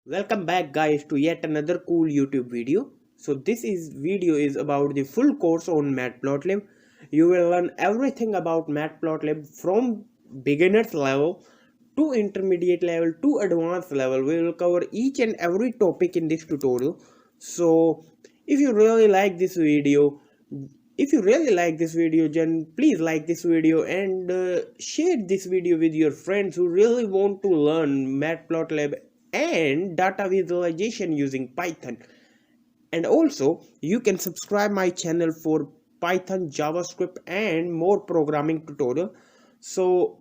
Welcome back guys to yet another cool YouTube video. So this video is about the full course on Matplotlib. You will learn everything about Matplotlib from beginners level to intermediate level to advanced level. We will cover each and every topic in this tutorial. So if you really like this video, then please like this video and share this video with your friends who really want to learn Matplotlib and data visualization using Python. And also you can subscribe my channel for Python, JavaScript and more programming tutorial. So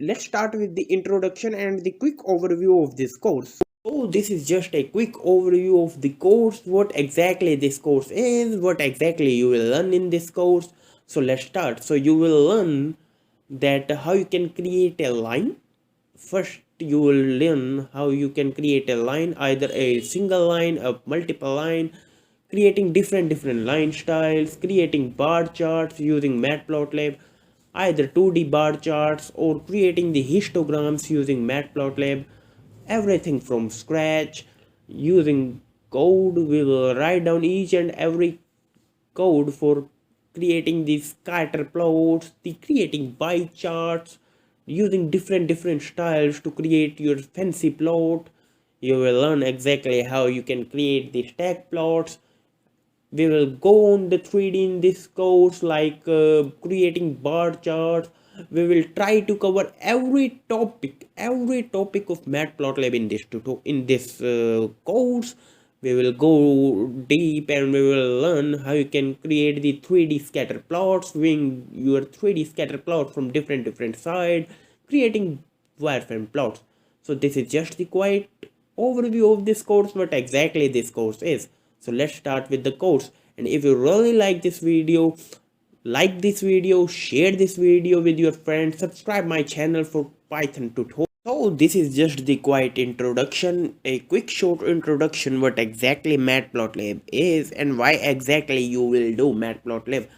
let's start with the introduction and the quick overview of this course. So this is just a quick overview of the course, what exactly this course is, what exactly you will learn in this course. So let's start. So you will learn that how you can create a line. First you will learn how you can create a line, either a single line, a multiple line, creating different line styles, creating bar charts using Matplotlib, either 2D bar charts or creating the histograms using Matplotlib, everything from scratch using code. We will write down each and every code for creating these scatter plots, the creating pie charts, using different styles to create your fancy plot. You will learn exactly how you can create the stack plots. We will go on the 3D in this course, like creating bar charts. We will try to cover every topic of Matplotlib in this course. We will go deep and we will learn how you can create the 3D scatter plots, viewing your 3D scatter plot from different side, creating wireframe plots. So this is just the quiet overview of this course, what exactly this course is. So let's start with the course. And if you really like this video, share this video with your friends, subscribe my channel for Python tutorials. So this is just the quiet introduction, a quick short introduction what exactly Matplotlib is and why exactly you will do Matplotlib.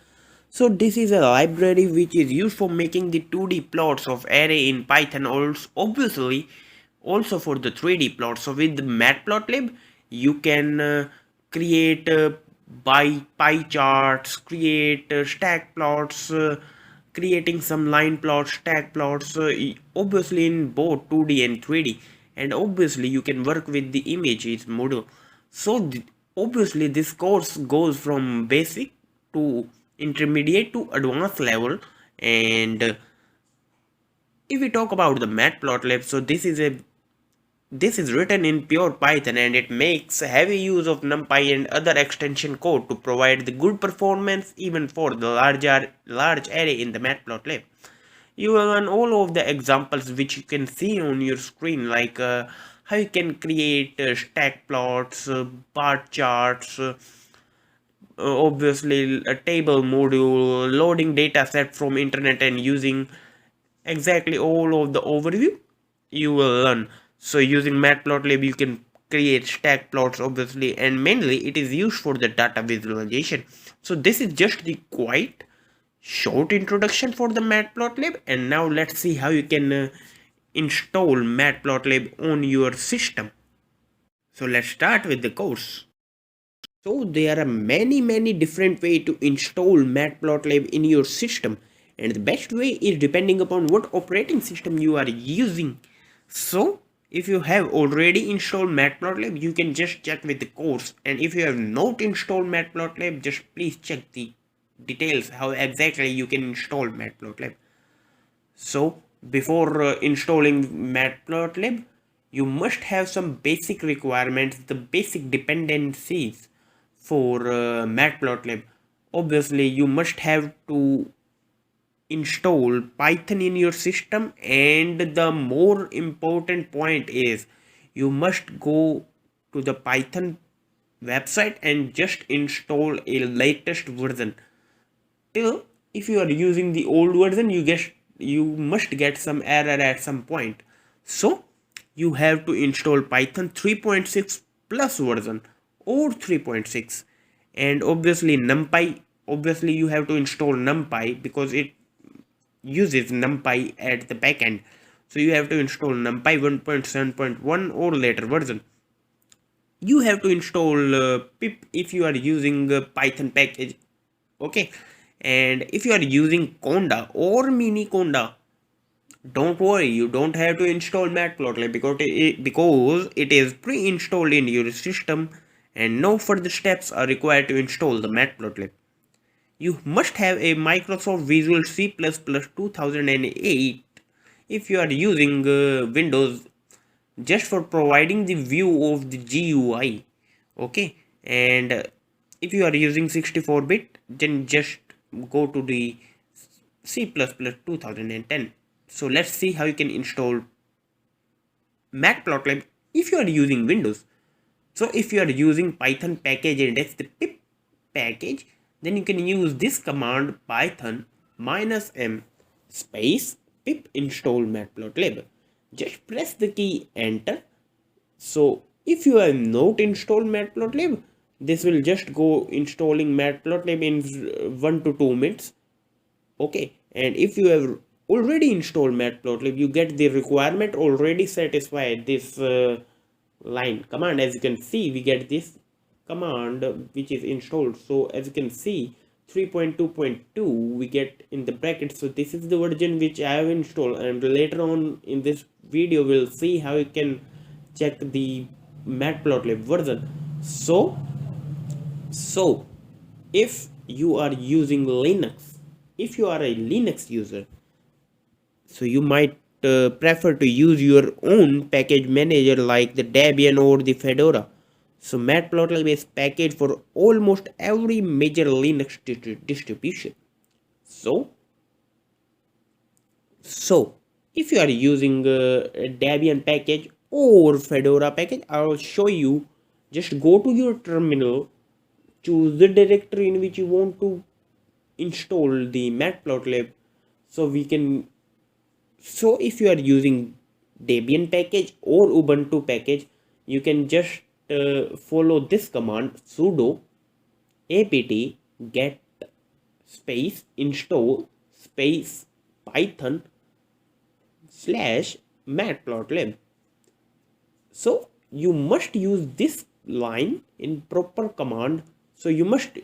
So this is a library which is used for making the 2D plots of array in Python, also obviously also for the 3D plots. So with Matplotlib you can create by pie charts, create stack plots, creating some line plots, stack plots, obviously in both 2D and 3D, and obviously you can work with the images module. So obviously this course goes from basic to intermediate to advanced level. And if we talk about the Matplotlib, so this is written in pure Python and it makes heavy use of NumPy and other extension code to provide the good performance even for the large array in the Matplotlib. You will learn all of the examples which you can see on your screen, like how you can create stack plots, bar charts, obviously a table module, loading data set from internet and using exactly all of the overview you will learn. So using Matplotlib you can create stack plots obviously, and mainly it is used for the data visualization. So this is just the quite short introduction for the Matplotlib, and now let's see how you can install Matplotlib on your system. So let's start with the course. So there are many different ways to install Matplotlib in your system, and the best way is depending upon what operating system you are using. So if you have already installed Matplotlib, you can just check with the course, and if you have not installed Matplotlib, just please check the details how exactly you can install Matplotlib. So before installing Matplotlib, you must have some basic requirements, the basic dependencies for Matplotlib. Obviously you must have to install Python in your system, and the more important point is you must go to the Python website and just install a latest version. Till if you are using the old version, you must get some error at some point. So you have to install Python 3.6 plus version or 3.6, and obviously NumPy. Obviously you have to install NumPy because it uses NumPy at the backend. So you have to install NumPy 1.7.1 or later version. You have to install pip if you are using Python package. Okay, and if you are using Conda or mini Conda, don't worry, you don't have to install Matplotlib because it is pre-installed in your system and no further steps are required to install the Matplotlib. You must have a Microsoft Visual C++ 2008 if you are using Windows, just for providing the view of the GUI. Okay, and if you are using 64-bit, then just go to the C++ 2010. So let's see how you can install Matplotlib if you are using Windows. So if you are using Python package and that's the pip package, then you can use this command python -m space pip install matplotlib. Just press the key enter. So if you have not installed Matplotlib, this will just go installing Matplotlib in 1 to 2 minutes. Okay, and if you have already installed Matplotlib, you get the requirement already satisfied this line command. As you can see, we get this command which is installed. So as you can see, 3.2.2 we get in the bracket. So this is the version which I have installed, and later on in this video we'll see how you can check the Matplotlib version. So if you are using Linux, if you are a Linux user, so you might prefer to use your own package manager like the Debian or the Fedora. So Matplotlib is packaged for almost every major Linux distribution. So if you are using a Debian package or Fedora package, I will show you. Just go to your terminal, choose the directory in which you want to install the Matplotlib. So if you are using Debian package or Ubuntu package, you can just follow this command sudo apt get space install space python /matplotlib. So you must use this line in proper command. So you must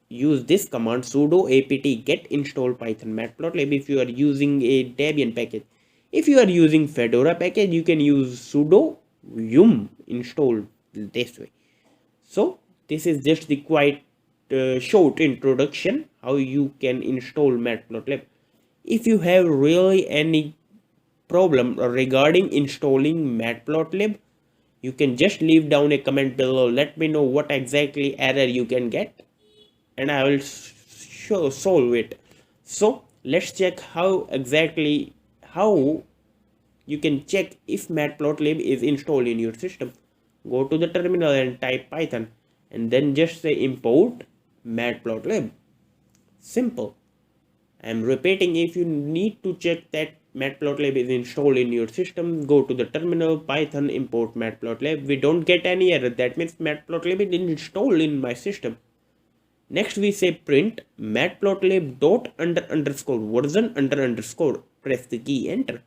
use this command sudo apt get install python matplotlib if you are using a Debian package. If you are using Fedora package, you can use sudo yum install this way. So this is just the quite short introduction how you can install Matplotlib. If you have really any problem regarding installing Matplotlib, you can just leave down a comment below. Let me know what exactly error you can get and I will solve it. So let's check how you can check if Matplotlib is installed in your system. Go to the terminal and type python and then just say import Matplotlib. Simple. I'm repeating, if you need to check that Matplotlib is installed in your system, go to the terminal, python import Matplotlib. We don't get any error. That means Matplotlib is installed in my system. Next we say print matplotlib _version _. Press the key enter.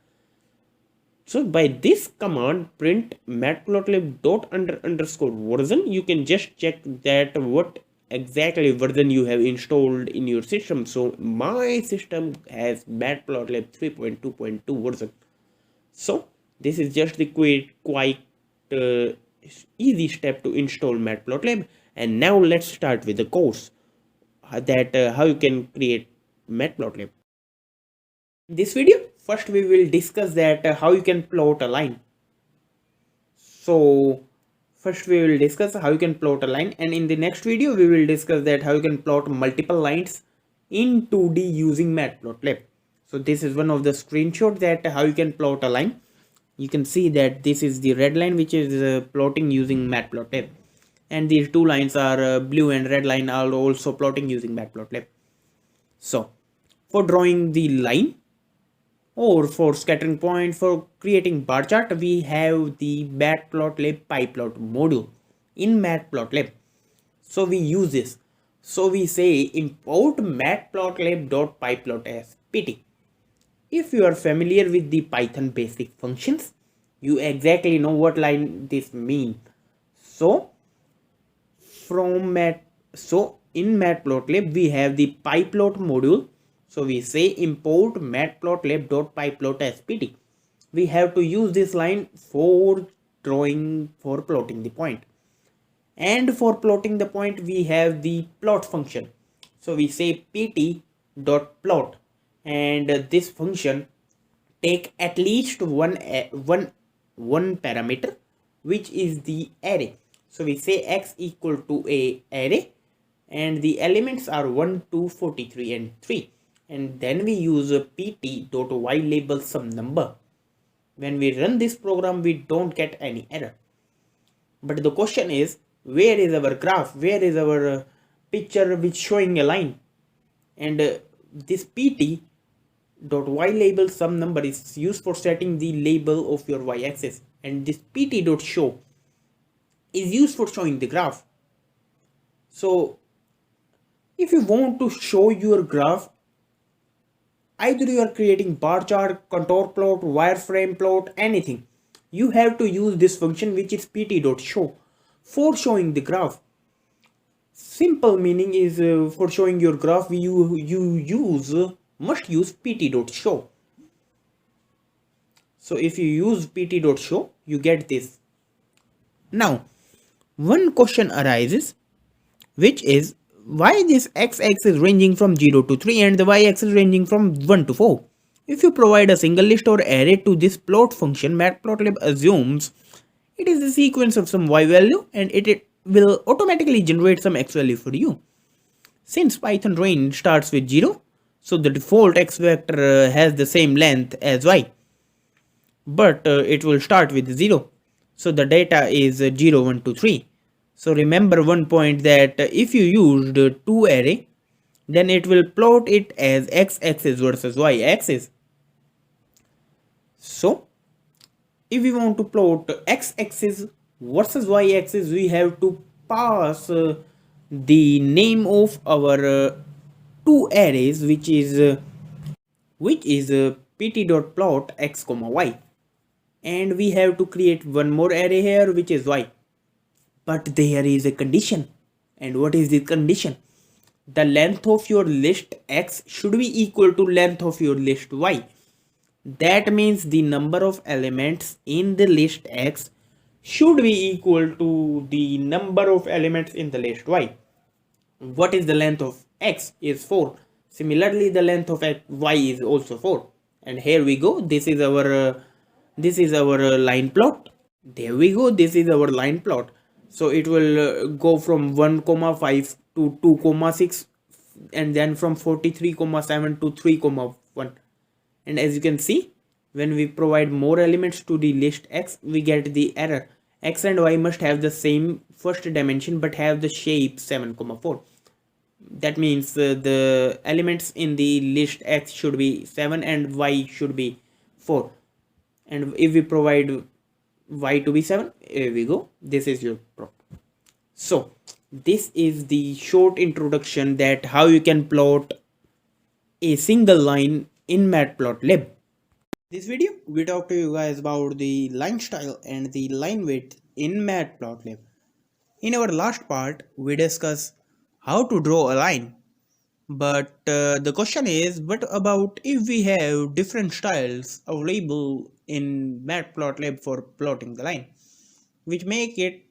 So by this command print matplotlib _version, you can just check that what exactly version you have installed in your system. So my system has Matplotlib 3.2.2 version. So this is just the quite easy step to install Matplotlib. And now let's start with the course that how you can create Matplotlib. In this video, first we will discuss that how you can plot a line. So first we will discuss how you can plot a line, and in the next video we will discuss that how you can plot multiple lines in 2D using Matplotlib. So this is one of the screenshots that how you can plot a line. You can see that this is the red line which is plotting using Matplotlib, and these two lines are blue and red line are also plotting using Matplotlib. So for drawing the line or for scattering point, for creating bar chart, we have the Matplotlib pyplot module in Matplotlib. So we use this. So we say import matplotlib.pyplot as pt. If you are familiar with the Python basic functions, you exactly know what line this means. So in Matplotlib we have the pyplot module. So we say import matplotlib.pyplot.spt. We have to use this line for plotting the point. And for plotting the point we have the plot function. So we say pt.plot, and this function take at least one parameter, which is the array. So we say x equal to a array, and the elements are 1, 2, 43 and 3, and then we use a pt.ylabel some number. When we run this program we don't get any error. But the question is, where is our graph? Where is our picture which showing a line? And this pt.ylabel some number is used for setting the label of your y-axis, and this pt.show is used for showing the graph. So if you want to show your graph, either you are creating bar chart, contour plot, wireframe plot, anything, you have to use this function which is pt.show for showing the graph. Simple meaning is for showing your graph you must use pt.show. So if you use pt.show you get this. Now one question arises, which is why this x-axis ranging from 0 to 3 and the y-axis ranging from 1 to 4. If you provide a single list or array to this plot function, Matplotlib assumes it is the sequence of some y value, and it will automatically generate some x value for you. Since Python range starts with 0, so the default x vector has the same length as y, but it will start with 0. So the data is 0, 1, 2, 3. So remember one point, that if you used 2 array, then it will plot it as x-axis versus y-axis. So if we want to plot x-axis versus y-axis, we have to pass the name of our 2 arrays, which is pt.plot x, y, and we have to create one more array here which is y. But there is a condition. And what is the condition? The length of your list x should be equal to length of your list y. That means the number of elements in the list x should be equal to the number of elements in the list y. What is the length of x? Is 4. Similarly, the length of y is also 4. And here we go. This is our line plot. There we go. This is our line plot. So it will go from 1,5 to 2,6, and then from 43,7 to 3,1. And as you can see, when we provide more elements to the list x, we get the error. X and y must have the same first dimension but have the shape 7,4. That means the elements in the list x should be 7 and y should be 4. And if we provide y to be 7, here we go. This is your prop. So this is the short introduction that how you can plot a single line in Matplotlib. This video we talk to you guys about the line style and the line width in Matplotlib. In our last part we discuss how to draw a line, but the question is, what about if we have different styles available in Matplotlib for plotting the line, which make it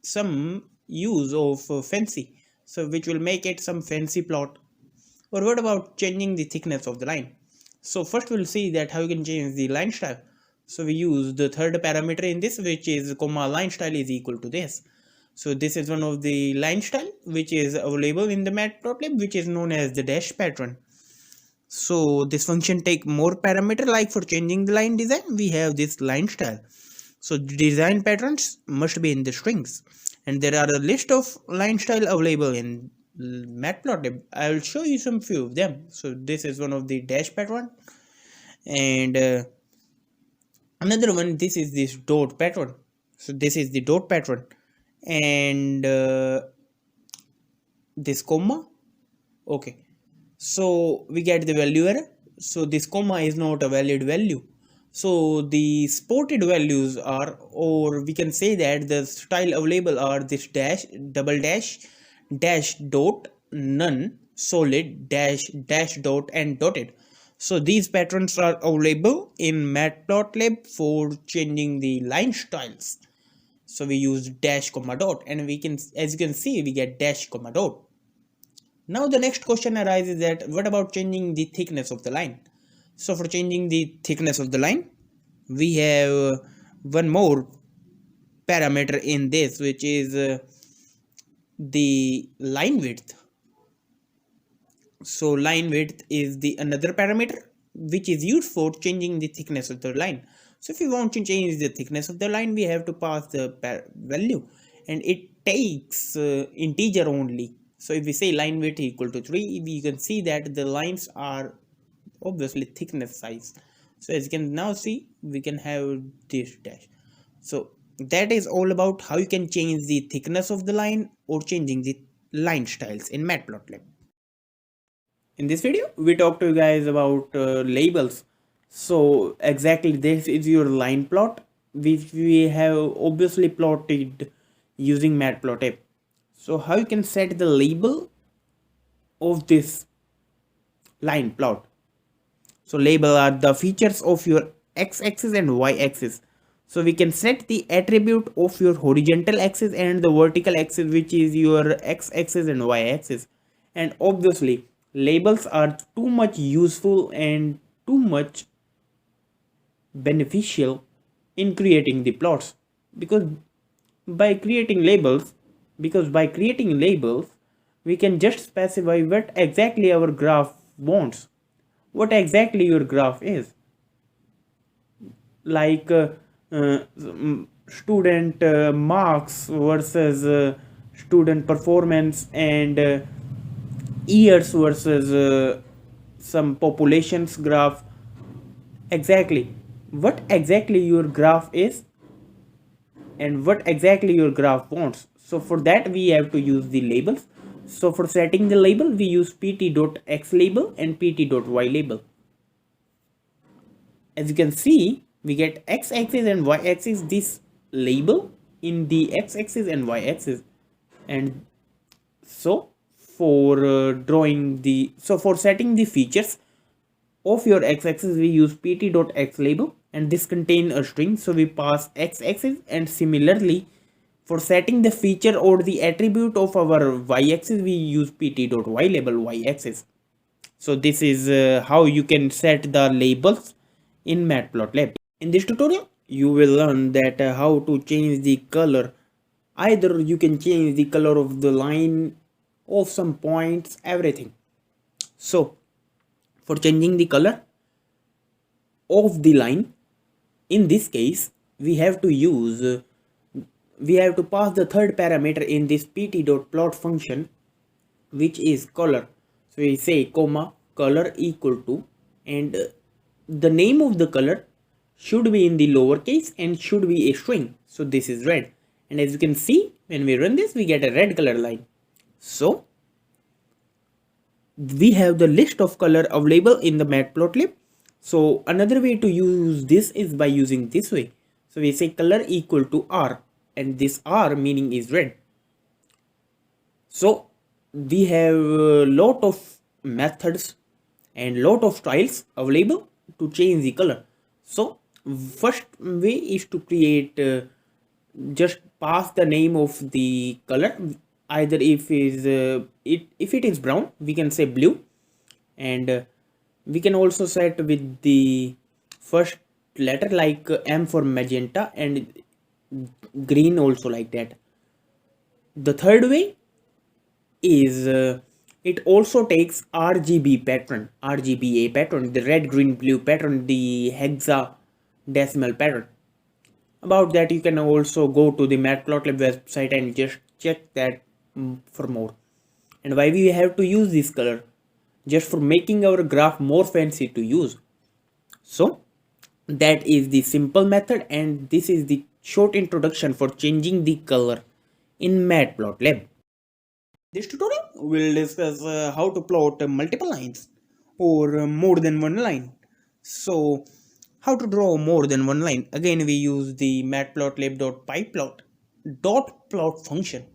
some use of fancy, so which will make it some fancy plot. Or what about changing the thickness of the line? So first we'll see that how you can change the line style. So we use the third parameter in this, which is comma line style is equal to this. So this is one of the line style which is available in the Matplotlib, which is known as the dash pattern. So this function take more parameter, like for changing the line design we have this line style. So design patterns must be in the strings, and there are a list of line style available in Matplotlib. I will show you some few of them. So this is one of the dash pattern, and another one, this is this dot pattern. So this is the dot pattern, and this comma. Okay, so we get the value error. so this comma is not a valid value. So the spotted values are, or we can say that the style available are this dash, double dash, dash dot, none, solid, dash, dash dot, and dotted. So these patterns are available in Matplotlib for changing the line styles. So we use dash comma dot, and we can, as you can see, we get dash comma dot. Now the next question arises that what about changing the thickness of the line? So for changing the thickness of the line, we have one more parameter in this, which is the line width. So line width is the another parameter which is used for changing the thickness of the line. So if you want to change the thickness of the line, we have to pass the value, and it takes integer only. So if we say line width equal to 3, we can see that the lines are obviously thickness size. So as you can now see, we can have this dash. So that is all about how you can change the thickness of the line or changing the line styles in Matplotlib. In this video, we talked to you guys about labels. So exactly this is your line plot, which we have obviously plotted using Matplotlib. So how you can set the label of this line plot. So label are the features of your x-axis and y-axis. So we can set the attribute of your horizontal axis and the vertical axis, which is your x-axis and y-axis. And obviously labels are too much useful and too much beneficial in creating the plots, because by creating labels we can just specify what exactly our graph wants, what exactly your graph is, like student marks versus student performance, and years versus some populations graph. Exactly what exactly your graph is and what exactly your graph wants. So for that we have to use the labels. So for setting the label, we use pt.x label and pt.y label. As you can see, we get x-axis and y-axis this label in the x-axis and y-axis. And so for for setting the features of your x-axis, we use pt.x label, and this contain a string, so we pass x-axis. And similarly, for setting the feature or the attribute of our y-axis, we use pt.y label y-axis. So this is how you can set the labels in Matplotlib. In this tutorial, you will learn that how to change the color. Either you can change the color of the line, of some points, everything. So for changing the color of the line, in this case we have to pass the third parameter in this pt.plot function, which is color. So we say comma color equal to, and the name of the color should be in the lowercase and should be a string. So this is red, and as you can see, when we run this, we get a red color line. So we have the list of color available in the Matplotlib. So another way to use this is by using this way. So we say color equal to R, and this R meaning is red. So we have a lot of methods and lot of styles available to change the color. So first way is to create just pass the name of the color. Either if it is brown, we can say blue, and we can also set with the first letter, like M for magenta, and green also like that. The third way is it also takes RGB pattern, RGBA pattern, the red, green, blue pattern, the hexadecimal pattern. About that, you can also go to the Matplotlib website and just check that for more. And why we have to use this color? Just for making our graph more fancy to use. So that is the simple method, and this is the short introduction for changing the color in Matplotlib. This tutorial will discuss how to plot multiple lines or more than one line. So how to draw more than one line? Again, we use the matplotlib.pyplot function,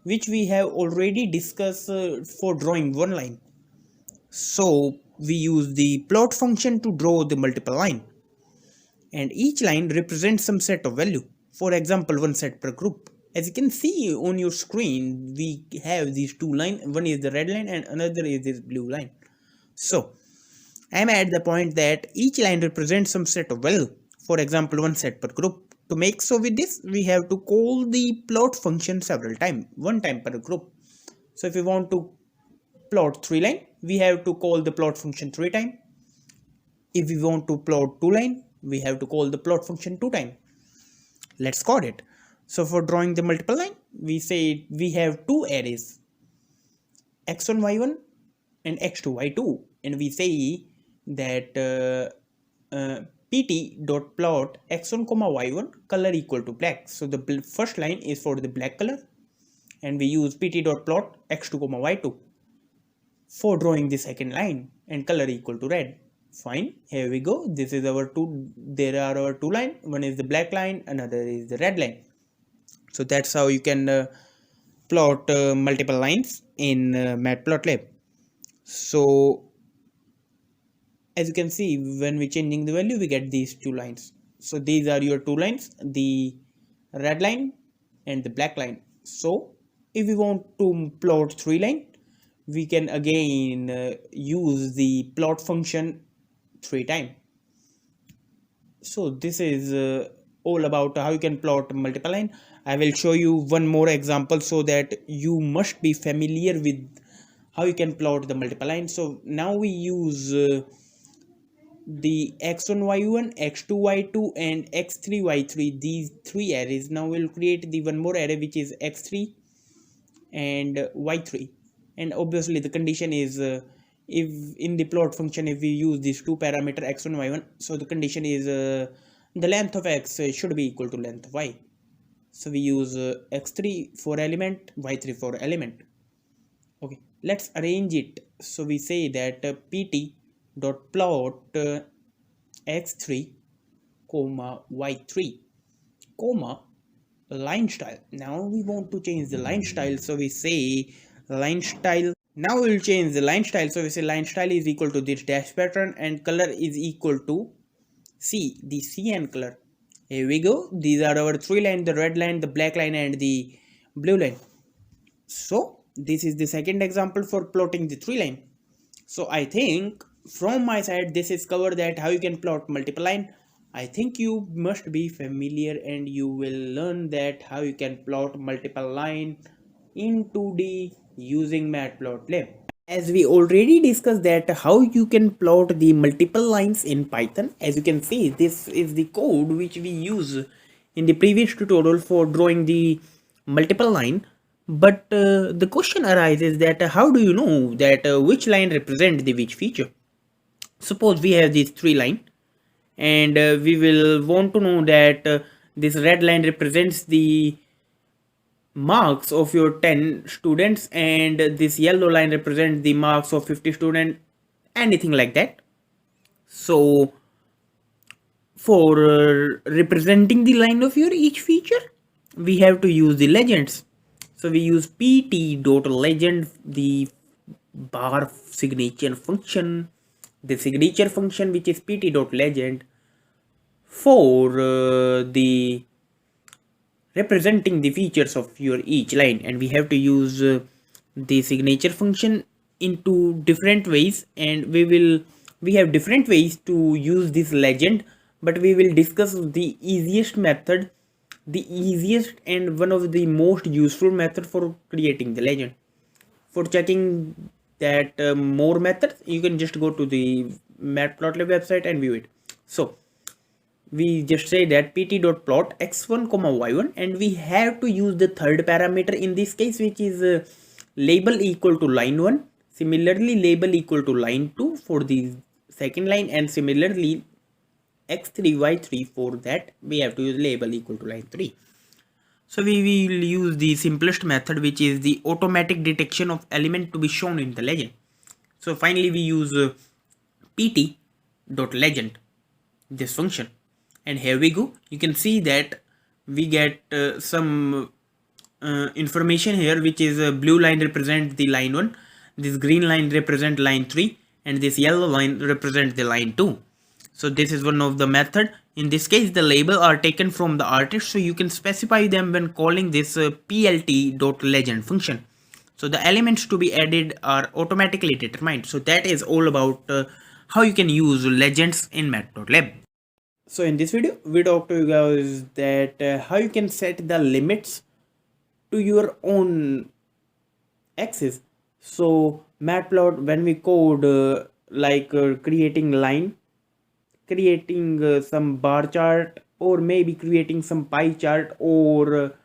which we have already discussed for drawing one line. So we use the plot function to draw the multiple line, and each line represents some set of value. For example, one set per group. As you can see on your screen, we have these two lines. One is the red line and another is this blue line. So I am at the point that each line represents some set of value. For example, one set per group. To make so with this, we have to call the plot function several times, one time per group. So if we want to plot 3 line, we have to call the plot function 3 times. If we want to plot 2 line, we have to call the plot function 2 times. Let's code it. So for drawing the multiple line, we say we have two arrays, x1 y1 and x2 y2, and we say that pt.plot x1 y1 color equal to black. So the first line is for the black color, and we use pt.plot x2 y2 for drawing the second line, and color equal to red. Fine, here we go. This is our there are our two lines. One is the black line, another is the red line. So that's how you can plot multiple lines in Matplotlib. So as you can see, when we changing the value, we get these two lines. So these are your two lines, the red line and the black line. So if we want to plot 3 line, we can again use the plot function 3 times. So this is all about how you can plot multiple line. I will show you one more example so that you must be familiar with how you can plot the multiple line. So now we use the x1 y1, x2 y2 and x3 y3, these three arrays. Now we'll create the one more array which is x3 and y3, and obviously the condition is if in the plot function, if we use these two parameter x1 y1, so the condition is the length of x should be equal to length of y. So we use x3 for element, y3 for element. Okay, let's arrange it. So we say that pt.plot x3 comma y3 comma line style. Now we want to change the line style, so we say line style. Now we will change the line style, so we say line style is equal to this dash pattern and color is equal to C, the cyan color. Here we go. These are our 3 lines, the red line, the black line and the blue line. So this is the second example for plotting the 3 line. So I think from my side this is covered that how you can plot multiple line. I think you must be familiar and you will learn that how you can plot multiple line in 2D using Matplotlib. As we already discussed that how you can plot the multiple lines in Python. As you can see, this is the code which we use in the previous tutorial for drawing the multiple line. But the question arises that how do you know that which line represents the which feature? Suppose we have these 3 lines and we will want to know that this red line represents the marks of your 10 students and this yellow line represents the marks of 50 students, anything like that. So for representing the line of your each feature, we have to use the legends. So we use pt.legend, the bar signature function, the signature function which is pt.legend for the representing the features of your each line, and we have to use the signature function in 2 different ways, and we have different ways to use this legend, but we will discuss the easiest method, the easiest and one of the most useful method for creating the legend. For checking that more methods, you can just go to the Matplotlib website and view it. So we just say that pt.plot x1 y1, and we have to use the third parameter in this case, which is label equal to line 1, similarly label equal to line 2 for the second line, and similarly x3 y3 for that we have to use label equal to line 3. So we will use the simplest method, which is the automatic detection of element to be shown in the legend. So finally we use pt.legend, this function. And here we go. You can see that we get some information here, which is a blue line represent the line 1, this green line represent line 3, and this yellow line represent the line 2. So this is one of the method. In this case, the label are taken from the artist, so you can specify them when calling this plt.legend function. So the elements to be added are automatically determined. So that is all about how you can use legends in Matplotlib. So in this video, we talk to you guys that how you can set the limits to your own axis. So Matplot, when we code creating line, creating some bar chart, or maybe creating some pie chart, or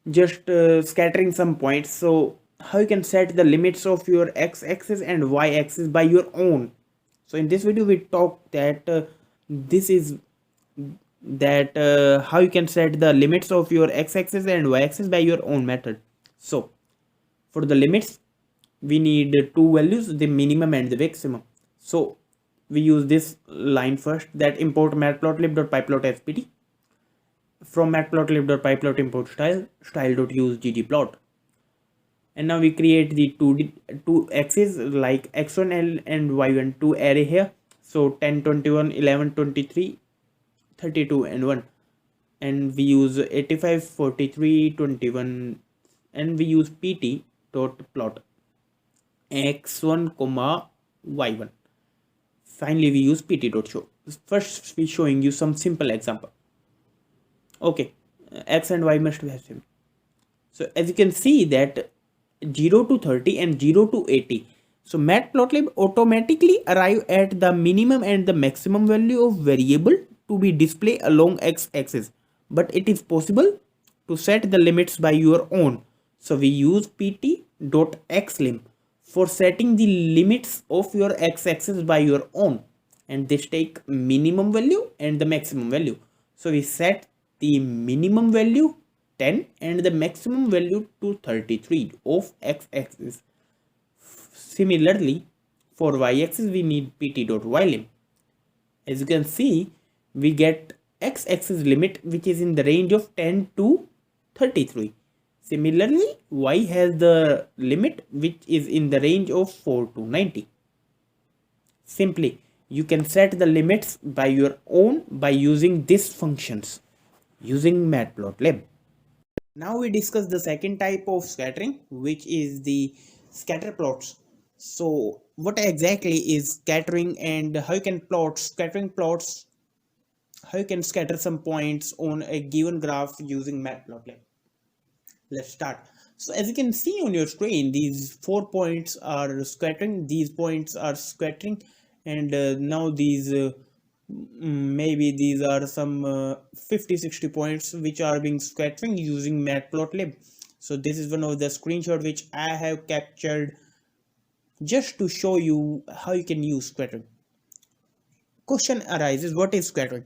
just scattering some points. So how you can set the limits of your x-axis and y-axis by your own. So in this video we talk that how you can set the limits of your x-axis and y-axis by your own method. So for the limits, we need two values, the minimum and the maximum. So we use this line first, that import matplotlib.pyplot.spt. From matplotlib.pyplot import style.use ggplot. And now we create the two axes like x1 and y1, two array here. So 10, 21, 11, 23, 32 and 1. And we use 85, 43, 21, and we use pt.plot x1, y1. Finally, we use pt.show. First, we showing you some simple example. Okay, x and y must have same. So as you can see that 0 to 30 and 0 to 80. So Matplotlib automatically arrive at the minimum and the maximum value of variable to be displayed along x-axis. But it is possible to set the limits by your own. So we use pt.xlim for setting the limits of your x-axis by your own. And this take minimum value and the maximum value. So we set the minimum value 10 and the maximum value to 33 of x-axis. Similarly, for y-axis we need pt.ylim. As you can see, we get x-axis limit which is in the range of 10 to 33. Similarly, y has the limit which is in the range of 4 to 90. Simply, you can set the limits by your own by using these functions using Matplotlib. Now we discuss the second type of scattering, which is the scatter plots. So what exactly is scattering and how you can plot scattering plots, how you can scatter some points on a given graph using Matplotlib. Let's start. So as you can see on your screen, these 4 points are scattering, these points are scattering, and now these maybe these are some 50-60 points which are being scattering using Matplotlib. So this is one of the screenshot which I have captured just to show you how you can use scattering. Question arises, what is scattering?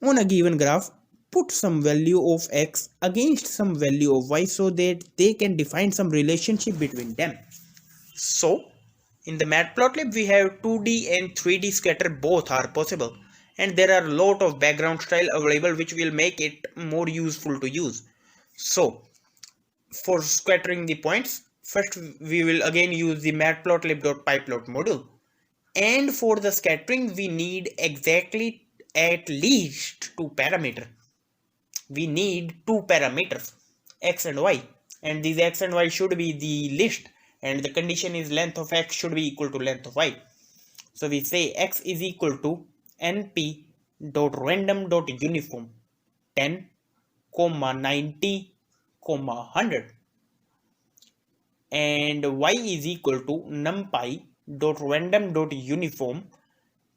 On a given graph, put some value of x against some value of y so that they can define some relationship between them. So in the Matplotlib, we have 2D and 3D scatter, both are possible, and there are a lot of background style available which will make it more useful to use. So for scattering the points, first we will again use the matplotlib.pyplot module, and for the scattering we need exactly at least two parameters. We need two parameters, x and y, and these x and y should be the list, and the condition is length of x should be equal to length of y. So we say x is equal to np.random.uniform 10, 90, 100, and y is equal to numpy.random.uniform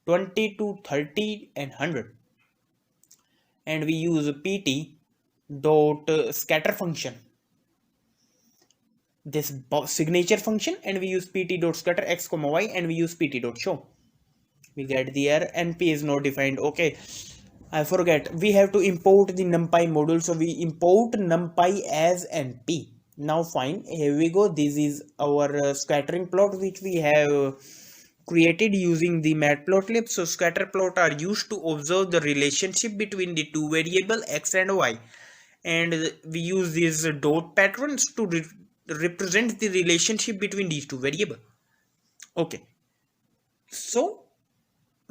20 to 30 and 100, and we use pt.scatter function, this signature function, and we use pt.scatter x, y, and we use pt.show. We get the error, np is not defined. Okay, I forget, we have to import the numpy module, so we import numpy as np. Now fine, here we go. This is our scattering plot which we have created using the Matplotlib. So scatter plot are used to observe the relationship between the two variables x and y, and we use these dot patterns to represent the relationship between these two variables. Okay, so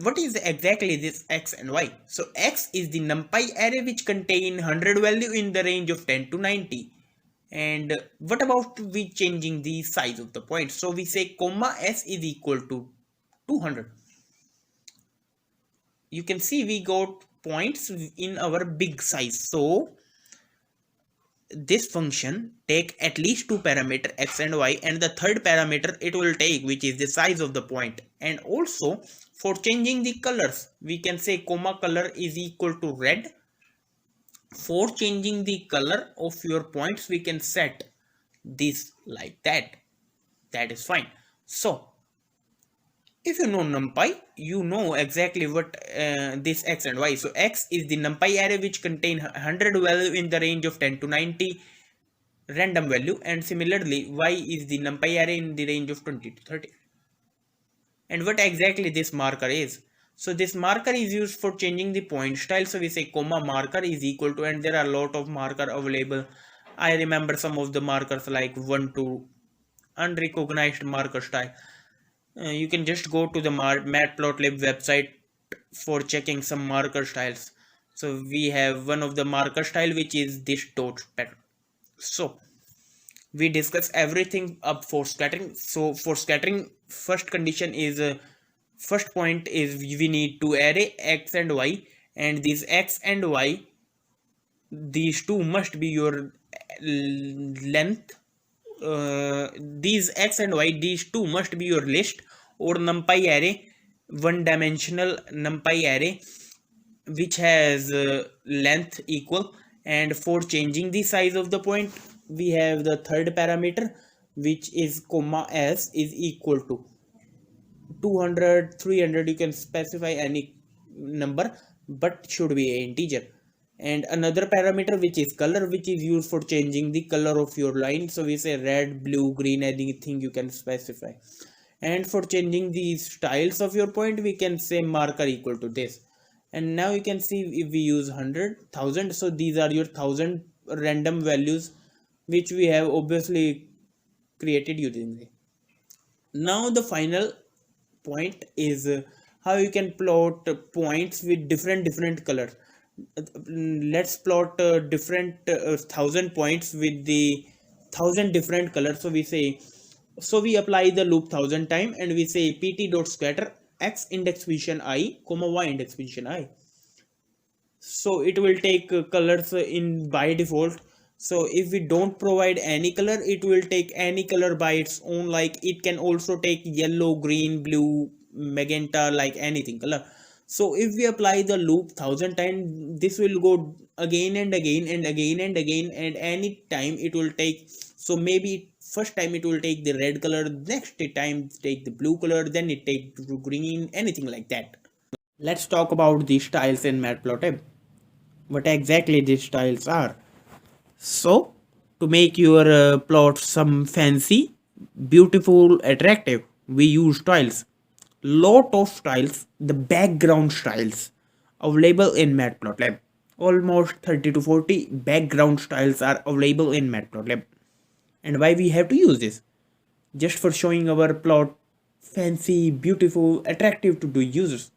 what is exactly this x and y? So x is the numpy array which contain 100 value in the range of 10 to 90. And what about we changing the size of the point? So we say comma s is equal to 200. You can see we got points in our big size. So this function take at least two parameter x and y, and the third parameter it will take, which is the size of the point. And also for changing the colors, we can say comma color is equal to red. For changing the color of your points, we can set this like that. That is fine. So if you know numpy, you know exactly what this x and y. So x is the numpy array which contain 100 value in the range of 10 to 90 random value, and similarly y is the numpy array in the range of 20 to 30. And what exactly this marker is? So this marker is used for changing the point style. So we say comma marker is equal to, and there are a lot of marker available. I remember some of the markers like 1 to unrecognized marker style. You can just go to the Matplotlib website for checking some marker styles. So we have one of the marker style which is this dot pattern. So we discuss everything up for scattering. So for scattering, first condition is first point is we need to array x and y, and these x and y, these two must be your length. These x and y, these two must be your list or numpy array, one dimensional numpy array which has length equal. And for changing the size of the point, we have the third parameter which is comma s is equal to 200, 300. You can specify any number but should be an integer. And another parameter which is color, which is used for changing the color of your line. So we say red, blue, green, anything you can specify. And for changing the styles of your point, we can say marker equal to this. And now you can see if we use 100, 1000, so these are your 1000 random values which we have obviously created using it. Now the final point is how you can plot points with different colors. Let's plot different 1000 points with the 1000 different colors. So we say, so we apply the loop 1000 time, and we say pt dot scatter x index position I comma y index position I. So it will take colors in by default. So if we don't provide any color, it will take any color by its own. Like it can also take yellow, green, blue, magenta, like anything color. So if we apply the loop 1000 times, this will go again and again and again and again, and any time it will take. So maybe first time it will take the red color, next time take the blue color, then it take green, anything like that. Let's talk about the styles in Matplotlib. What exactly these styles are. So to make your plot some fancy, beautiful, attractive, we use styles. Lot of styles, the background styles available in Matplotlib. Almost 30 to 40 background styles are available in Matplotlib. And why we have to use this? Just for showing our plot fancy, beautiful, attractive to the users.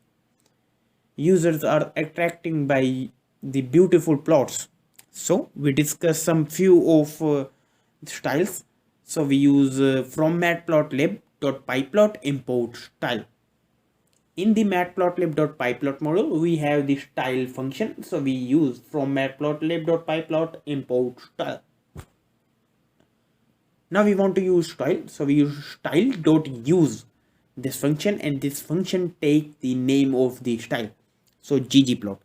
Users are attracting by the beautiful plots. So we discuss some few of styles. So we use from matplotlib.pyplot import style. In the matplotlib.pyplot module, we have the style function. So we use from matplotlib.pyplot import style. Now we want to use style. So we use style.use this function, and this function take the name of the style. So ggplot.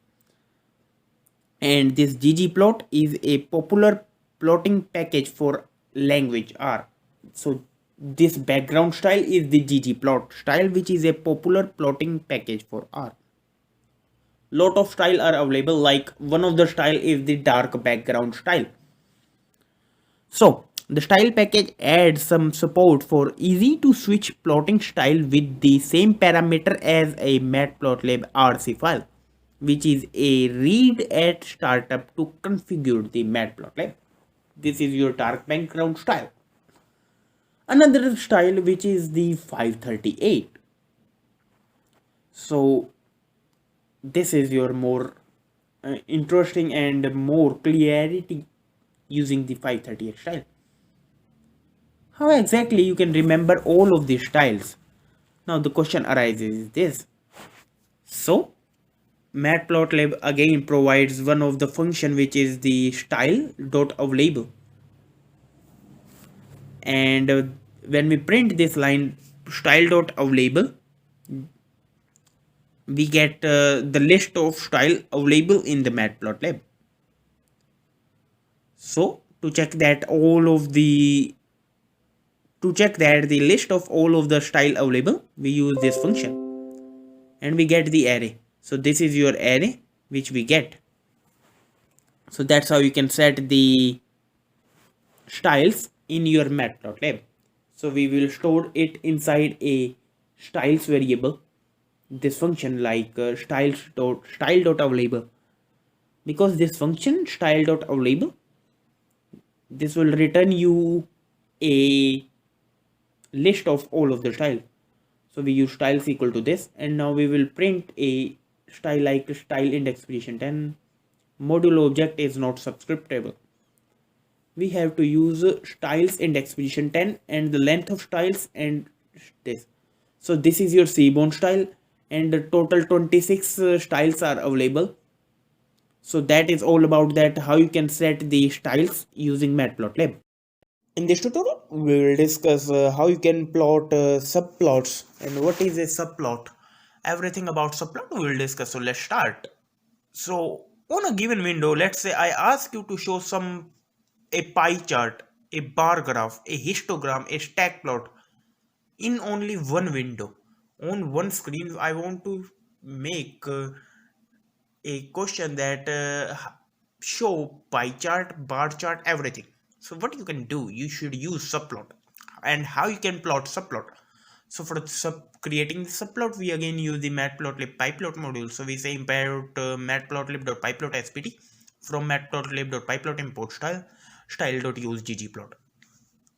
And this ggplot is a popular plotting package for language R. So this background style is the ggplot style, which is a popular plotting package for R. Lot of style are available, like one of the style is the dark background style. So The style package adds some support for easy to switch plotting style with the same parameter as a Matplotlib RC file, which is a read at startup to configure the Matplotlib. This is your dark background style. Another style which is the 538. So this is your more interesting and more clarity using the 538 style. How exactly you can remember all of these styles? Now the question arises is this. So Matplotlib again provides one of the function which is the style.available, and when we print this line style.available, we get the list of style available in the Matplotlib. So to check that the list of all of the style available, we use this function and we get the array. So this is your array which we get. So that's how you can set the styles in your Matplotlib. So we will store it inside a styles variable, this function like style.available, because this function style.available, this will return you a list of all of the style. So we use styles equal to this, and now we will print a style like style index position 10. Module object is not subscriptable. We have to use styles index position 10 and the length of styles and this. So this is your seaborn style, and the total 26 styles are available. So that is all about that, how you can set the styles using Matplotlib. In this tutorial, we will discuss how you can plot subplots and what is a subplot. Everything about subplot we will discuss. So let's start. So on a given window, let's say I ask you to show a pie chart, a bar graph, a histogram, a stack plot in only one window. On one screen, I want to make a question that show pie chart, bar chart, everything. So what you can do, you should use subplot. And how you can plot subplot? So for creating the subplot, we again use the Matplotlib pyplot module. So we say import matplotlib.pyplot.spt from matplotlib.pyplot import style.use ggplot.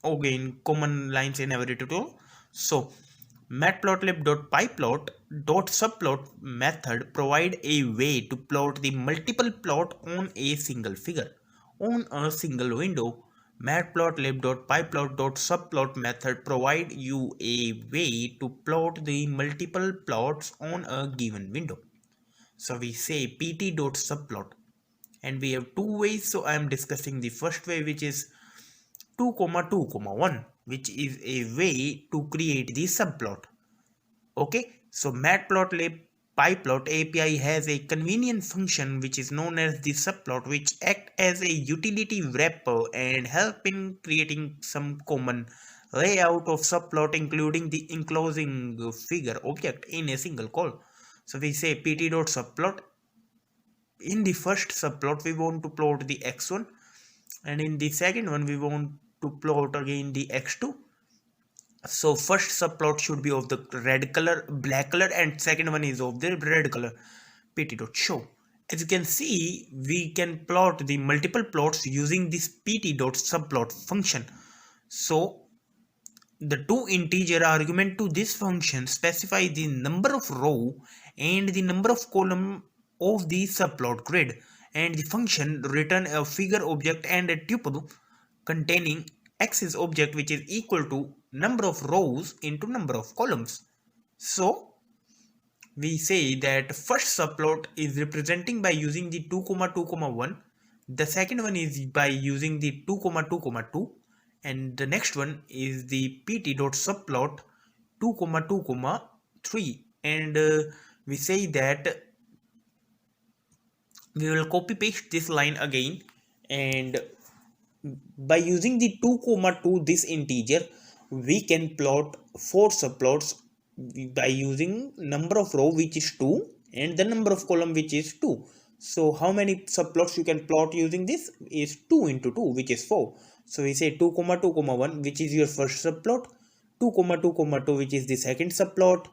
Again, common lines in every tutorial. So matplotlib.pyplot.subplot method provide a way to plot the multiple plot on a single figure on a single window. Matplotlib.pyplot.subplot method provide you a way to plot the multiple plots on a given window. So we say pt.subplot, and we have two ways. So I am discussing the first way, which is 2,2,1, which is a way to create the subplot. Okay, so Matplotlib pyplot API has a convenient function which is known as the subplot, which act as a utility wrapper and help in creating some common layout of subplot, including the enclosing figure object in a single call. So we say pt.subplot. In the first subplot, we want to plot the x1, and in the second one, we want to plot again the x2. So first subplot should be of the black color, and second one is of the red color. pt.show. As you can see, we can plot the multiple plots using this pt.subplot function. So the two integer argument to this function specify the number of row and the number of column of the subplot grid, and the function return a figure object and a tuple containing axis object which is equal to number of rows into number of columns. So we say that first subplot is representing by using the 2,2,1, the second one is by using the 2,2,2, and the next one is the pt.subplot 2,2,3, and we say that we will copy paste this line again, and by using the 2,2 this integer, we can plot 4 subplots by using number of row which is 2 and the number of column which is 2. So how many subplots you can plot using this is 2 into 2, which is 4. So we say 2 comma 2 comma 1, which is your first subplot, 2 comma 2 comma 2, which is the second subplot,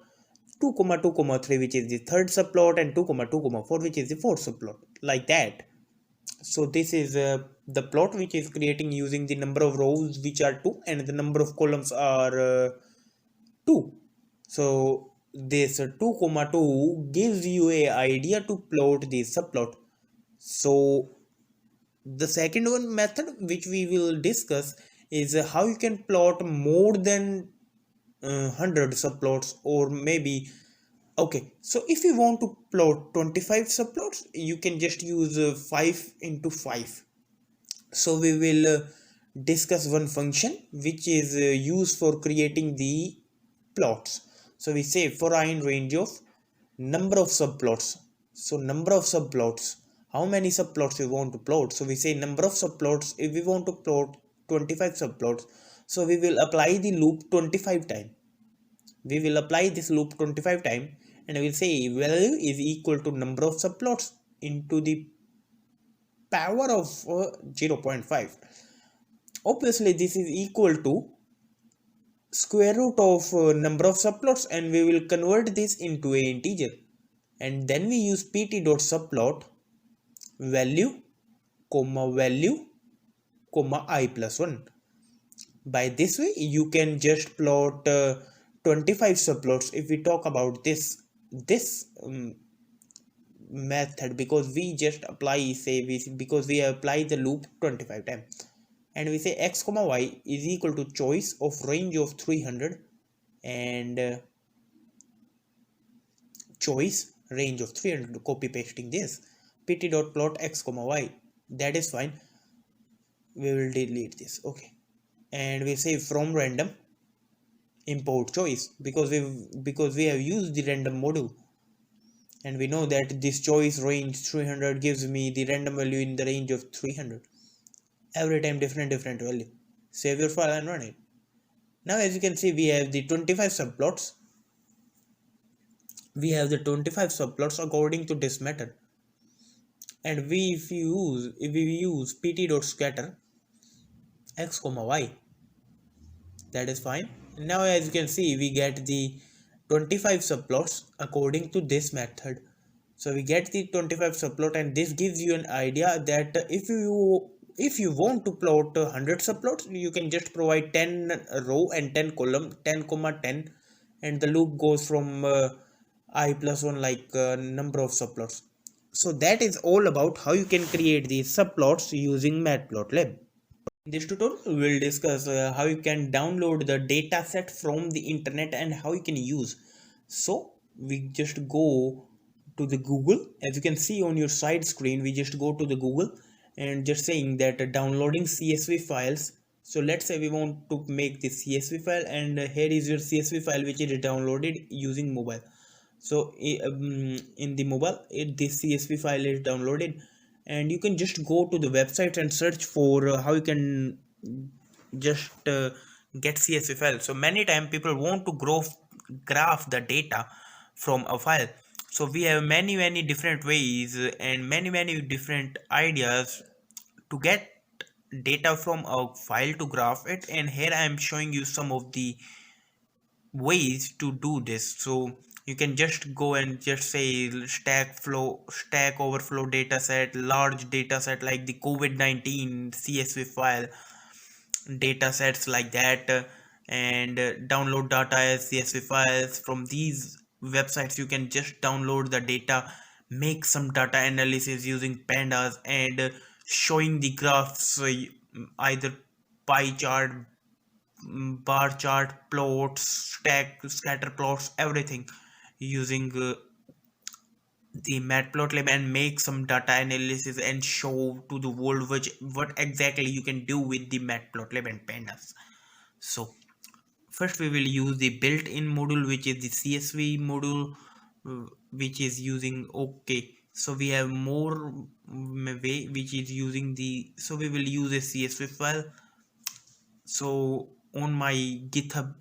2 comma 2 comma 3, which is the third subplot, and 2 comma 2 comma 4, which is the fourth subplot, like that. So this is the plot which is creating using the number of rows which are 2 and the number of columns are 2. So this 2 comma 2 gives you a idea to plot the subplot. So the second one method which we will discuss is how you can plot more than 100 subplots, or maybe, okay, so if you want to plot 25 subplots, you can just use 5 into 5. So we will discuss one function which is used for creating the plots. So we say for I in range of number of subplots. So number of subplots, how many subplots we want to plot. So we say number of subplots. If we want to plot 25 subplots, so we will apply the loop 25 times. We will apply this loop 25 times, and we will say value is equal to number of subplots into the power of 0.5. Obviously this is equal to square root of number of subplots, and we will convert this into a integer, and then we use pt.subplot value comma I plus 1. By this way you can just plot 25 subplots if we talk about this method, because we just apply, because we apply the loop 25 times, and we say x comma y is equal to choice of range of 300 and choice range of 300, copy pasting this pt.plot x comma y. That is fine, we will delete this. Okay, and we say from random import choice, because we have used the random module, and we know that this choice range 300 gives me the random value in the range of 300. Every time different value. Save your file and run it. Now as you can see, we have the 25 subplots. We have the 25 subplots according to this method, and if we use pt.scatter x comma y, that is fine. Now as you can see, we get the 25 subplots according to this method. So we get the 25 subplot, and this gives you an idea that if you want to plot 100 subplots, you can just provide 10 row and 10 column, 10 comma 10, and the loop goes from I plus 1, like number of subplots. So that is all about how you can create these subplots using Matplotlib. In this tutorial, we will discuss how you can download the dataset from the internet and how you can use. So we just go to the Google. As you can see on your side screen, we just go to the Google and just saying that downloading CSV files. So let's say we want to make this CSV file, and here is your CSV file which is downloaded using mobile. So in the mobile, this CSV file is downloaded, and you can just go to the website and search for how you can just get CSV file. So many times people want to graph the data from a file. So we have many different ways and many different ideas to get data from a file to graph it, and here I am showing you some of the ways to do this. So you can just go and just say stack overflow dataset, large dataset like the COVID-19 CSV file, datasets like that, and download data as CSV files. From these websites you can just download the data, make some data analysis using pandas, and showing the graphs, either pie chart, bar chart, plots, scatter plots, everything using the Matplotlib, and make some data analysis and show to the world what exactly you can do with the Matplotlib and pandas. So first we will use the built-in module, which is the CSV module, which is using, okay, so we have more way which is using the, so we will use a CSV file. So on my GitHub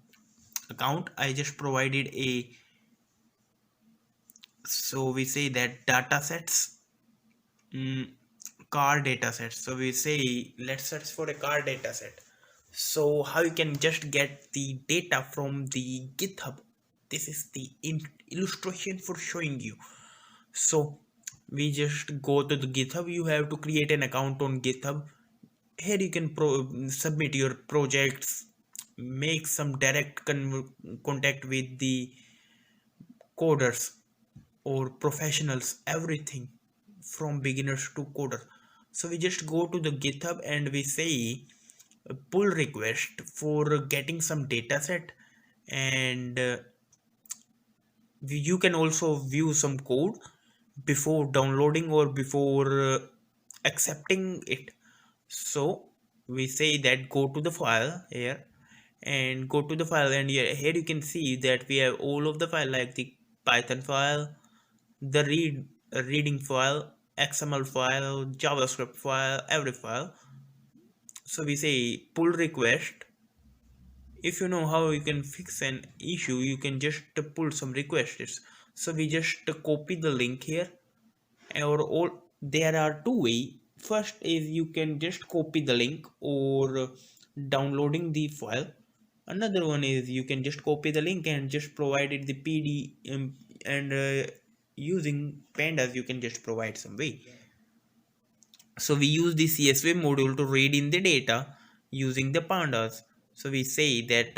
account I just provided a, so we say that datasets mm, car dataset. So we say let's search for a car dataset. So how you can just get the data from the GitHub. This is the illustration for showing you. So we just go to the GitHub. You have to create an account on GitHub. Here you can submit your projects, make some direct contact with the coders or professionals, everything from beginners to coder. So we just go to the GitHub and we say pull request for getting some dataset, and you can also view some code before downloading or before accepting it. So we say that go to the file here and go to the file, and here you can see that we have all of the file like the Python file, the reading file, XML file, JavaScript file, every file. So we say pull request. If you know how you can fix an issue, you can just pull some requests. So we just copy the link here, or all. There are two ways. First is you can just copy the link or downloading the file. Another one is you can just copy the link and just provide it the PD, and using pandas you can just provide some way. So we use the CSV module to read in the data using the pandas. So we say that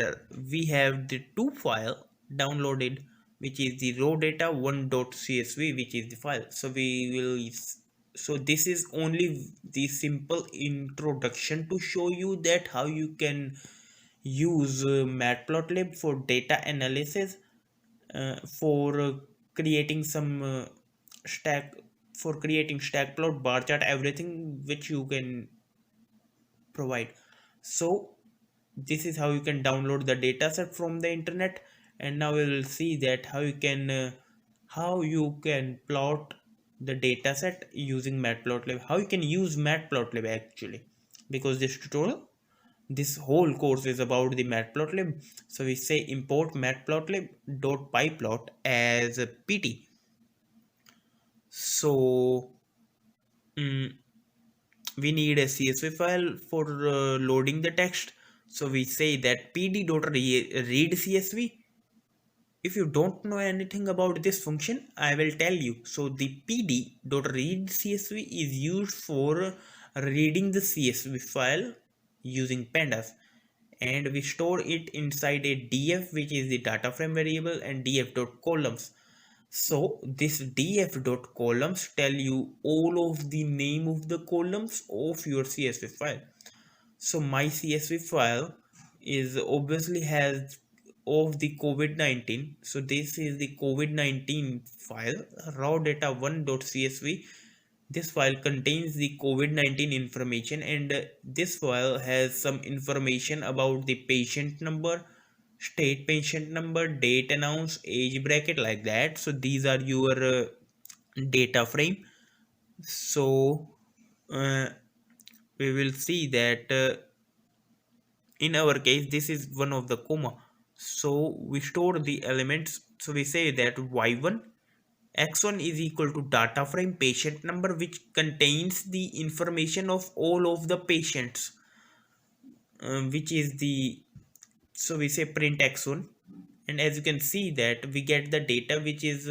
we have the two file downloaded, which is the raw data 1.csv, which is the file. So we will, so this is only the simple introduction to show you that how you can use Matplotlib for data analysis, for creating some stack for creating stack plot, bar chart, everything which you can provide. So this is how you can download the dataset from the internet. And now we will see that how you can plot the dataset using Matplotlib, how you can use Matplotlib actually, because this whole course is about the Matplotlib. So we say import matplotlib.pyplot as a pt. So we need a CSV file for loading the text. So we say that pd.read CSV. If you don't know anything about this function, I will tell you. So the pd.read CSV is used for reading the CSV file using pandas, and we store it inside a df, which is the data frame variable, and df.columns. So this df.columns tell you all of the name of the columns of your CSV file. So my CSV file is obviously has of the COVID-19. So this is the COVID-19 file, raw data 1.csv. This file contains the COVID-19 information, and this file has some information about the patient number, state patient number, date announced, age bracket, like that. So these are your data frame. So we will see that in our case this is one of the comma. So we store the elements. So we say that y1 x1 is equal to data frame patient number, which contains the information of all of the patients, which is the, so we say print x1. And as you can see that we get the data which is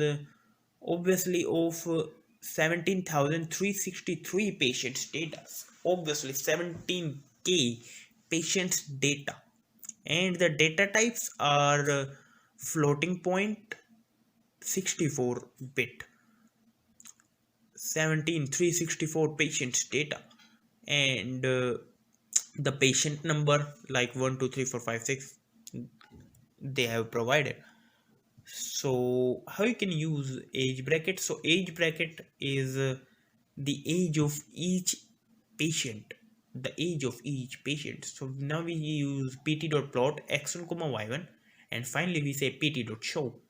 obviously of 17,363 patients data, obviously 17k patients data. And the data types are floating point, 64 bit, 17,364 patients data, and the patient number like 1 2 3 4 5 6 they have provided. So how you can use age bracket? So age bracket is the age of each patient, the age of each patient. So now we use pt.plot x1 comma y1, and finally we say pt.show.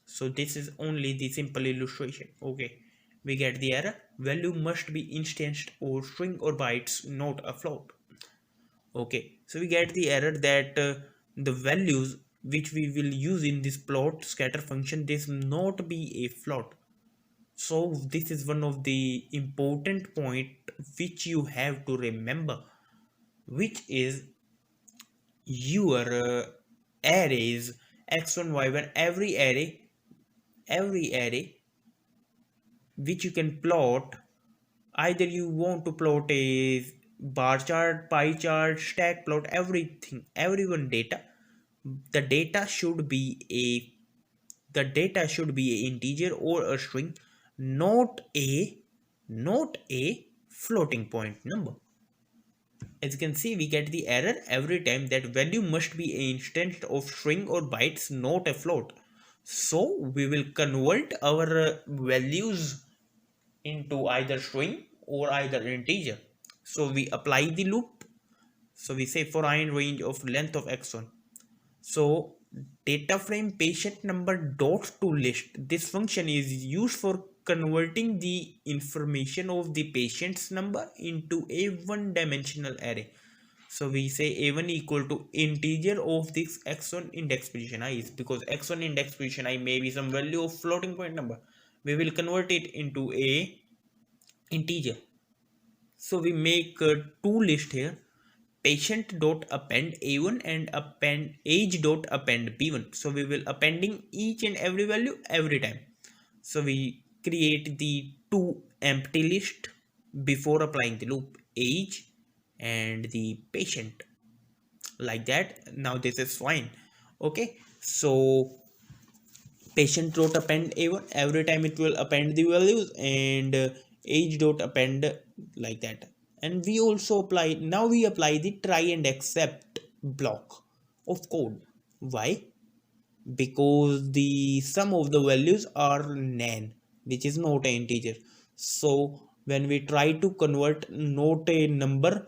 So this is only the simple illustration. Okay, we get the error, value must be instanced or string or bytes, not a float. Okay, so we get the error that the values which we will use in this plot scatter function, this not be a float. So this is one of the important point which you have to remember, which is your arrays x1 y1, every array which you can plot. Either you want to plot a bar chart, pie chart, stack plot, everything, everyone data. The data should be a integer or a string, not a floating point number. As you can see, we get the error every time that value must be an instance of string or bytes, not a float. So we will convert our values into either string or either integer. So we apply the loop. So we say for I in range of length of x1. So data frame patient number dot to list. This function is used for converting the information of the patient's number into a one dimensional array. So we say a1 equal to integer of this x1 index position I is, because x1 index position I may be some value of floating point number. We will convert it into a integer. So we make two lists here, patient dot append a1 and append age dot append b1. So we will appending each and every value every time. So we create the two empty list before applying the loop, age and the patient, like that. Now this is fine. Okay, so patient dot append a1, every time it will append the values, and age dot append, like that. And we also apply, now we apply the try and except block of code. Why? Because the sum of the values are nan, which is not an integer. So when we try to convert not a number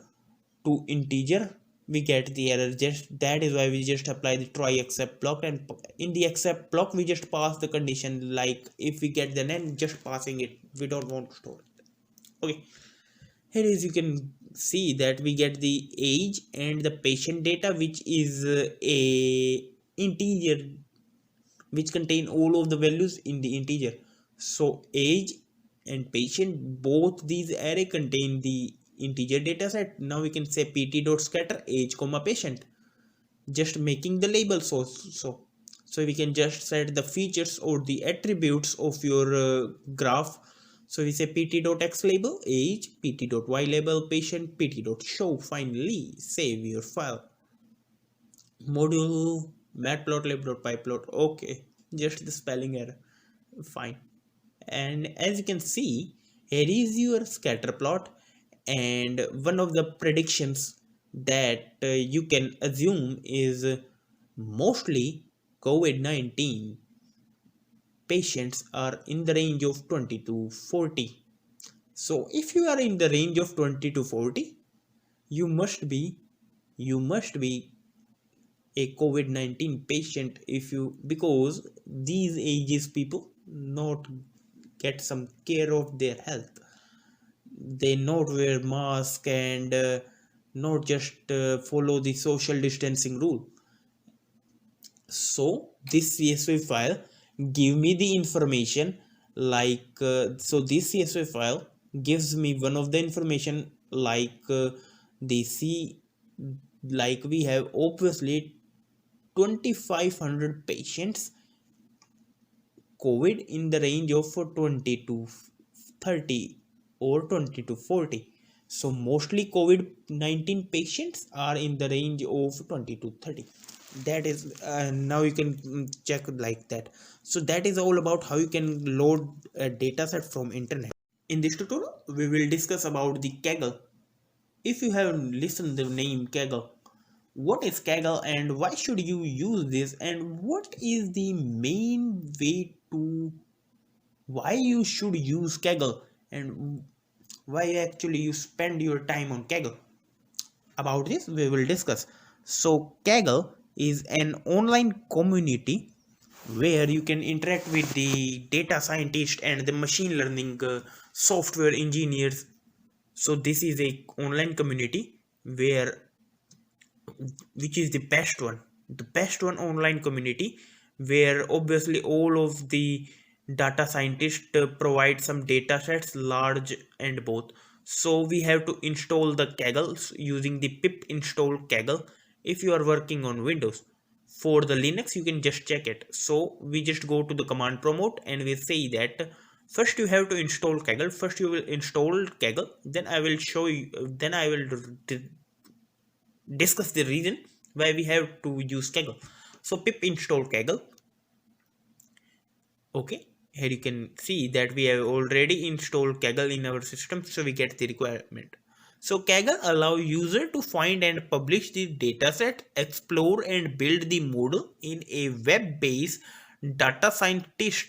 to integer, we get the error. Just that is why we just apply the try except block, and in the except block we just pass the condition, like if we get the nan, just passing it, we don't want to store it. Okay, here is, you can see that we get the age and the patient data, which is a integer which contain all of the values in the integer. So age and patient, both these array contain the integer data set. Now we can say pt dot scatter age comma patient, just making the labels also. So we can just set the features or the attributes of your graph. So we say pt dot x label age, pt dot y label patient, pt dot show. Finally save your file. Module matplotlib.pyplot. Okay, just the spelling error, fine. And as you can see, here is your scatter plot, and one of the predictions that you can assume is mostly COVID-19 patients are in the range of 20 to 40. So if you are in the range of 20 to 40, you must be a COVID-19 patient, if you, because these ages people not get some care of their health. They not wear mask and not just follow the social distancing rule. So this CSV file give me the information, like so this CSV file gives me one of the information, like the C, like we have obviously 2500 patients COVID in the range of 20 to 30 or 20 to 40. So mostly COVID-19 patients are in the range of 20 to 30. That is now you can check like that. So that is all about how you can load a dataset from internet. In this tutorial we will discuss about the Kaggle. If you have listened the name Kaggle, what is Kaggle and why should you use this, and what is the main way to, why you should use Kaggle, and why actually you spend your time on Kaggle. About this we will discuss. So Kaggle is an online community where you can interact with the data scientists and the machine learning software engineers. So this is a online community where, which is the best one online community, where obviously all of the data scientist provide some data sets, large and both. So we have to install the Kaggles using the pip install Kaggle if you are working on Windows. For the Linux, you can just check it. So we just go to the command prompt and we say that first you have to install Kaggle. First you will install Kaggle. Then I will show you. Then I will discuss the reason why we have to use Kaggle. So pip install Kaggle. Okay, here you can see that we have already installed Kaggle in our system, so we get the requirement. So Kaggle allow user to find and publish the dataset, explore and build the model in a web-based data scientist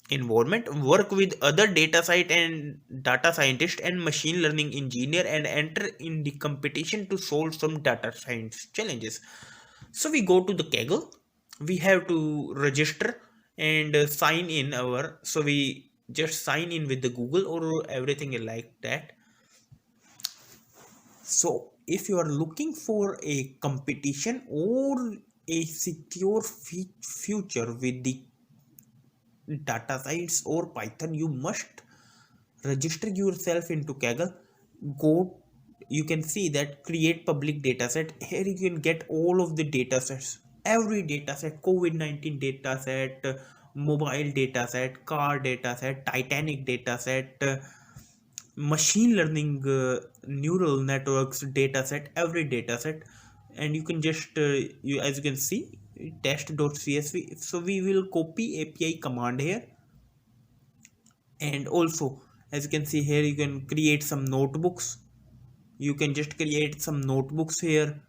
environment, work with other data scientist and machine learning engineer, and enter in the competition to solve some data science challenges. So we go to the Kaggle, we have to register and sign in our, so we just sign in with the Google or everything like that. So if you are looking for a competition or a secure future with the data science or Python, you must register yourself into Kaggle. Go, you can see that create public dataset. Here you can get all of the datasets, every dataset, COVID-19 dataset, mobile dataset, car dataset, Titanic dataset, machine learning neural networks dataset, every dataset. And you can just as you can see, test.csv. So we will copy API command here. And also, as you can see here, you can create some notebooks. You can just create some notebooks here.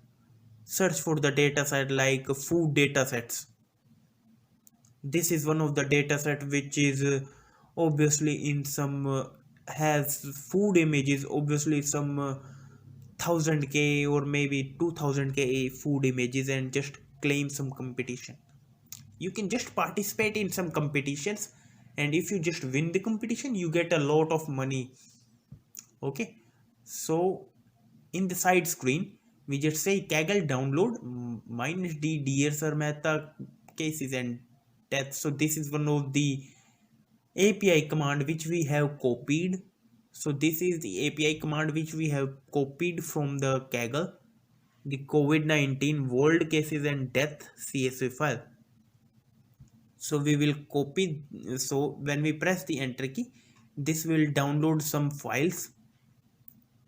Search for the dataset like food datasets. This is one of the dataset which is obviously in some has food images, obviously some 1000k or maybe 2000k food images, and just claim some competition. You can just participate in some competitions, and if you just win the competition, you get a lot of money. Okay, so in the side screen we just say Kaggle download minus d dear sir meta cases and death. So this is one of the API command which we have copied. So this is the API command which we have copied from the Kaggle, the COVID-19 world cases and death CSV file. So we will copy. So when we press the enter key, this will download some files.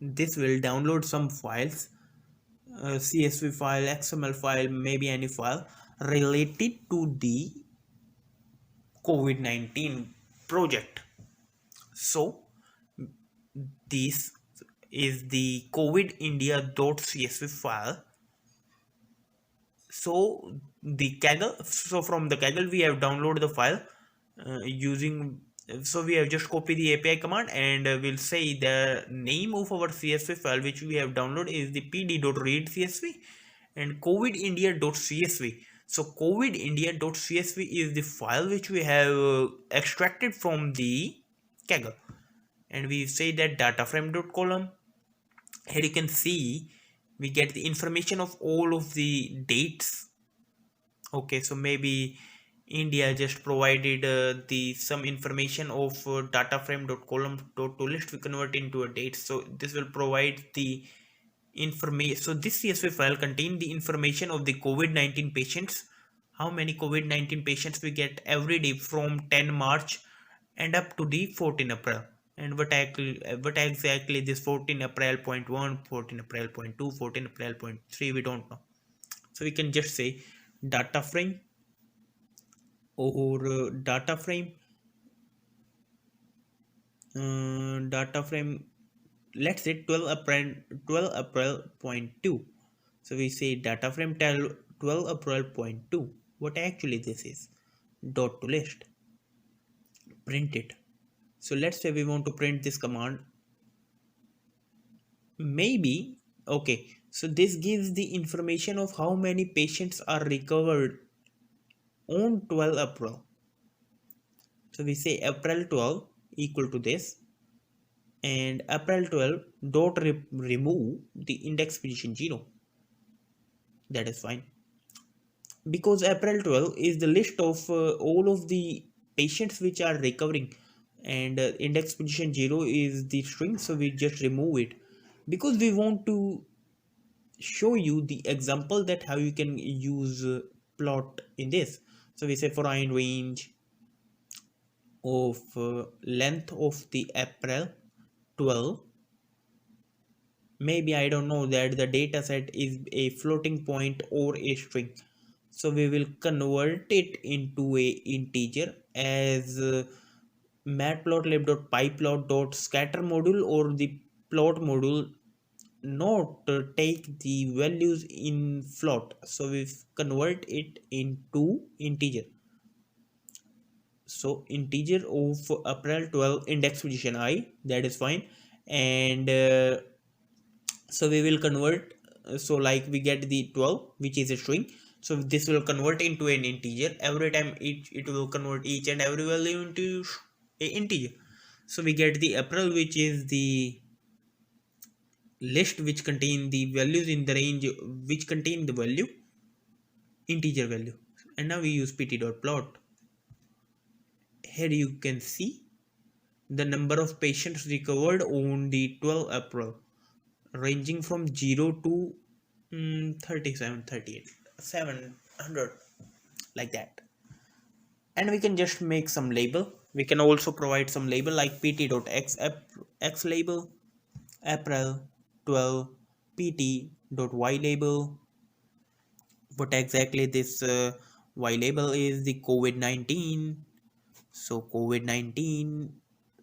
This will download some files, CSV file, XML file, maybe any file related to the COVID-19 project. So this is the COVID India.csv file. So the Kaggle, so from the Kaggle we have downloaded the file using, so we have just copied the API command, and we'll say the name of our CSV file which we have downloaded is the pd.read CSV and covidindia.csv. So covidindia.csv is the file which we have extracted from the Kaggle, and we say that dataframe.column. Here you can see we get the information of all of the dates. Okay, so maybe India just provided the some information of dataframe.column.toList we convert into a date. So this will provide the information. So this CSV file contains the information of the COVID-19 patients, how many COVID-19 patients we get every day from 10 March and up to the 14 April. And what exactly this 14 April point 1, 14 April point 2, 14 April point 3, we don't know. So we can just say data frame or data frame let's say 12 April point 2. So we say data frame 12 April point 2. What actually this is? Dot to list. Print it. So let's say we want to print this command. Maybe, okay, so this gives the information of how many patients are recovered on 12 April. So we say April 12 equal to this, and April 12 dot remove the index position 0. That is fine, because April 12 is the list of all of the patients which are recovering, and index position 0 is the string, so we just remove it because we want to show you the example that how you can use plot in this. So we say for in range of length of the April 12, maybe I don't know that the data set is a floating point or a string, so we will convert it into a integer as matplotlib.pyplot.scatter module or the plot module not take the values in float, so we convert it into integer. So integer of April 12 index position I, that is fine. And so we will convert, so like we get the 12 which is a string, so this will convert into an integer. Every time it will convert each and every value into a integer. So we get the April, which is the list which contain the values in the range which contain the value integer value. And now we use pt.plot. Here you can see the number of patients recovered on the 12 April, ranging from 0 to 37, 38, 700, like that. And we can just make some label. We can also provide some label like pt.x label, April 12, pt.y label. What exactly this y label is? The COVID-19. So COVID-19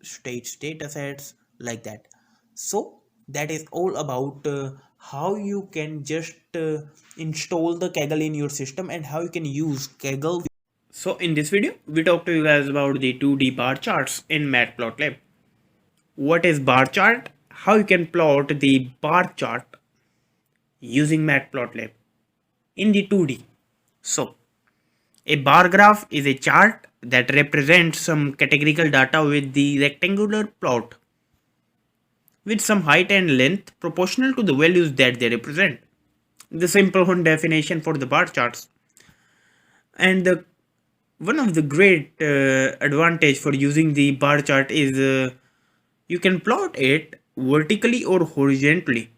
states datasets, like that. So that is all about how you can just install the Kaggle in your system and how you can use Kaggle. So in this video we talk to you guys about the 2D bar charts in Matplotlib. What is bar chart? How you can plot the bar chart using Matplotlib in the 2D. So a bar graph is a chart that represents some categorical data with the rectangular plot with some height and length proportional to the values that they represent. The simple one definition for the bar charts. And one of the great advantage for using the bar chart is you can plot it vertically or horizontally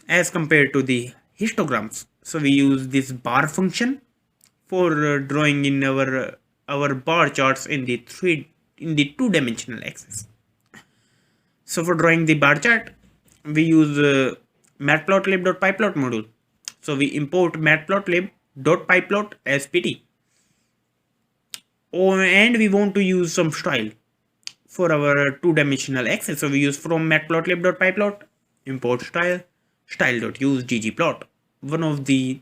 as compared to the histograms. So we use this bar function for drawing in our bar charts in the two-dimensional axis. So for drawing the bar chart, we use matplotlib.pyplot module. So we import matplotlib.pyplot as pt. Oh, and we want to use some style for our two-dimensional axis. So we use from matplotlib.pyplot import style, style.use ggplot. One of the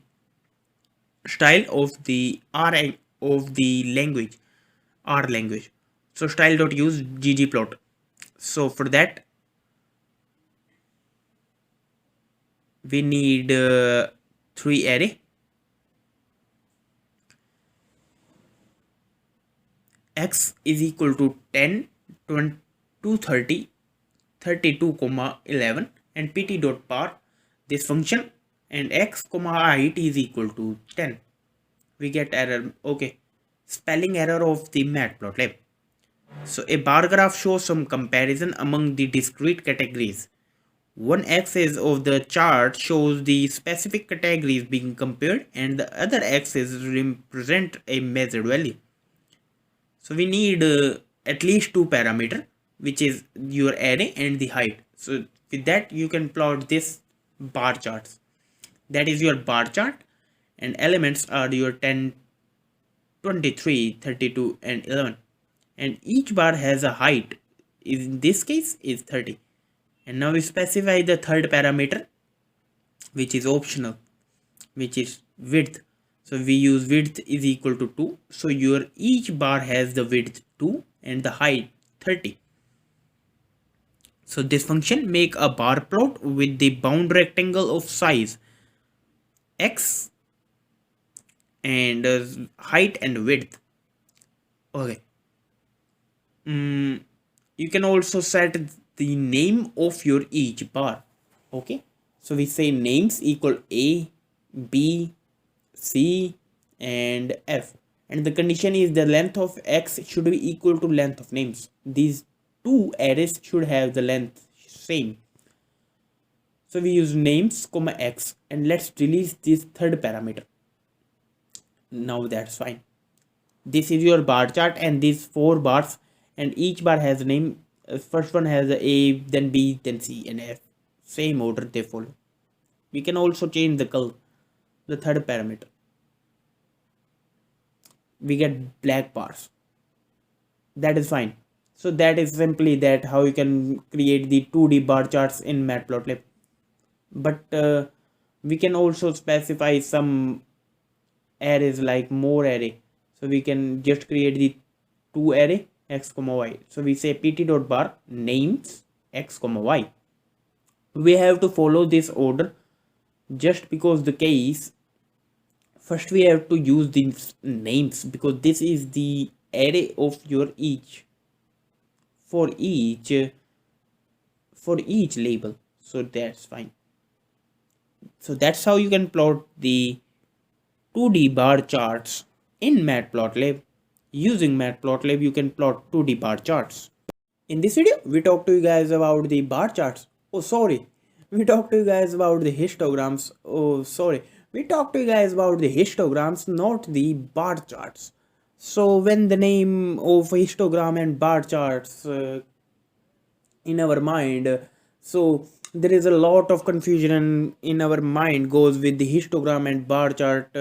style of the R of the language, R language. So style.use ggplot. So for that we need 3 array. X is equal to 10, 20, 230, 32, 11 and pt.par this function, and x, height is equal to 10. We get error. Okay, spelling error of the Matplotlib. So a bar graph shows some comparison among the discrete categories. One axis of the chart shows the specific categories being compared and the other axis represent a measured value. So we need at least 2 parameters, which is your array and the height. So with that you can plot this bar charts. That is your bar chart, and elements are your 10, 23, 32 and 11. And each bar has a height, in this case is 30. And now we specify the third parameter, which is optional, which is width. So we use width is equal to 2. So your each bar has the width 2 and the height 30. So this function make a bar plot with the bound rectangle of size x and height and width. Okay. You can also set the name of your each bar. Okay. So we say names equal A, B, C and F, and the condition is the length of x should be equal to length of names. These two arrays should have the length same. So we use names comma x, and let's release this third parameter. Now that's fine. This is your bar chart, and these 4 bars, and each bar has a name. First one has A, then B, then C, and F. Same order they follow. We can also change the color, the third parameter. We get black bars. That is fine. So that is simply that how you can create the 2D bar charts in Matplotlib. But we can also specify some arrays like more array. So we can just create the 2 array x comma y. So we say pt.bar names x comma y. We have to follow this order just because the case. First we have to use these names because this is the array of your each for each label. So that's fine. So that's how you can plot the 2D bar charts in Matplotlib. Using Matplotlib, you can plot 2D bar charts. In this video, we talked to you guys about the bar charts. Oh, sorry. We talked to you guys about the histograms. Oh, sorry. We talked to you guys about the histograms, not the bar charts. So when the name of histogram and bar charts in our mind, so there is a lot of confusion in our mind goes with the histogram and bar chart.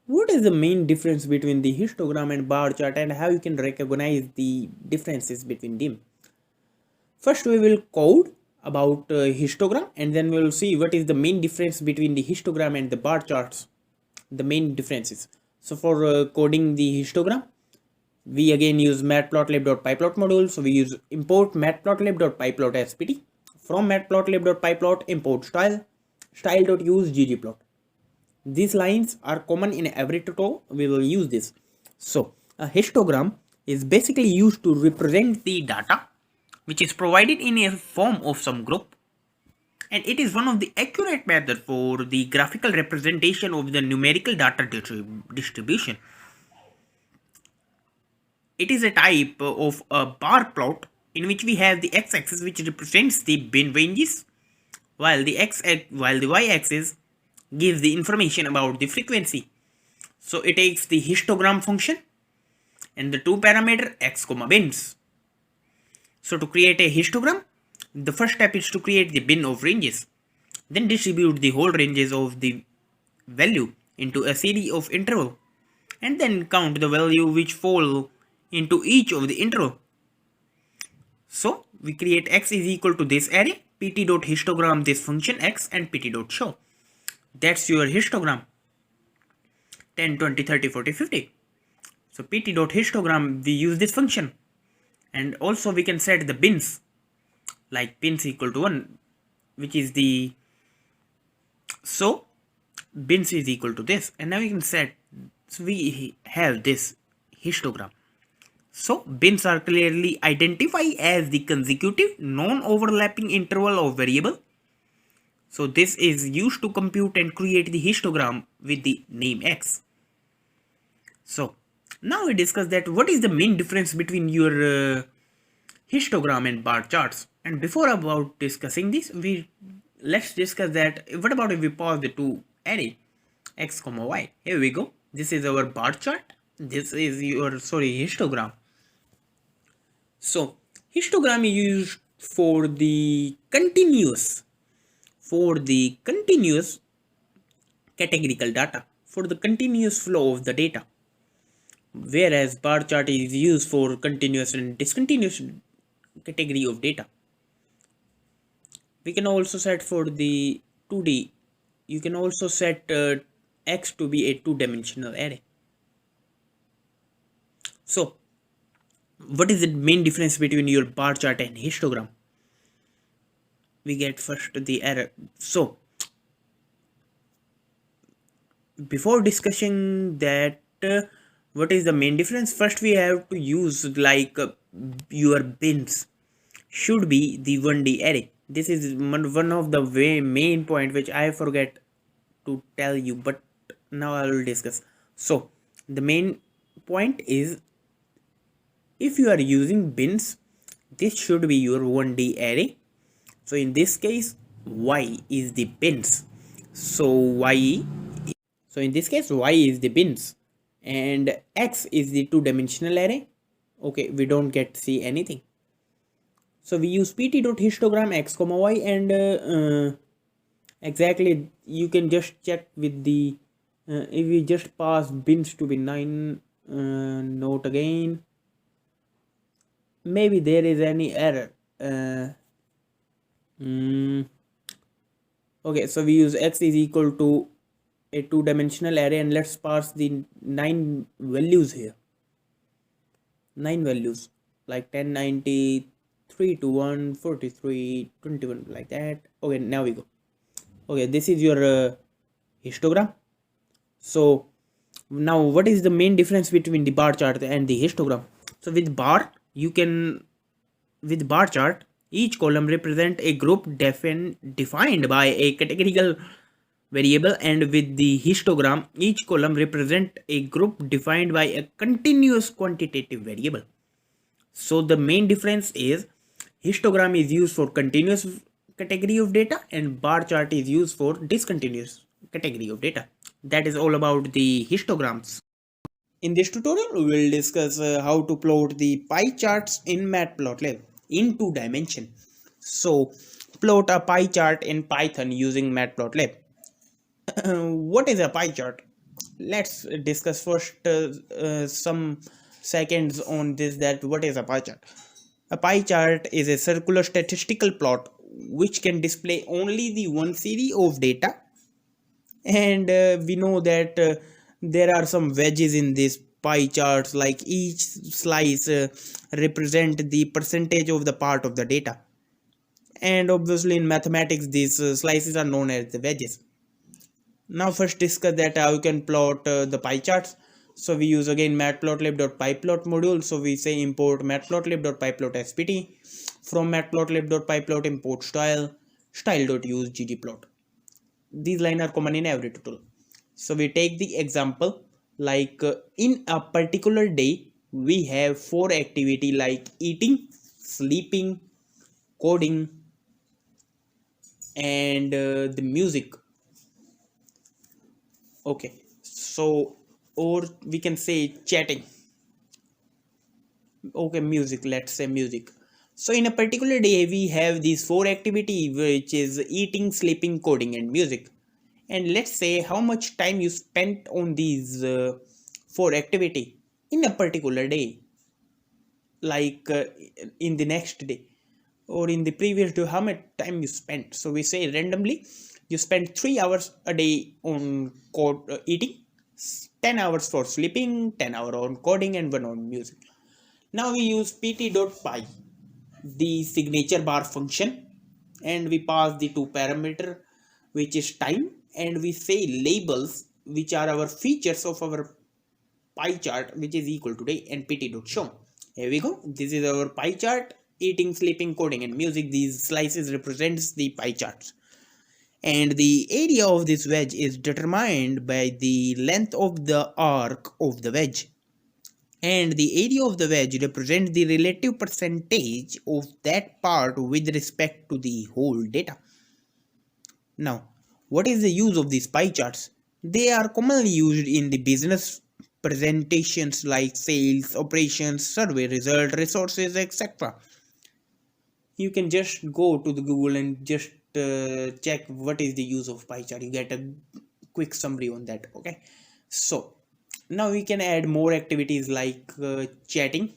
What is the main difference between the histogram and bar chart, and how you can recognize the differences between them? First we will code about histogram, and then we will see what is the main difference between the histogram and the bar charts, the main differences. So for coding the histogram, we again use matplotlib.pyplot module. So we use import matplotlib.pyplot.spt. From matplotlib.pyplot import style.use ggplot. These lines are common in every tutorial. We will use this. So a histogram is basically used to represent the data which is provided in a form of some group, and it is one of the accurate method for the graphical representation of the numerical data distribution. It is a type of a bar plot in which we have the x-axis which represents the bin ranges, while the y-axis gives the information about the frequency. So it takes the histogram function and the 2 parameter x comma bins. So to create a histogram, the first step is to create the bin of ranges, then distribute the whole ranges of the value into a series of interval, and then count the value which fall into each of the interval. So we create x is equal to this array, pt.histogram this function x, and pt.show. That's your histogram 10, 20, 30, 40, 50. So pt.histogram, we use this function, and also we can set the bins like bins equal to 1, which is the, so bins is equal to this, and now we can set, so we have this histogram. So bins are clearly identified as the consecutive non-overlapping interval of variable. So this is used to compute and create the histogram with the name x. So now we discuss that what is the main difference between your histogram and bar charts. And before about discussing this, let's discuss that what about if we pause the 2 array x comma y. Here we go. This is our bar chart. This is your histogram. So histogram is used for the continuous categorical data, for the continuous flow of the data, whereas bar chart is used for continuous and discontinuous category of data. We can also set for the 2D, you can also set x to be a 2-dimensional array. So what is the main difference between your bar chart and histogram? We get first the error. So before discussing that what is the main difference, first we have to use like your bins should be the 1D array. This is one of the main point which I forget to tell you, but now I will discuss. So the main point is, if you are using bins, this should be your 1D array. So in this case, y is the bins. So in this case, y is the bins, and x is the two-dimensional array. Okay, we don't get to see anything. So we use pt.histogram x comma y, and exactly you can just check with the if we just pass bins to be 9, note again, maybe there is any error. Okay, so we use x is equal to a two-dimensional array, and let's parse the 9 values here. 9 values like 10, 90, 3 to 1, 43, 21, like that. Okay, now we go. Okay, this is your histogram. So now what is the main difference between the bar chart and the histogram? So with bar chart, each column represent a group defined by a categorical variable, and with the histogram, each column represent a group defined by a continuous quantitative variable. So the main difference is histogram is used for continuous category of data, and bar chart is used for discontinuous category of data. That is all about the histograms. In this tutorial, we will discuss how to plot the pie charts in Matplotlib in 2 dimension. So plot a pie chart in Python using Matplotlib. What is a pie chart? Let's discuss first some seconds on this, that what is a pie chart. A pie chart is a circular statistical plot which can display only the one series of data, and we know that there are some wedges in this pie charts, like each slice represent the percentage of the part of the data, and obviously in mathematics these slices are known as the wedges. Now first discuss that how you can plot the pie charts. So we use again matplotlib.pyplot module. So we say import matplotlib.pyplot.spt. From matplotlib.pyplot import style.use ggplot. These lines are common in every tutorial. So we take the example, like in a particular day we have 4 activity like eating, sleeping, coding, and the music. Okay, so, or we can say chatting. Okay, music, let's say music. So in a particular day we have these 4 activity, which is eating, sleeping, coding, and music. And let's say how much time you spent on these 4 activity in a particular day, like in the next day or in the previous day, how much time you spent. So we say randomly you spend 3 hours a day on eating, 10 hours for sleeping, 10 hours on coding, and 1 on music. Now we use pt.py, the signature bar function, and we pass the 2 parameter, which is time, and we say labels, which are our features of our pie chart, which is equal to day, and pt.show. Here we go. This is our pie chart: eating, sleeping, coding, and music. These slices represents the pie charts, and the area of this wedge is determined by the length of the arc of the wedge, and the area of the wedge represents the relative percentage of that part with respect to the whole data. Now, what is the use of these pie charts? They are commonly used in the business presentations like sales, operations, survey result, resources, etc. You can just go to the Google and just check what is the use of pie chart. You get a quick summary on that. Okay, so now we can add more activities like chatting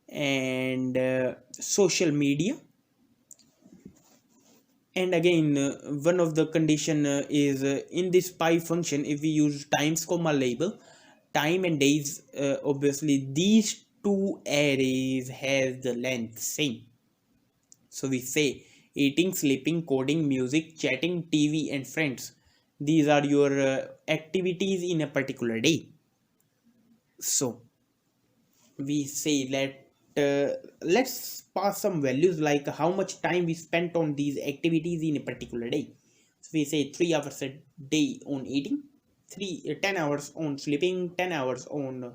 and social media. And again, one of the condition is in this pie function, if we use times comma label, time and days, obviously these 2 arrays has the length same. So we say eating, sleeping, coding, music, chatting, TV, and friends. These are your activities in a particular day. So we say let's pass some values like how much time we spent on these activities in a particular day. So we say 3 hours a day on eating, 10 hours on sleeping, 10 hours on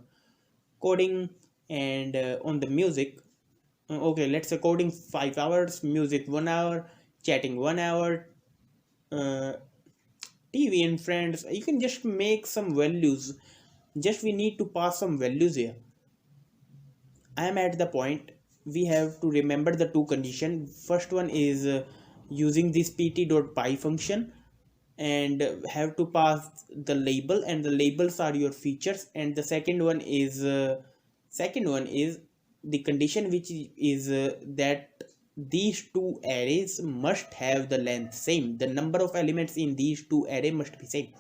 coding, and on the music. Okay, let's say coding 5 hours, music 1 hour, chatting 1 hour, uh, TV and friends. You can just make some values. Just we need to pass some values here. I am at the point we have to remember the two conditions. First one is using this pt.py function, and have to pass the label, and the labels are your features. And the second one is the condition, which is that these two arrays must have the length same. The number of elements in these two array must be same.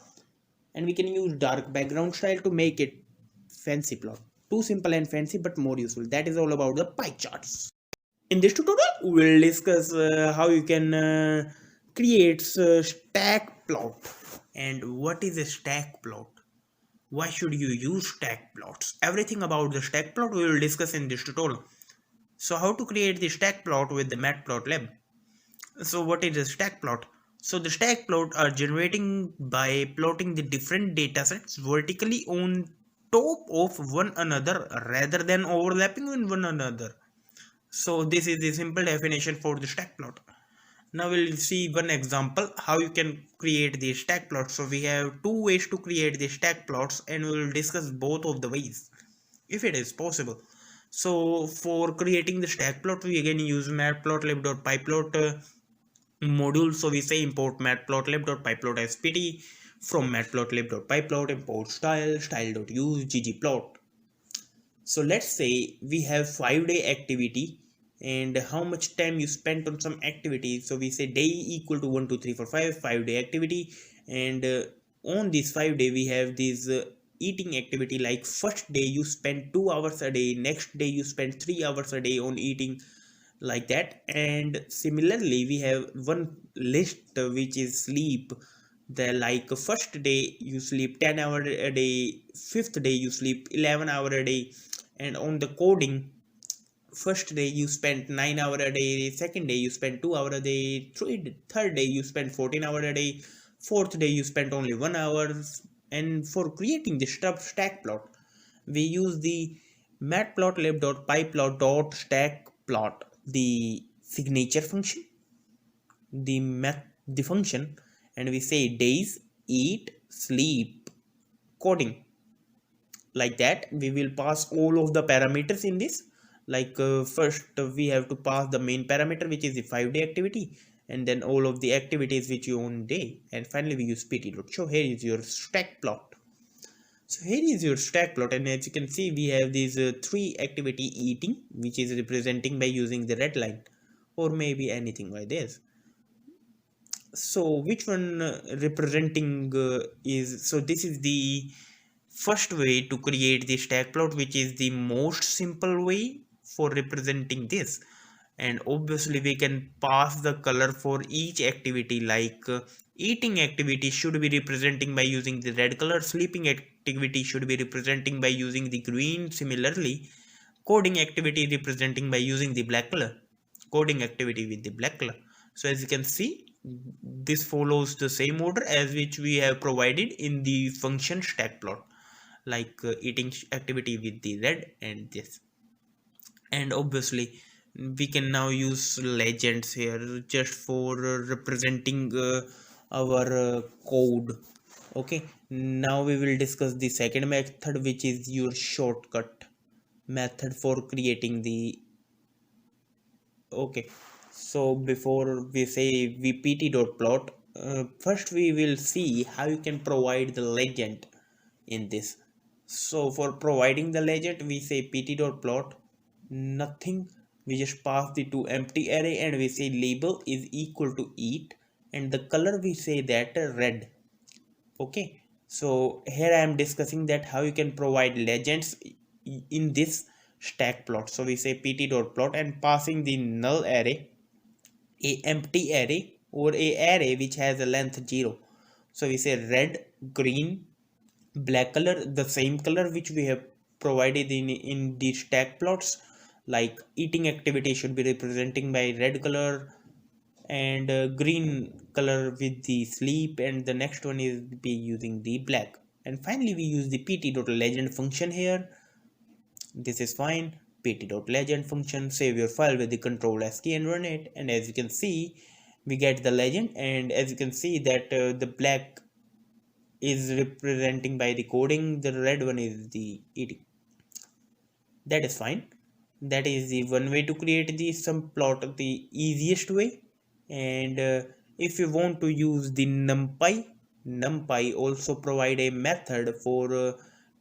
And we can use dark background style to make it fancy plot. Too simple and fancy, but more useful. That is all about the pie charts. In this tutorial, we'll discuss how you can create a stack plot. And what is a stack plot? Why should you use stack plots? Everything about the stack plot we will discuss in this tutorial. So how to create the stack plot with the Matplotlib? So what is a stack plot? So the stack plot are generating by plotting the different datasets vertically on top of one another rather than overlapping on one another. So this is the simple definition for the stack plot. Now we'll see one example how you can create the stack plot. So we have two ways to create the stack plots, and we will discuss both of the ways if it is possible. So for creating the stack plot, we again use matplotlib.pyplot module. So we say import matplotlib.pyplot.spt from matplotlib.pyplot, import style.use ggplot. So let's say we have 5-day activity, and how much time you spent on some activity. So we say day equal to 1 2 3 4 5 day activity. And on this 5 day we have this eating activity. Like first day you spend 2 hours a day, next day you spend 3 hours a day on eating, like that. And similarly we have one list which is sleep. The like first day you sleep 10 hours a day, fifth day you sleep 11 hours a day. And on the coding, first day you spend 9 hours a day, second day you spend 2 hours a day, third day you spend 14 hours a day, fourth day you spend only 1 hour. And for creating the stack plot, we use the matplotlib.pyplot.stackplot, the signature function, the function, and we say days, eat, sleep, coding, like that. We will pass all of the parameters in this. Like first we have to pass the main parameter, which is the 5-day activity, and then all of the activities which you own day, and finally we use pt.show. Here is your stack plot. So here is your stack plot, and as you can see we have these 3 activity eating, which is representing by using the red line, or maybe anything like this. So which one representing is, so this is the first way to create the stack plot, which is the most simple way for representing this. And obviously we can pass the color for each activity. Like eating activity should be representing by using the red color, sleeping activity should be representing by using the green. Similarly, coding activity representing by using the black color, coding activity with the black color. So as you can see, this follows the same order as which we have provided in the function stack plot, like eating activity with the red and this. And obviously we can now use legends here just for representing our code. Okay, now we will discuss the second method, which is your shortcut method for creating the. Okay, so before we say vpt.plot, first we will see how you can provide the legend in this. So for providing the legend, we say pt.plot, nothing, we just pass the two empty array, and we say label is equal to eat, and the color we say that red. Okay, so here I am discussing that how you can provide legends in this stack plot. So we say pt.plot and passing the null array, a empty array, or a array which has a length 0. So we say red, green, black color, the same color which we have provided in the stack plots. Like eating activity should be representing by red color, and green color with the sleep, and the next one is be using the black. And finally we use the pt.legend function here. This is fine. pt.legend function, save your file with the control S key and run it, and as you can see we get the legend, and as you can see that the black is representing by the coding, the red one is the ED. That is fine. That is the one way to create the subplot, the easiest way. And if you want to use the numpy also provide a method for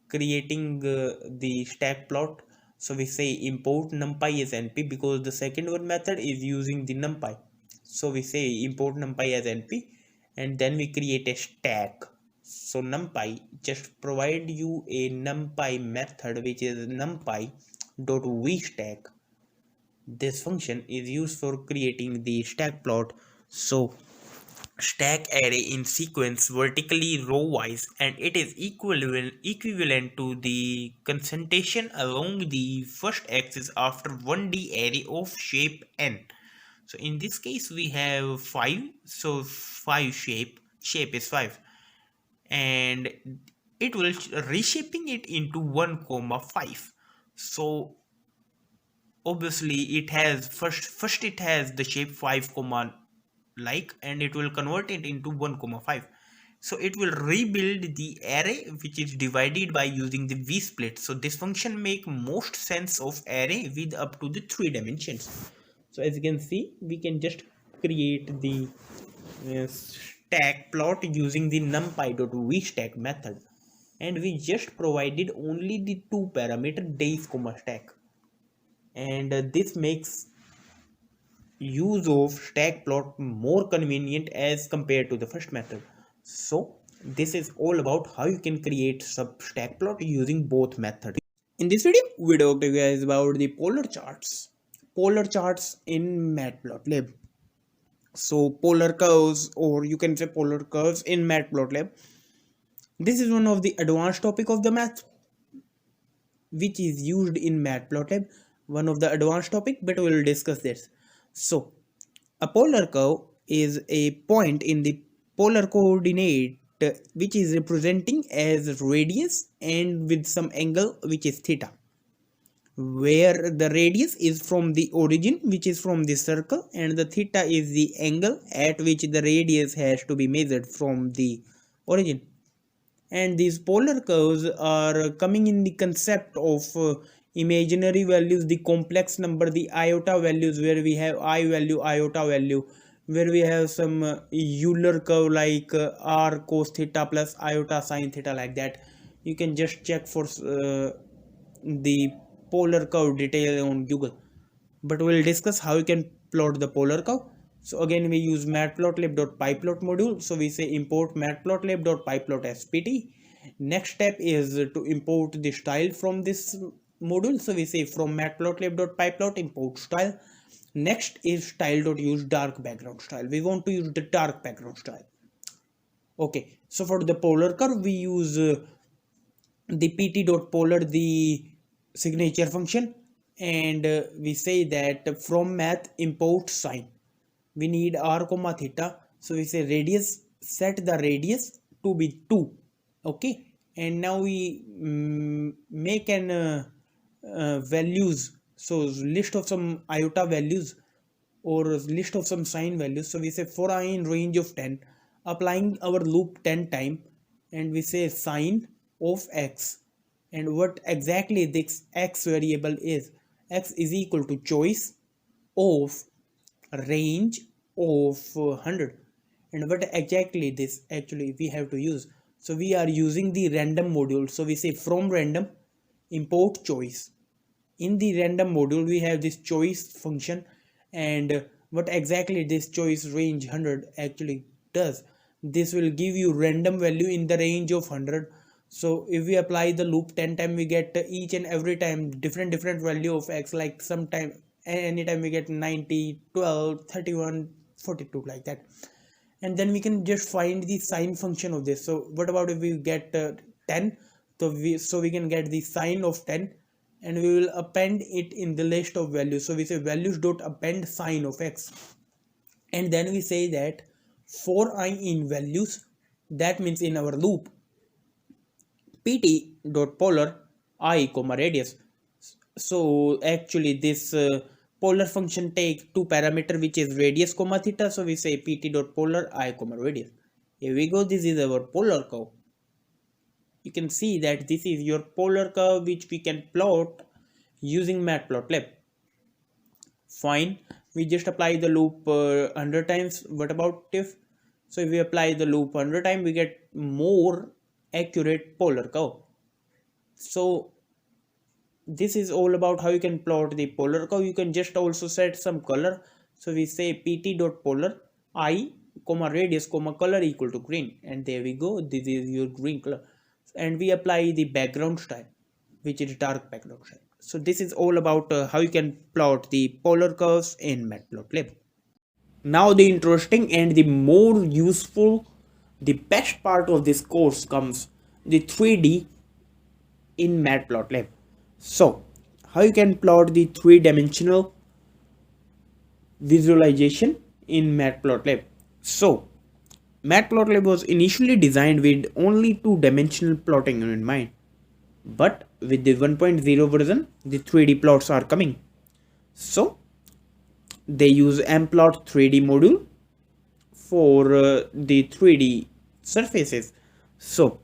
creating the stack plot. So we say import numpy as np, because the second one method is using the numpy. So we say import numpy as np, and then we create a stack. So numpy just provide you a numpy method, which is numpy.vstack. This function is used for creating the stack plot. So stack array in sequence vertically row wise, and it is equivalent to the concentration along the first axis after 1D array of shape n. So in this case we have 5, so 5 shape is 5, and it will reshaping it into 1,5. So obviously it has first it has the shape 5, like, and it will convert it into 1,5. So it will rebuild the array which is divided by using the vsplit. So this function make most sense of array with up to the 3 dimensions. So as you can see, we can just create the stack plot using the numpy.vstack method, and we just provided only the 2 parameter days stack, and this makes use of stack plot more convenient as compared to the first method. So this is all about how you can create sub stack plot using both methods. In this video we talked to you guys about the polar charts in Matplotlib. So polar curves, or you can say polar curves in Matplotlib. This is one of the advanced topic of the math which is used in Matplotlib, one of the advanced topic, but we will discuss this. So a polar curve is a point in the polar coordinate which is representing as radius and with some angle which is theta, where the radius is from the origin, which is from the circle, and the theta is the angle at which the radius has to be measured from the origin. And these polar curves are coming in the concept of imaginary values, the complex number, the iota values, where we have I value, iota value, where we have some Euler curve like r cos theta plus iota sin theta, like that. You can just check for the polar curve detail on Google, but we'll discuss how you can plot the polar curve. So again we use matplotlib.pyplot module. So we say import matplotlib.pyplot spt. Next step is to import the style from this module. So we say from matplotlib.pyplot import style. Next is style.use dark background style. We want to use the dark background style. Okay, so for the polar curve we use the pt.polar, the signature function, and we say that from math import sine. We need r comma theta, so we say radius, set the radius to be 2. Okay, and now we make an values, so list of some iota values or list of some sine values. So we say for I in range of 10, applying our loop 10 time, and we say sine of x, and what exactly this x variable is. X is equal to choice of range of 100, and what exactly this actually we have to use. So we are using the random module. So we say from random import choice. In the random module we have this choice function, and what exactly this choice range 100 actually does. This will give you random value in the range of 100. So if we apply the loop 10 times, we get each and every time different value of x, like sometime anytime we get 90, 12, 31, 42, like that. And then we can just find the sine function of this. So what about if we get 10? So we can get the sine of 10, and we will append it in the list of values. So we say values dot append sine of x, and then we say that for I in values, that means in our loop, pt.polar I comma radius. So actually this polar function take two parameter, which is radius comma theta. So we say pt.polar I comma radius. Here we go. This is our polar curve. You can see that this is your polar curve, which we can plot using Matplotlib. Fine, we just apply the loop 100 times. What about if, so if we apply the loop 100 times, we get more accurate polar curve. So this is all about how you can plot the polar curve. You can just also set some color. So we say pt.polar I comma radius comma color equal to green, and there we go. This is your green color, and we apply the background style, which is dark background style. So this is all about how you can plot the polar curves in Matplotlib. Now the interesting and the more useful, the best part of this course comes the 3D in Matplotlib. So how you can plot the three-dimensional visualization in Matplotlib. So Matplotlib was initially designed with only two-dimensional plotting in mind, but with the 1.0 version, the 3D plots are coming. So they use Mplot 3D module for the 3D surfaces. So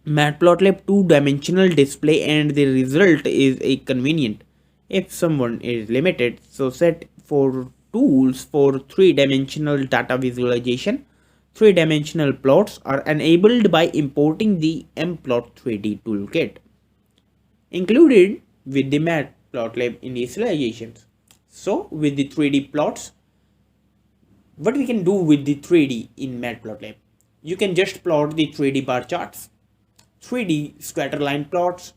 Matplotlib two-dimensional display, and the result is a convenient if someone is limited. So set for tools for three-dimensional data visualization. Three-dimensional plots are enabled by importing the Mplot 3D toolkit included with the Matplotlib initializations. So with the 3D plots, what we can do with the 3D in Matplotlib? You can just plot the 3D bar charts, 3D scatter line plots,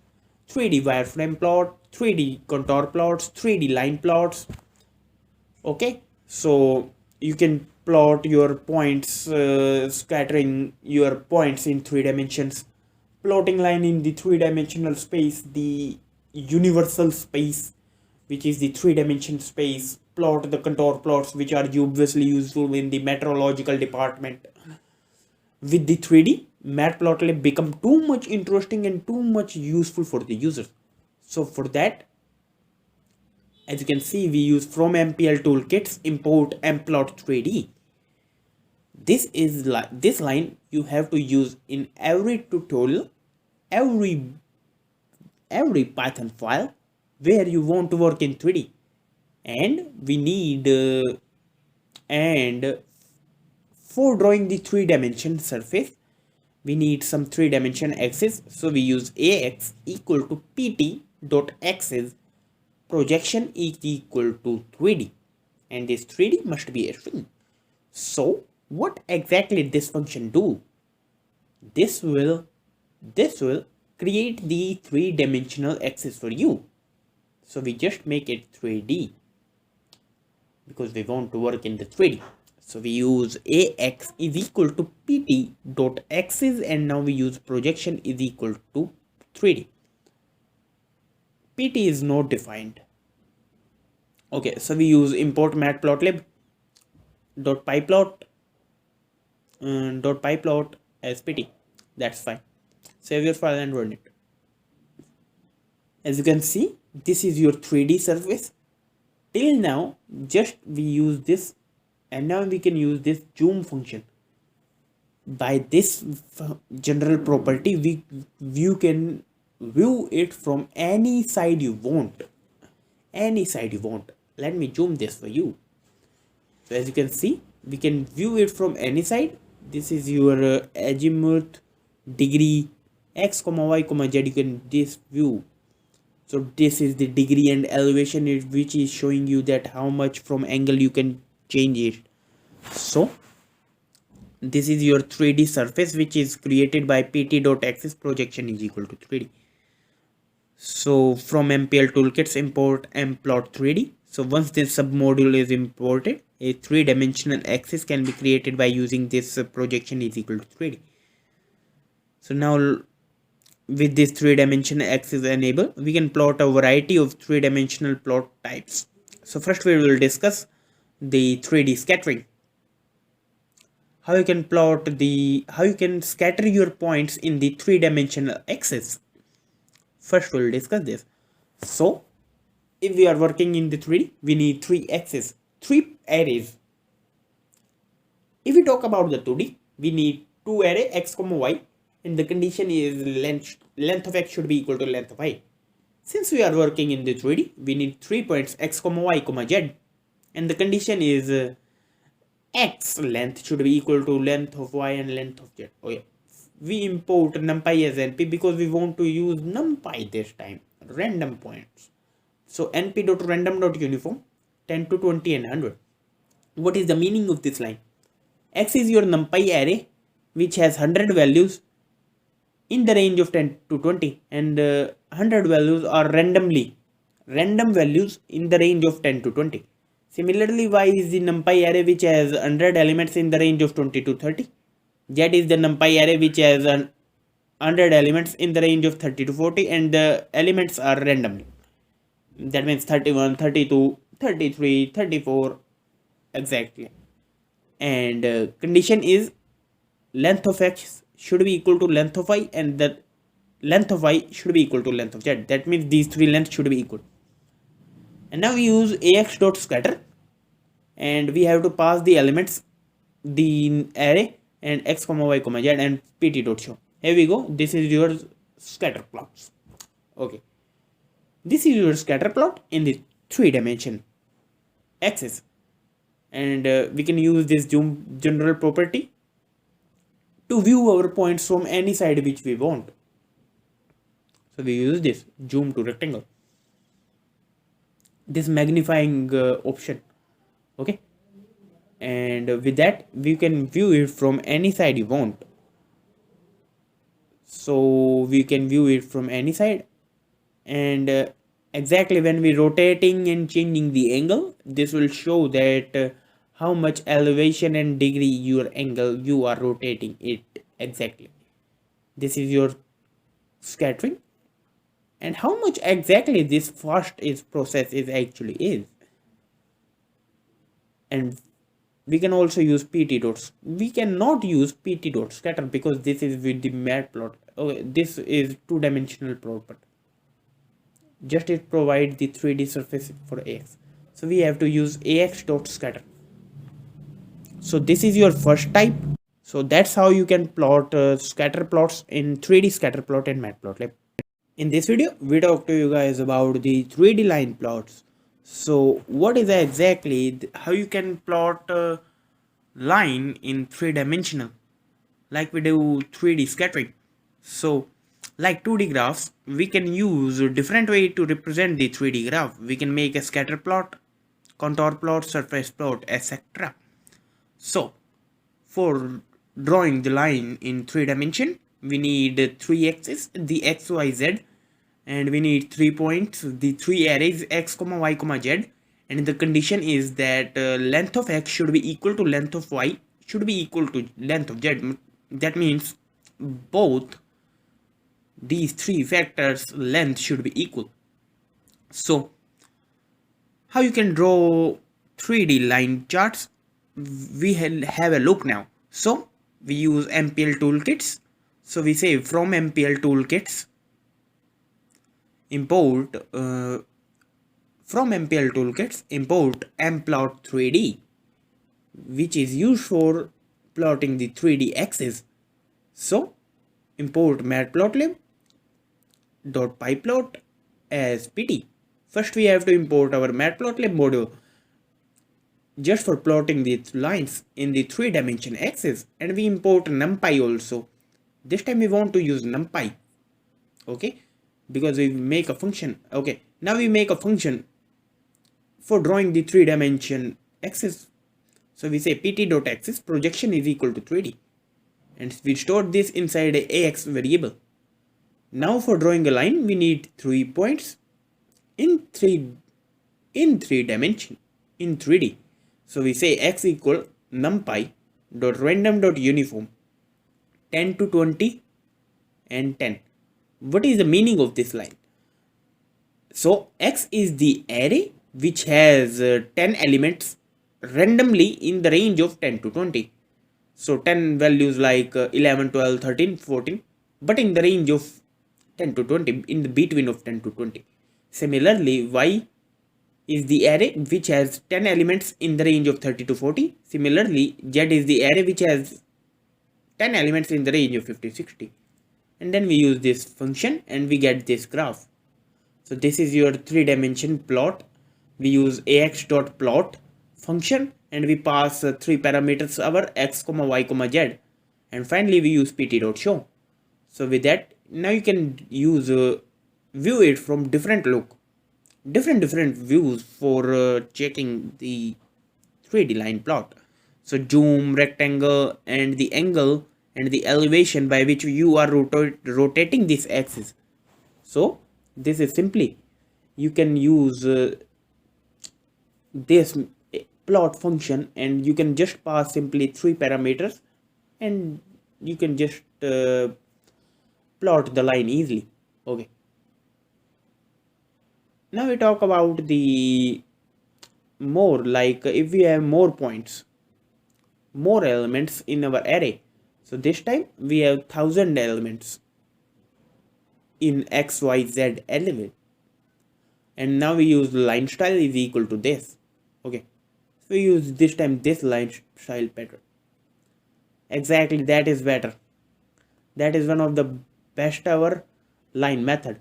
3D wireframe plot, 3D contour plots, 3D line plots. Okay, so you can plot your points, scattering your points in 3 dimensions, plotting line in the 3-dimensional space, the universal space, which is the 3-dimension space, plot the contour plots, which are obviously useful in the meteorological department. With the 3D, Matplotlib become too much interesting and too much useful for the users. So for that, as you can see, we use from MPL toolkits import mplot 3D. This line you have to use in every tutorial, every Python file where you want to work in 3D. And we need and for drawing the 3-dimension surface, we need some 3-dimension axis. So we use ax equal to pt.axis projection is equal to 3D, and this 3D must be a string. So what exactly this function do? This will create the 3-dimensional axis for you. So we just make it 3D because we want to work in the 3D. So we use ax is equal to pt.axis, and now we use projection is equal to 3D. pt is not defined. Okay, so we use import matplotlib .pyplot .pyplot as pt. That's fine. Save your file and run it. As you can see, this is your 3D surface. Till now, just we use this, and now we can use this zoom function. By this general property, you can view it from any side you want. Any side you want. Let me zoom this for you. So as you can see, we can view it from any side. This is your azimuth, degree, x, y, z. You can this view. So this is the degree and elevation, which is showing you that how much from angle you can change it. So this is your 3D surface, which is created by pt.axis projection is equal to 3D. So from MPL toolkits import mplot 3D. So once this submodule is imported, a 3-dimensional axis can be created by using this projection is equal to 3D. So now with this 3-dimensional axis enabled, we can plot a variety of 3-dimensional plot types. So first we will discuss the 3D scattering. how you can scatter your points in the three-dimensional axis. First we'll discuss this. So if we are working in the 3D, we need three axes, three arrays. If we talk about the 2D, we need two array x, y, and the condition is length of x should be equal to length of y. Since we are working in the 3D, we need 3 points x, y, z, and the condition is x length should be equal to length of y and length of z. Oh yeah, we import numpy as np because we want to use numpy this time, random points. So np.random.uniform 10 to 20 and 100. What is the meaning of this line? X is your numpy array which has 100 values in the range of 10 to 20, and 100 values are random values in the range of 10 to 20. Similarly, y is the numpy array which has 100 elements in the range of 20 to 30. Z is the numpy array which has 100 elements in the range of 30 to 40, and the elements are randomly. That means 31, 32, 33, 34, exactly. And condition is length of x should be equal to length of y, and the length of y should be equal to length of z. That means these three lengths should be equal. And now we use ax.scatter, and we have to pass the elements, the array, and x, y, z, and pt.show. Here we go. This is your scatter plots. Okay. This is your scatter plot in the 3-dimension axis. And we can use this zoom general property to view our points from any side which we want. So we use this zoom to rectangle, this magnifying option. Okay, and with that we can view it from any side you want. So we can view it from any side, and exactly when we rotating and changing the angle, this will show that how much elevation and degree your angle you are rotating it exactly. This is your scattering, and how much exactly this fast process is actually is. And we can also use pt dots. We cannot use pt dot scatter because this is with the matplot. Okay, this is two-dimensional plot, but just it provides the 3D surface for ax. So we have to use ax.scatter. So this is your first type. So that's how you can plot scatter plots in 3D scatter plot in Matplotlib. In this video, we talk to you guys about the 3D line plots. So what is exactly how you can plot a line in 3-dimensional, like we do 3D scattering. So like 2D graphs, we can use a different way to represent the 3D graph. We can make a scatter plot, contour plot, surface plot, etc. So for drawing the line in 3-dimension, we need 3 axes, the x, y, z, and we need 3 points, the 3 arrays x, y, z, and the condition is that length of x should be equal to length of y should be equal to length of z. That means both these three factors length should be equal. So how you can draw 3D line charts, we have a look now. So we use MPL toolkits. So we say from MPL toolkits import import Matplot3D, which is used for plotting the 3D axis. So import matplotlib.pyplot as pt. First we have to import our Matplotlib module just for plotting the lines in the 3-dimension axis, and we import numpy also. This time we want to use numpy, okay, because we make a function. Okay, now we make a function for drawing the 3-dimension axis. So we say pt.axis projection is equal to 3D, and we store this inside a ax variable. Now for drawing a line, we need 3 points in 3D. So we say x equal numpy.random.uniform 10 to 20 and 10. What is the meaning of this line? So x is the array which has 10 elements randomly in the range of 10 to 20. So 10 values like 11, 12, 13, 14, but in the range of 10 to 20, in the between of 10 to 20. Similarly, y is the array which has 10 elements in the range of 30 to 40. Similarly, z is the array which has 10 elements in the range of 50 to 60. And then we use this function and we get this graph. So this is your 3-dimension plot. We use ax.plot function and we pass 3 parameters, our x, y, z. And finally we use pt.show. So with that, now you can use view it from different views for checking the 3D line plot. So zoom, rectangle, and the angle and the elevation by which you are rotating this axis. So this is simply, you can use this plot function and you can just pass simply 3 parameters and you can just plot the line easily. Okay, now we talk about the more, like if we have more points, more elements in our array. So this time we have 1000 elements in xyz element, and now we use line style is equal to this. Okay, so we use this time this line style pattern. Exactly, that is better. That is one of the best ever line method.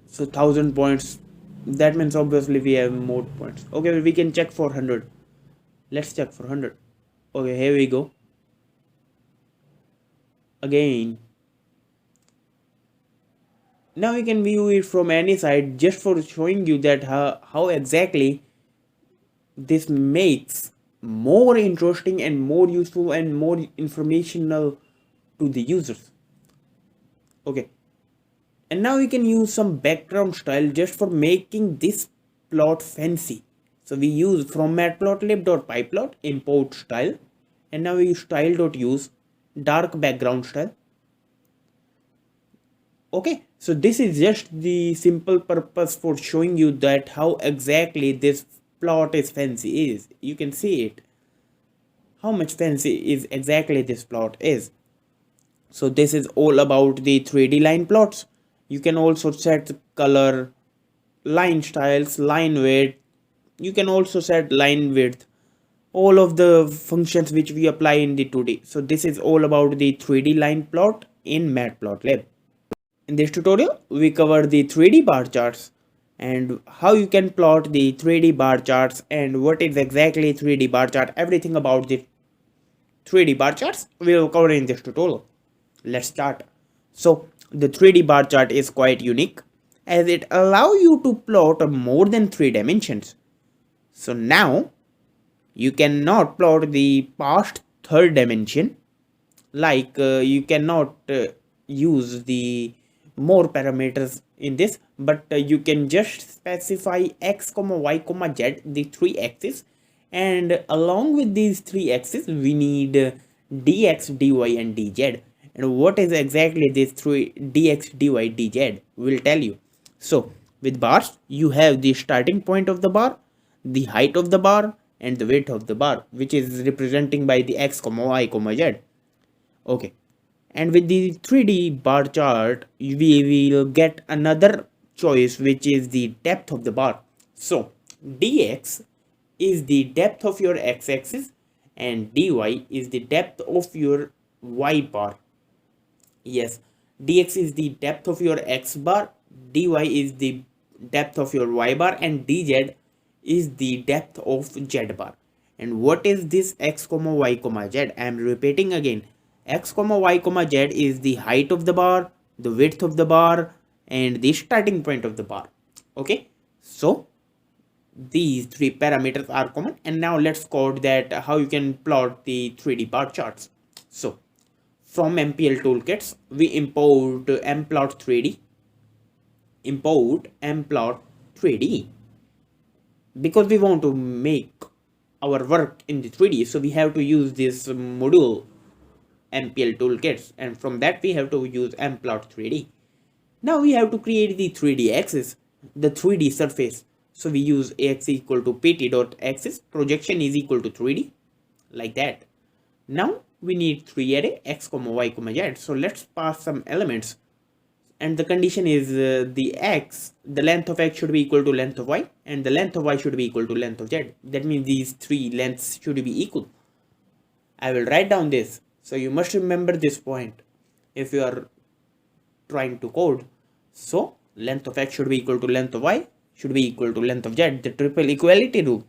So 1000 points, that means obviously we have more points. Okay, we can check for 100. Let's check for 100. Okay, here we go. Again, now we can view it from any side, just for showing you that how exactly this makes more interesting and more useful and more informational to the users. Okay, and now we can use some background style just for making this plot fancy. So we use from matplotlib.pyplot import style, and now we use style.use dark background style. Okay, so this is just the simple purpose for showing you that how exactly this plot is fancy is. You can see it, how much fancy is exactly this plot is. So this is all about the 3D line plots. You can also set color, line styles, line width. You can also set line width, all of the functions which we apply in the 2D. So this is all about the 3D line plot in Matplotlib. In this tutorial, we cover the 3D bar charts and how you can plot the 3D bar charts and what is exactly 3D bar chart. Everything about the 3D bar charts we will cover in this tutorial. Let's start. So the 3D bar chart is quite unique as it allows you to plot more than 3 dimensions. So now you cannot plot the past third dimension, like you cannot use the more parameters in this, but you can just specify x, y, z, the 3 axes, and along with these 3 axes we need dx, dy, and dz. And what is exactly this 3 dx, dy, dz will tell you. So with bars you have the starting point of the bar, the height of the bar, and the width of the bar, which is representing by the x, y, z. Okay, and with the 3D bar chart we will get another choice, which is the depth of the bar. So dx is the depth of your x-axis and dy is the depth of your y bar. Yes, dx is the depth of your x bar, dy is the depth of your y bar, and dz is the depth of z bar. And what is this x, y, z? I am repeating again. X, y, z is the height of the bar, the width of the bar, and the starting point of the bar. Okay, so these 3 parameters are common. And now let's code that how you can plot the 3D bar charts. So from MPL toolkits we import mplot3d, because we want to make our work in the 3D, so we have to use this module MPL toolkits, and from that we have to use mplot3d. Now we have to create the 3D axis, the 3D surface. So we use ax equal to pt.axis, projection is equal to 3D, like that. Now we need 3 array x comma y comma z. So let's pass some elements, and the condition is the length of x should be equal to length of y, and the length of y should be equal to length of z. That means these three lengths should be equal. I will write down this, so you must remember this point if you are trying to code. So length of x should be equal to length of y should be equal to length of z, the triple equality rule.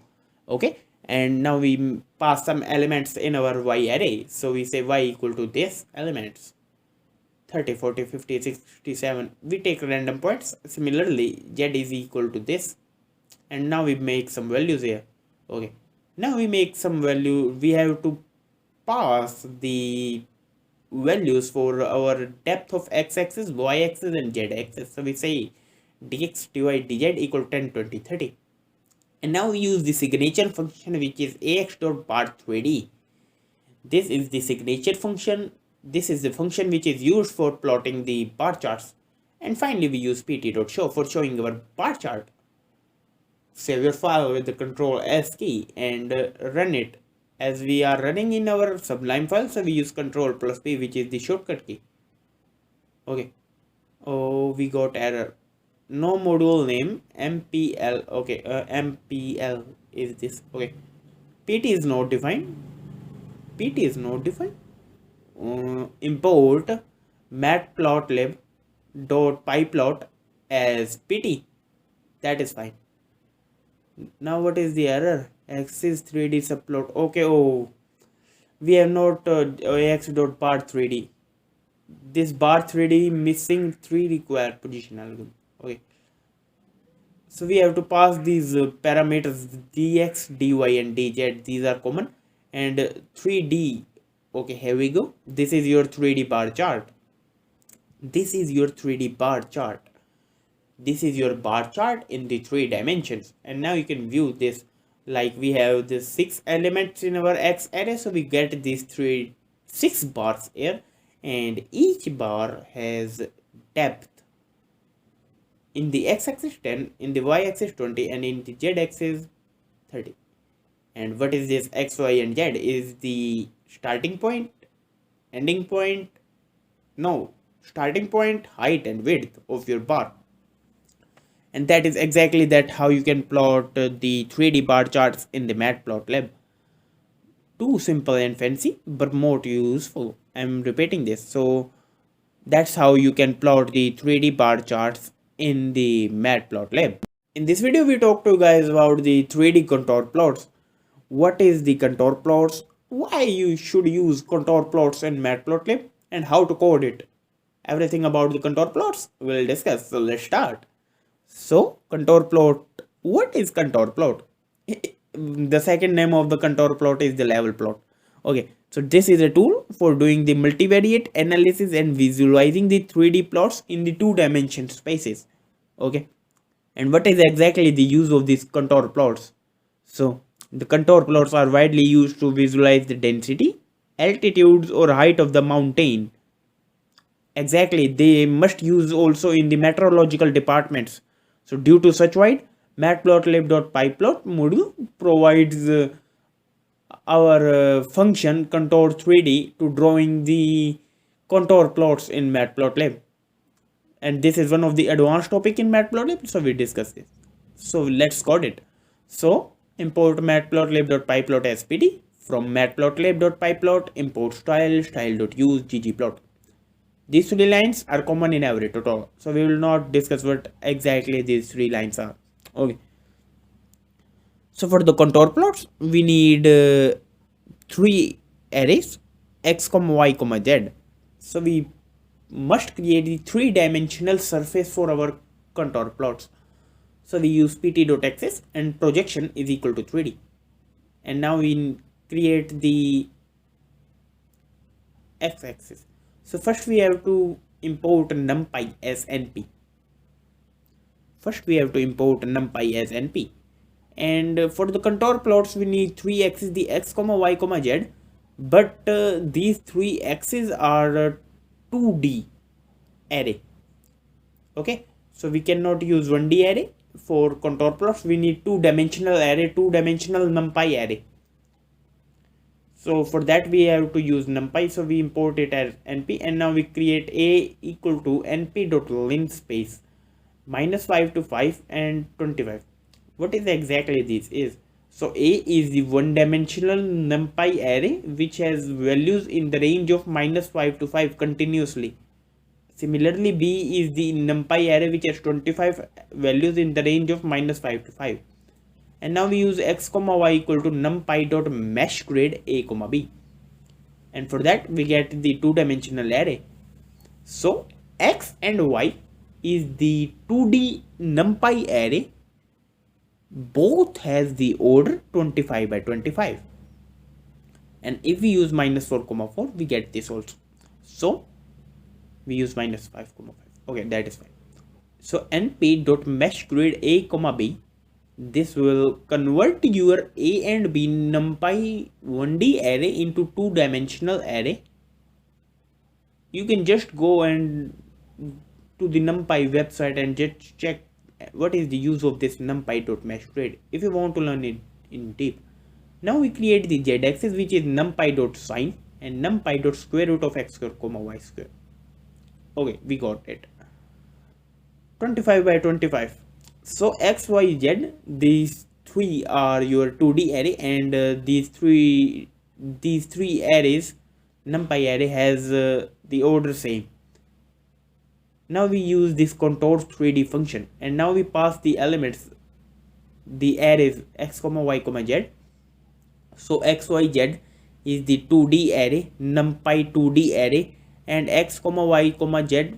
Okay, and now we pass some elements in our y array. So we say y equal to this elements 30, 40, 50, 67. We take random points. Similarly, z is equal to this, and now we make some values here. Okay, now we make some value. We have to pass the values for our depth of x-axis, y-axis, and z-axis. So we say dx dy dz equal 10, 20, 30. And now we use the signature function, which is ax.bar3d. This is the signature function. This is the function which is used for plotting the bar charts. And finally, we use pt.show for showing our bar chart. Save your file with the Ctrl S key and run it. As we are running in our Sublime file, so we use Ctrl plus P, which is the shortcut key. Okay. Oh, we got error. No module name MPL. Okay, MPL is this. Okay, PT is not defined. PT is not defined. Import matplotlib dot pyplot as PT. That is fine. Now what is the error? Axis 3D subplot. Okay, oh, we have not ax.bar3d. This bar 3D missing 3 required position algorithm. Okay, so we have to pass these parameters dx, dy, and dz. These are common, and 3d. Okay, here we go. This is your 3D bar chart. This is your 3D bar chart. This is your bar chart in the 3 dimensions, and now you can view this. Like we have the 6 elements in our x array, so we get these 6 bars here, and each bar has depth. In the x-axis 10, in the y-axis 20, and in the z-axis 30. And what is this x, y, and z? Is the starting point, ending point? No, starting point, height, and width of your bar. And that is exactly that how you can plot the 3D bar charts in the Matplotlib. Too simple and fancy, but more useful. I'm repeating this. So that's how you can plot the 3D bar charts in the Matplotlib. In this video, we talked to you guys about the 3D contour plots. What is the contour plots? Why you should use contour plots in Matplotlib, and how to code it. Everything about the contour plots we'll discuss. So let's start. So contour plot. What is contour plot? The second name of the contour plot is the level plot. Okay, so this is a tool for doing the multivariate analysis and visualizing the 3D plots in the 2-dimension spaces. Okay, and what is exactly the use of these contour plots? So the contour plots are widely used to visualize the density, altitudes, or height of the mountain. Exactly, they must use also in the meteorological departments. So due to such wide, Matplotlib.pyplot module provides our function contour 3D to drawing the contour plots in Matplotlib. And this is one of the advanced topic in Matplotlib, so we discuss this. So let's code it. So import matplotlib.pyplot as PD. From matplotlib.pyplot, import style.use ggplot. These 3 lines are common in every tutorial, so we will not discuss what exactly these 3 lines are. Okay. So for the contour plots, we need 3 arrays x, y, z. So we must create the 3-dimensional surface for our contour plots. So we use pt.axis and projection is equal to 3D. And now we create the x-axis. So first we have to import numpy as np. And for the contour plots, we need 3 axes, the x, y, z. But these 3 axes are 2D array. Okay, so we cannot use 1D array for contour plots. We need 2-dimensional array, 2-dimensional numpy array. So for that we have to use numpy, so we import it as np, and now we create a equal to np.linspace -5 to 5 and 25. What is exactly this is? So a is the one-dimensional numpy array which has values in the range of -5 to 5 continuously. Similarly, b is the numpy array which has 25 values in the range of -5 to 5. And now we use x comma y equal to numpy dot mesh grade a comma b, and for that we get the two-dimensional array. So x and y is the 2D numpy array, both has the order 25 by 25, and if we use -4 comma 4 we get this also. So we use -5 comma 5. Okay, that is fine. So np dot mesh grade a comma b, this will convert your a and b numpy 1D array into two-dimensional array. You can just go and to the numpy website and just check what is the use of this numpy.meshgrade if you want to learn it in deep. Now we create the z-axis, which is numpy.sine and numpy.square root of x square comma y square. Okay, we got it. 25 by 25. So x, y, z, these three are your 2D array, and these three arrays, numpy array has the order same. Now we use this contour 3D function, and now we pass the elements, the arrays x comma y comma z. So x, y, z is the 2D array, numpy 2D array, and x comma y comma z,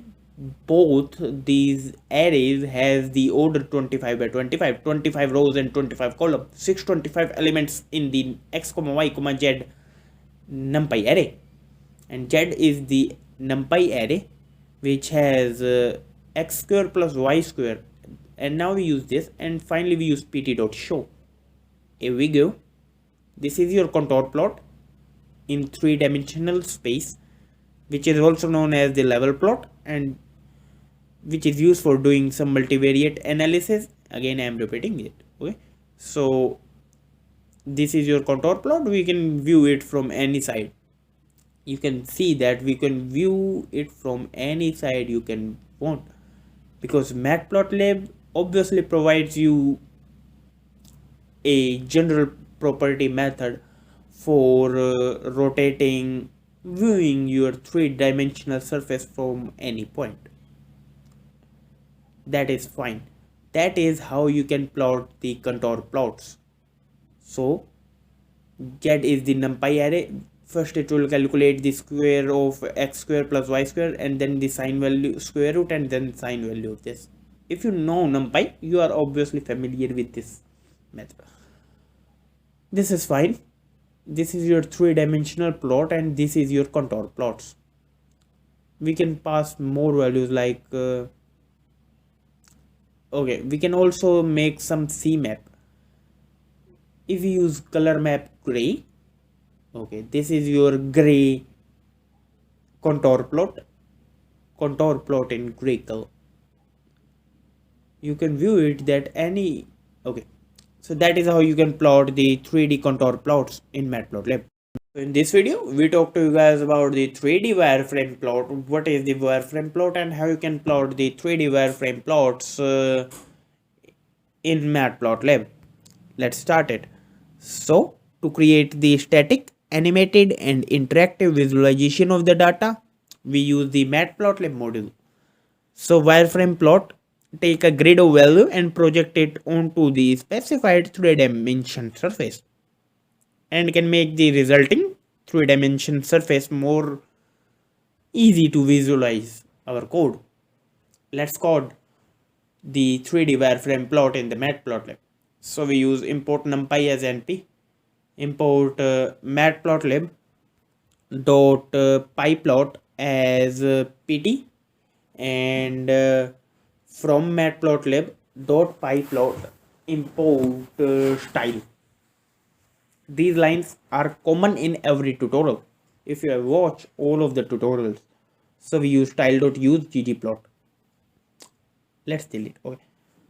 both these arrays has the order 25 by 25, 25 rows and 25 columns, 625 elements in the x comma y comma z numpy array, and z is the numpy array which has x square plus y square. And now we use this, and finally we use pt.show. Here we go. This is your contour plot in three-dimensional space, which is also known as the level plot, and which is used for doing some multivariate analysis. Again, I am repeating it. Okay, so this is your contour plot. We can view it from any side. You can see that we can view it from any side you can want, because Matplotlib obviously provides you a general property method for rotating, viewing your three-dimensional surface from any point. That is fine. That is how you can plot the contour plots. So z is the numpy array. First it will calculate the square of x square plus y square, and then the sine value, square root, and then sine value of this. If you know numpy, you are obviously familiar with this method. This is fine. This is your three-dimensional plot, and this is your contour plots. We can pass more values like okay, we can also make some Cmap. If we use color map gray, okay, this is your gray contour plot in gray color. You can view it that any, okay, so that is how you can plot the 3D contour plots in Matplotlib. So in this video, we talked to you guys about the 3D wireframe plot, what is the wireframe plot, and how you can plot the 3D wireframe plots in Matplotlib. Let's start it. So to create the static, animated, and interactive visualization of the data, we use the Matplotlib module. So wireframe plot, take a grid of value and project it onto the specified 3-dimension surface, and can make the resulting 3-dimension surface more easy to visualize our code. Let's code the 3D wireframe plot in the Matplotlib. So we use import numpy as np, import matplotlib dot pyplot as pt, and from matplotlib dot pyplot import style. These lines are common in every tutorial if you have watched all of the tutorials. So we use style.use ggplot. Let's delete. Okay.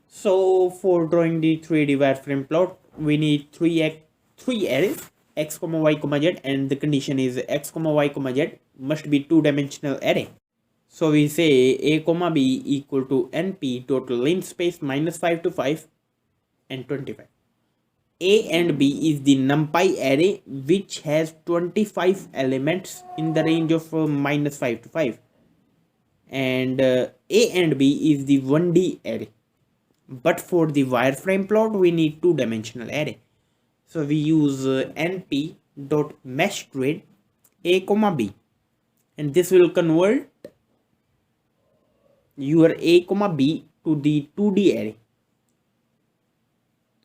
So for drawing the 3D wireframe plot, we need three arrays. x comma y comma z, and the condition is x comma y comma z must be two-dimensional array. So we say a comma b equal to np dot linspace minus 5 to 5 and 25. A and B is the numpy array which has 25 elements in the range of minus 5 to 5, and A and B is the 1D array. But for the wireframe plot we need two-dimensional array. So we use np dot mesh grid a comma b, and this will convert your a comma b to the 2D array.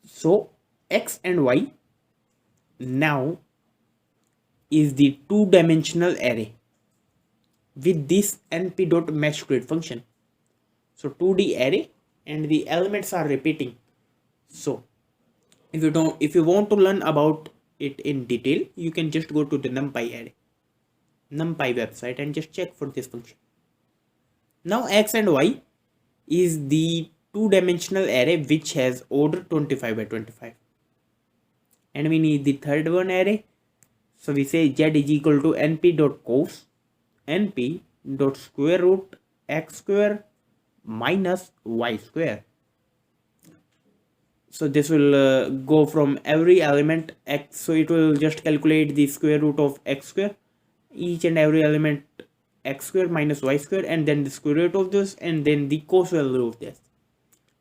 So x and y now is the two-dimensional array with this np dot mesh grid function. So 2D array and the elements are repeating. So if you want to learn about it in detail, you can just go to the numpy website and just check for this function. Now x and y is the two-dimensional array which has order 25 by 25, and we need the third one array. So we say z is equal to np dot cos np dot square root x square minus y square. So this will go from every element x, so it will just calculate the square root of x square, each and every element x square minus y square, and then the square root of this, and then the cos value of this.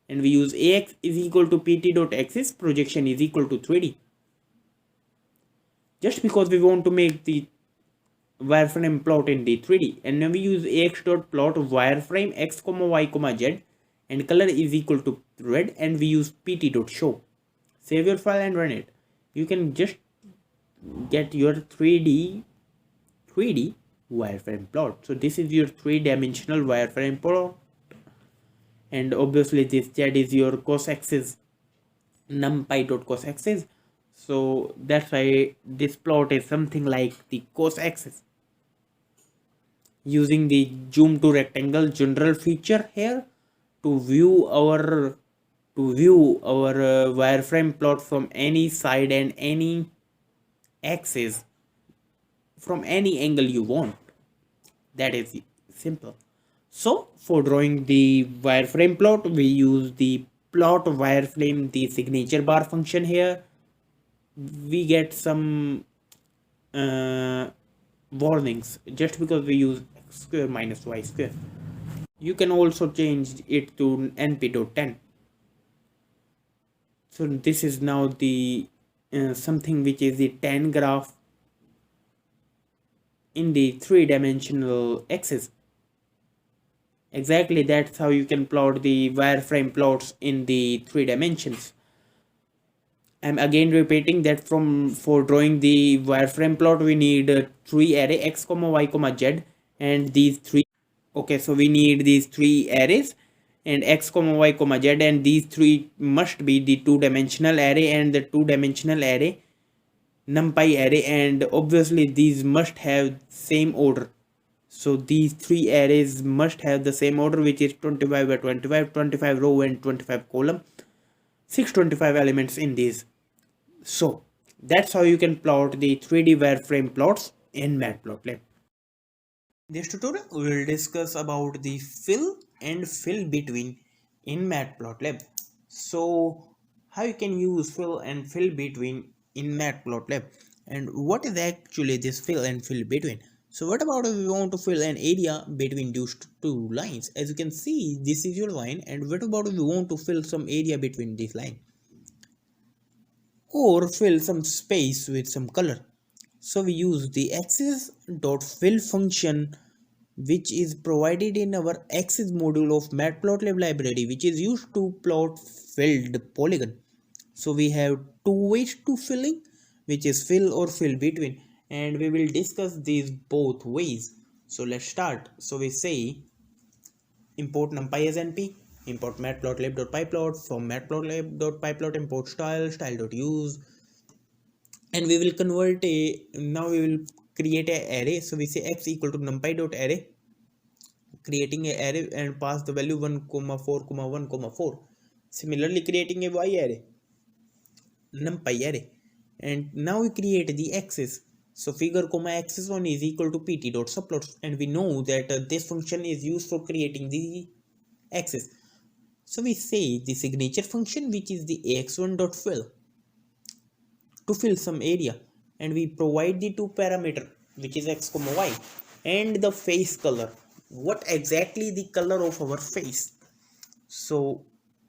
And we use ax is equal to pt dot axis projection is equal to 3D, just because we want to make the wireframe plot in the 3D. And then we use ax dot plot wireframe x comma y comma z, and color is equal to red, and we use pt dot show. Save your file and run it. You can just get your 3D wireframe plot. So this is your three-dimensional wireframe plot, and obviously this z is your cos axis, numpy dot cos axis. So that's why this plot is something like the cos axis. Using the zoom to rectangle general feature here to view our wireframe plot from any side and any axis from any angle you want. That is simple. So for drawing the wireframe plot, we use the plot wireframe, the signature bar function here. We get some warnings just because we use x square minus y square. You can also change it to np.10. So this is now the something which is the 10 graph in the three-dimensional axis. Exactly, that's how you can plot the wireframe plots in the 3 dimensions. I'm again repeating that for drawing the wireframe plot we need 3 array x comma y comma z, and these 3. Okay, so we need these 3 arrays and x comma y comma z, and these 3 must be the two-dimensional array and the two-dimensional array numpy array, and obviously these must have same order. So these 3 arrays must have the same order, which is 25 by 25, 25 row and 25 column, 625 elements in these. So that's how you can plot the 3D wireframe plots in Matplotlib. This tutorial will discuss about the fill and fill between in Matplotlib. So how you can use fill and fill between in Matplotlib, and what is actually this fill and fill between. So what about if we want to fill an area between these two lines? As you can see, this is your line, and what about if we want to fill some area between this line, or fill some space with some color? So we use the axis.fill function, which is provided in our axis module of Matplotlib library, which is used to plot filled polygon. So we have 2 ways to filling, which is fill or fill between, and we will discuss these both ways. So let's start. So we say import numpy as np, import matplotlib.pyplot, from matplotlib.pyplot import style.use, and we will convert now we will create an array. So we say x equal to numpy.array, creating an array and pass the value 1, 4, 1, 4. Similarly, creating a y array, numpy array, And now we create the axis. So figure comma axis 1 is equal to pt dot subplots, and we know that this function is used for creating the axis. So we say the signature function, which is the ax1 dot fill, to fill some area, and we provide the two parameter, which is x comma y, and the face color, what exactly the color of our face. So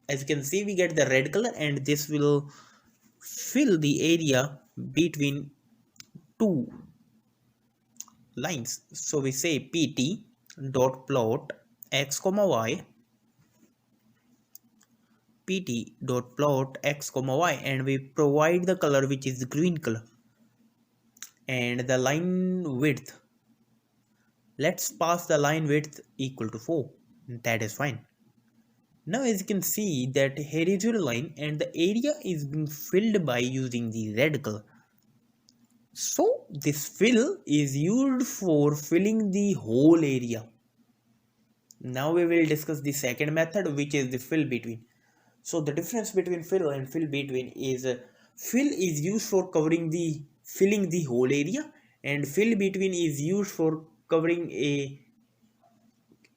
as you can see, we get the red color, and this will fill the area between two lines. So we say pt dot plot x comma y, pt dot plot x comma y, and we provide the color, which is the green color, and the line width, let's pass the line width equal to 4. That is fine. Now as you can see that here is your line, and the area is being filled by using the red color. So this fill is used for filling the whole area. Now we will discuss the second method, which is the fill between. So the difference between fill and fill between is fill is used for filling the whole area, and fill between is used for covering a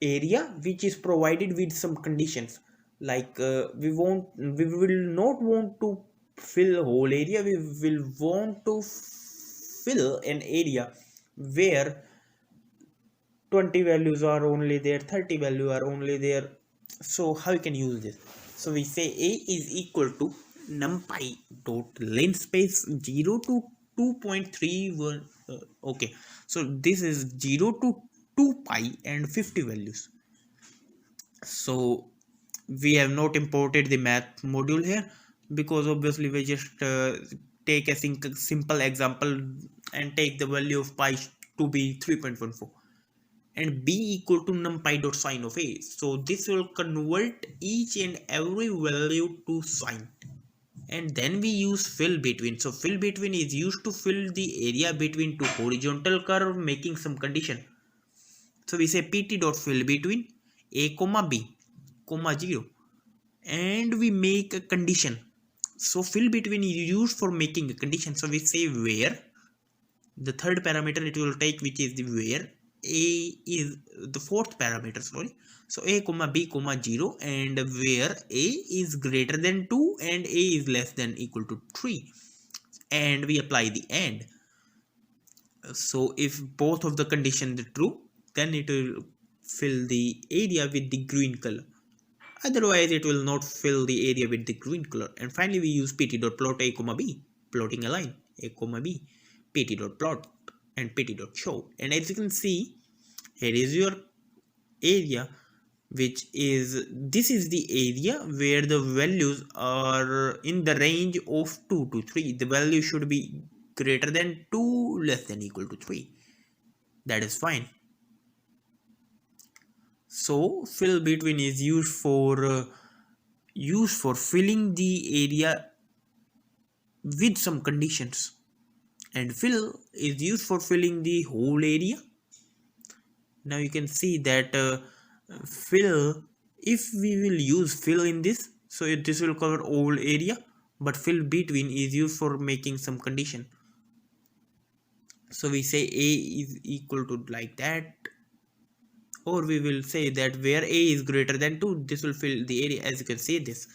area which is provided with some conditions. Like we will not want to fill whole area, we will want to fill an area where 20 values are only there, 30 value are only there. So how you can use this? So we say a is equal to numpy dot linspace 0 to 2.31. Okay, so this is 0 to 2 pi and 50 values. So we have not imported the math module here, because obviously we just take a simple example and take the value of pi to be 3.14, and b equal to numpy dot sine of a. So this will convert each and every value to sine, and then we use fill between. So fill between is used to fill the area between two horizontal curve making some condition. So we say pt dot fill between a comma b comma 0, and we make a condition. So fill between is used for making a condition. So we say where the third parameter it will take, which is the where a is the fourth parameter, sorry. So a comma b comma 0, and where a is greater than 2 and a is less than equal to 3, and we apply the AND. So if both of the conditions are true, then it will fill the area with the green color, otherwise it will not fill the area with the green color. And finally we use pt dot plot a comma b, plotting a line a comma b, pt dot plot and pt dot show. And as you can see, here is your area, which is, this is the area where the values are in the range of 2 to 3. The value should be greater than 2, less than equal to 3. That is fine. So fill between is used for filling the area with some conditions, and fill is used for filling the whole area. Now you can see that fill, if we will use fill in this, so this will cover all area, but fill between is used for making some condition. So we say a is equal to like that, or we will say that where a is greater than 2, this will fill the area, as you can see this.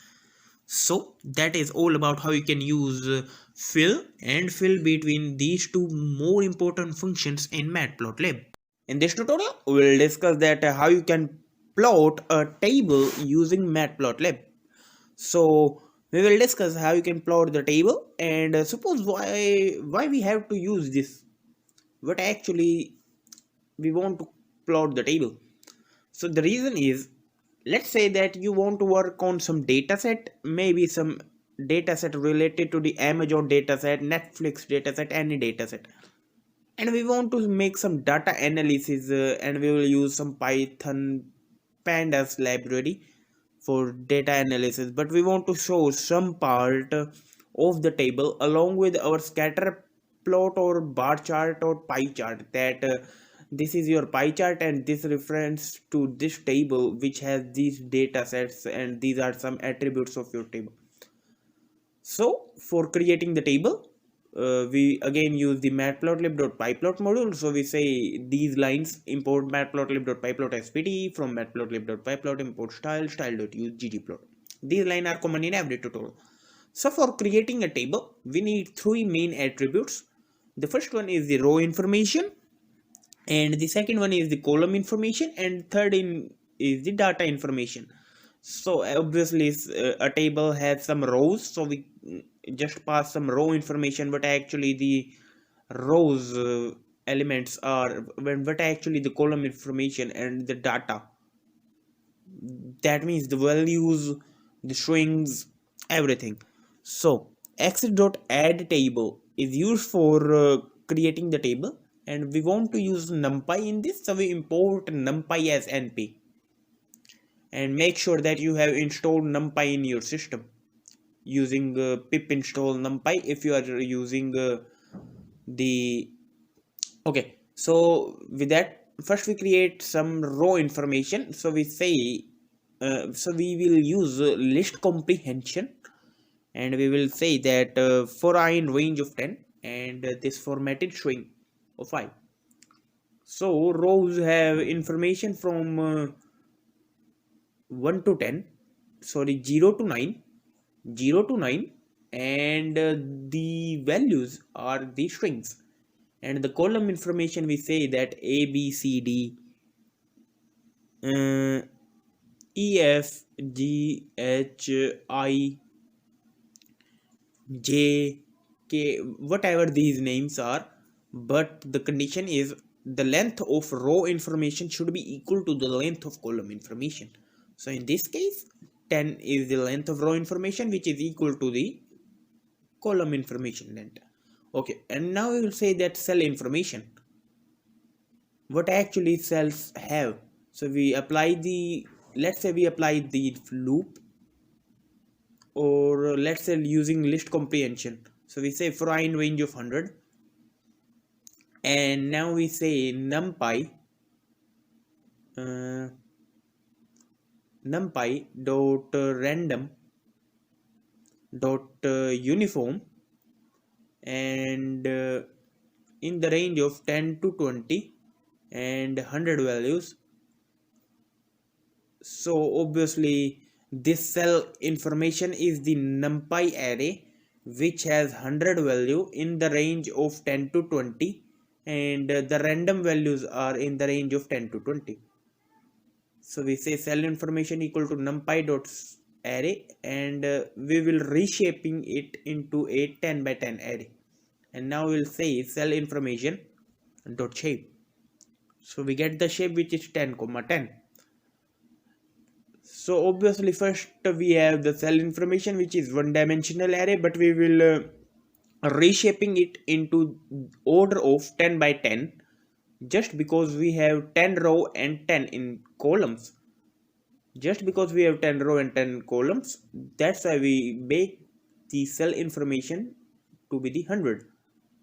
So that is all about how you can use fill and fill between, these two more important functions in Matplotlib. In this tutorial, we will discuss that how you can plot a table using Matplotlib. So we will discuss how you can plot the table, and suppose why we have to use this, what actually we want to plot the table. So the reason is, let's say that you want to work on some dataset, maybe some dataset related to the Amazon dataset, Netflix dataset, any dataset, and we want to make some data analysis, and we will use some Python pandas library for data analysis. But we want to show some part of the table along with our scatter plot or bar chart or pie chart, that this is your pie chart and this reference to this table which has these data sets, and these are some attributes of your table. So for creating the table, we again use the matplotlib.pyplot module. So we say these lines import matplotlib.pyplot spt, from matplotlib.pyplot import style.use ggplot. These lines are common in every tutorial. So for creating a table, we need three main attributes. The first one is the row information, and the second one is the column information, and third is the data information. So obviously a table has some rows, so we just pass some row information, but actually the rows elements are what actually the column information and the data, that means the values, the strings, everything. So add table is used for creating the table, and we want to use numpy in this, so we import numpy as np, and make sure that you have installed numpy in your system using pip install numpy if you are using the okay. So with that, first we create some row information. So we say so we will use list comprehension, and we will say that for I in range of 10, and this formatted string of 5. So rows have information from 1 to 10, sorry, 0 to 9, 0 to 9, and the values are the strings. And the column information, we say that A, B, C, D, E, F, G, H, I, J, K, whatever these names are, but the condition is the length of row information should be equal to the length of column information. So in this case, 10 is the length of row information, which is equal to the column information length. Okay, and now we will say that cell information, what actually cells have. So we apply the, let's say we apply the loop, or let's say using list comprehension. So we say for I in range of 100, and now we say numpy dot random dot uniform, and in the range of 10 to 20 and 100 values. So obviously this cell information is the numpy array, which has 100 value in the range of 10 to 20, and the random values are in the range of 10 to 20. So we say cell information equal to numpy dot array, and we will reshaping it into a 10 by 10 array. And now we'll say cell information dot shape. So we get the shape which is 10, 10. So obviously first we have the cell information, which is one dimensional array, but we will reshaping it into order of 10 by 10, just because we have 10 row and 10 in columns. Just because we have 10 row and 10 columns, that's why we make the cell information to be the 100,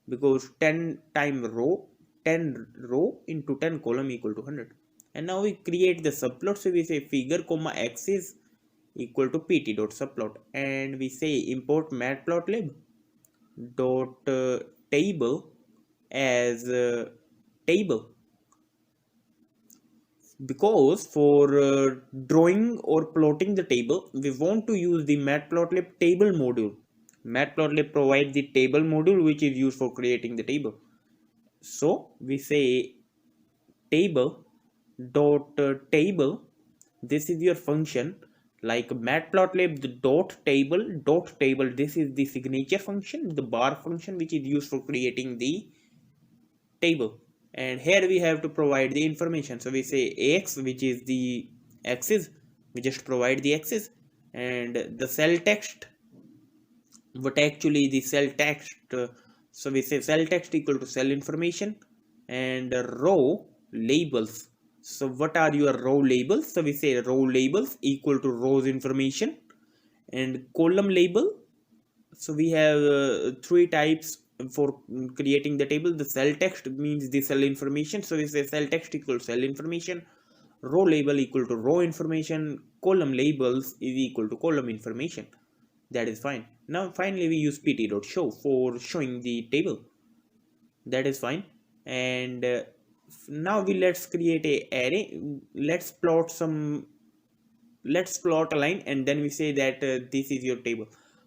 because 10 time row, 10 row into 10 column equal to 100. And now we create the subplot. So we say figure comma axis equal to pt dot subplot, and we say import matplotlib dot table as table, because for drawing or plotting the table we want to use the Matplotlib table module. Matplotlib provides the table module which is used for creating the table. So we say table dot table, this is your function, like matplotlib dot table, this is the signature function, the bar function which is used for creating the table. And here we have to provide the information. So we say ax, which is the axis, we just provide the axis, and the cell text, what actually the cell text, so we say cell text equal to cell information, and row labels. So what are your row labels? So we say row labels equal to rows information, and column label. So we have three types for creating the table. The cell text means the cell information, so we say cell text equal to cell information, row label equal to row information, column labels is equal to column information. That is fine. Now finally we use pt.show for showing the table. That is fine. And now let's create a array. Let's plot a line, and then we say that this is your table.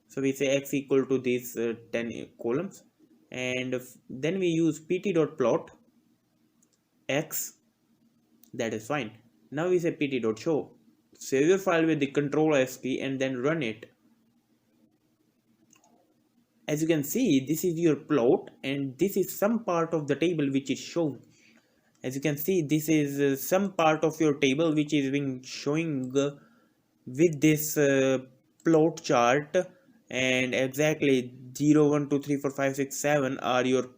So we say x equal to these 10 columns, and then we use pt.plot x. That is fine. Now we say pt.show. Save your file with the control S key and then run it. As you can see, this is your plot, and this is some part of the table which is shown. As you can see, this is some part of your table which is being showing with this plot chart, and exactly 0 1 2 3 4 5 6 7 are your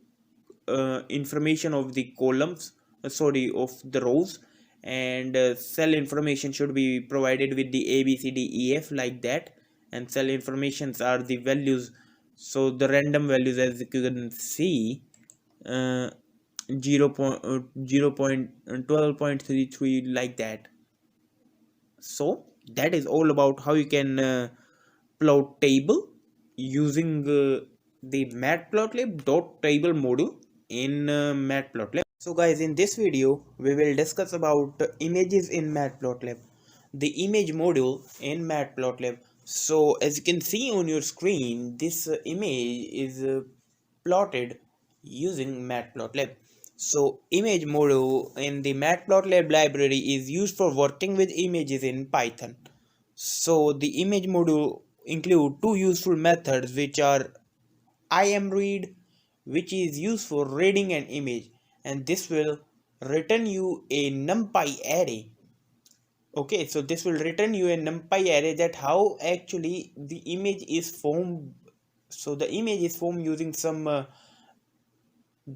information of the columns, of the rows, and cell information should be provided with the a b c d e f like that, and cell informations are the values, so the random values, as you can see, 0 12.33 like that. So that is all about how you can plot table using the matplotlib.table module in Matplotlib. So guys, in this video we will discuss about images in Matplotlib, the image module in Matplotlib. So as you can see on your screen, this image is plotted using Matplotlib. So image module in the Matplotlib library is used for working with images in Python. So the image module include two useful methods, which are imread, which is used for reading an image, and this will return you a numpy array. Okay, so this will return you a numpy array, that how actually the image is formed. So the image is formed using some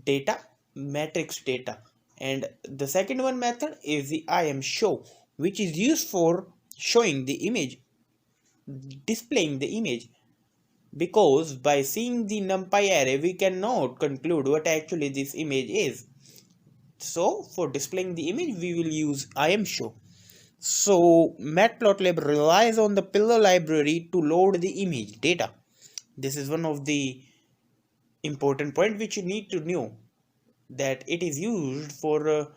data, matrix data. And the second one method is the imshow, which is used for showing the image, displaying the image, because by seeing the numpy array we cannot conclude what actually this image is. So for displaying the image we will use imshow. So Matplotlib relies on the pillar library to load the image data. This is one of the important point which you need to know, that it is used for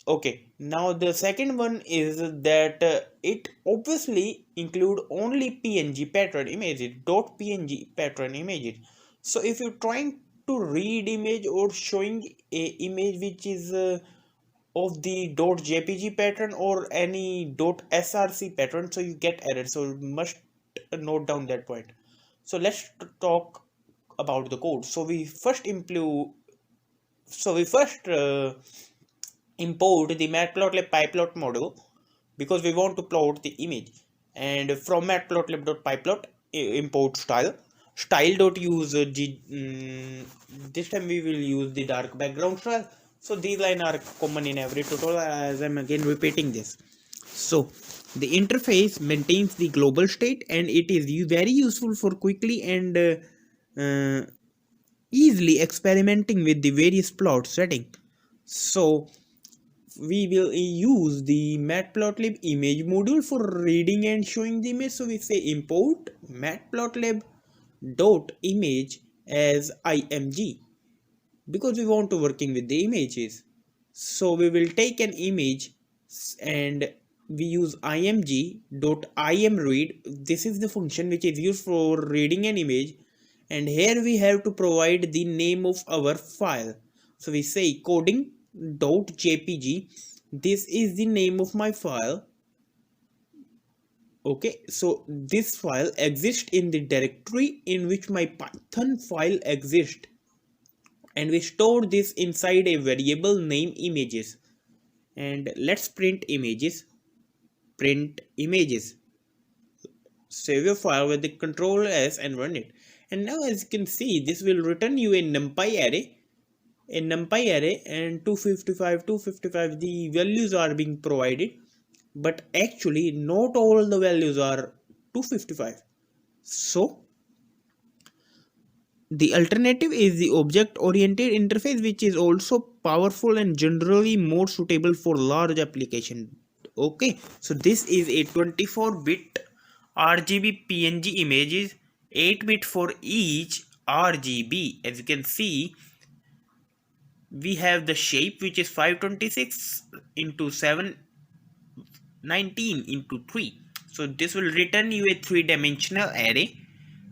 okay. Now the second one is that it obviously include only png pattern images, .png pattern images. So if you're trying to read image or showing a image which is of the .jpg pattern or any .src pattern, so you get error. So you must note down that point. So let's talk about the code. So we first import the matplotlib pyplot module, because we want to plot the image, and from matplotlib.pyplot import style.use this time we will use the dark background style. So these lines are common in every tutorial, as I'm again repeating this. So the interface maintains the global state, and it is very useful for quickly and easily experimenting with the various plot setting. So we will use the Matplotlib Image Module for reading and showing the image. So we say import matplotlib dot image as img, because we want to working with the images. So we will take an image and we use img dot imread. This is the function which is used for reading an image, and here we have to provide the name of our file. So we say coding.jpg. This is the name of my file. Okay, so this file exists in the directory in which my Python file exists, and we store this inside a variable name images. And let's print images. Save your file with the control S and run it. And now as you can see, this will return you a numpy array, and 255 the values are being provided, but actually not all the values are 255. So the alternative is the object oriented interface, which is also powerful and generally more suitable for large application. Okay, so this is a 24-bit RGB PNG images, 8-bit for each RGB. As you can see, we have the shape which is 526 into 719 into 3. So this will return you a three-dimensional array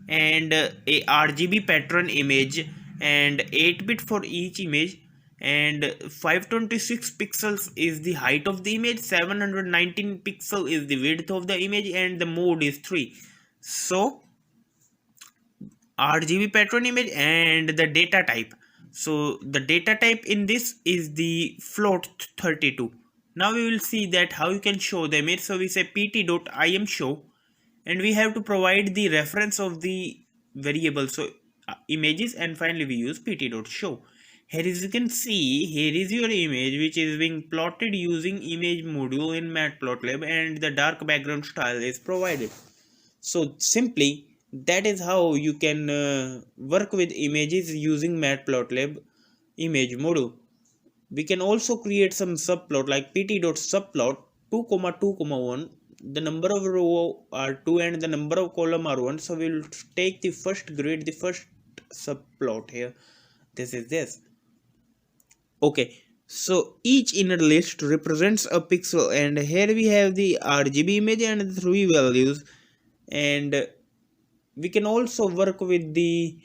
and a RGB pattern image and 8-bit for each image, and 526 pixels is the height of the image, 719 pixel is the width of the image, and the mode is 3. So RGB pattern image and the data type. So the data type in this is the float 32. Now we will see that how you can show the image. So we say pt.imshow and we have to provide the reference of the variable, so images, and finally we use pt.show. Here as you can see, here is your image which is being plotted using image module in Matplotlib, and the dark background style is provided. So simply that is how you can work with images using Matplotlib image module. We can also create some subplot like pt.subplot 2, 2, 1. The number of row are 2 and the number of column are 1. So we'll take the first grid, the first subplot here. This is this. Okay, so each inner list represents a pixel, and here we have the RGB image and the 3 values, and we can also work with the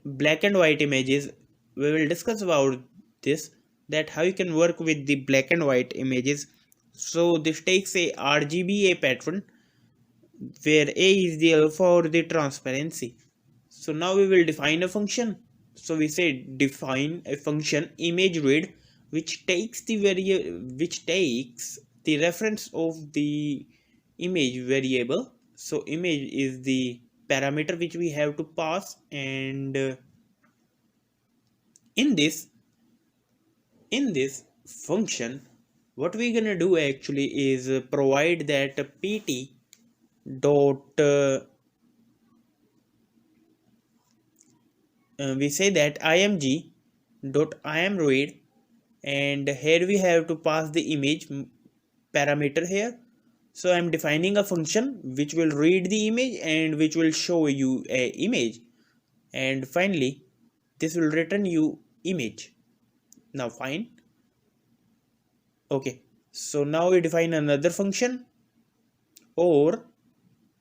black and white images. We will discuss about this, that how you can work with the black and white images. So this takes a RGBA pattern where A is the alpha or the transparency. So now we will define a function. So we say define a function image read which takes the reference of the image variable. So image is the parameter which we have to pass, and in this function what we're gonna do actually is provide that pt dot we say that img dot imread, and here we have to pass the image parameter here. So I'm defining a function which will read the image and which will show you a image, and finally this will return you image. Now fine. Okay, so now we define another function, or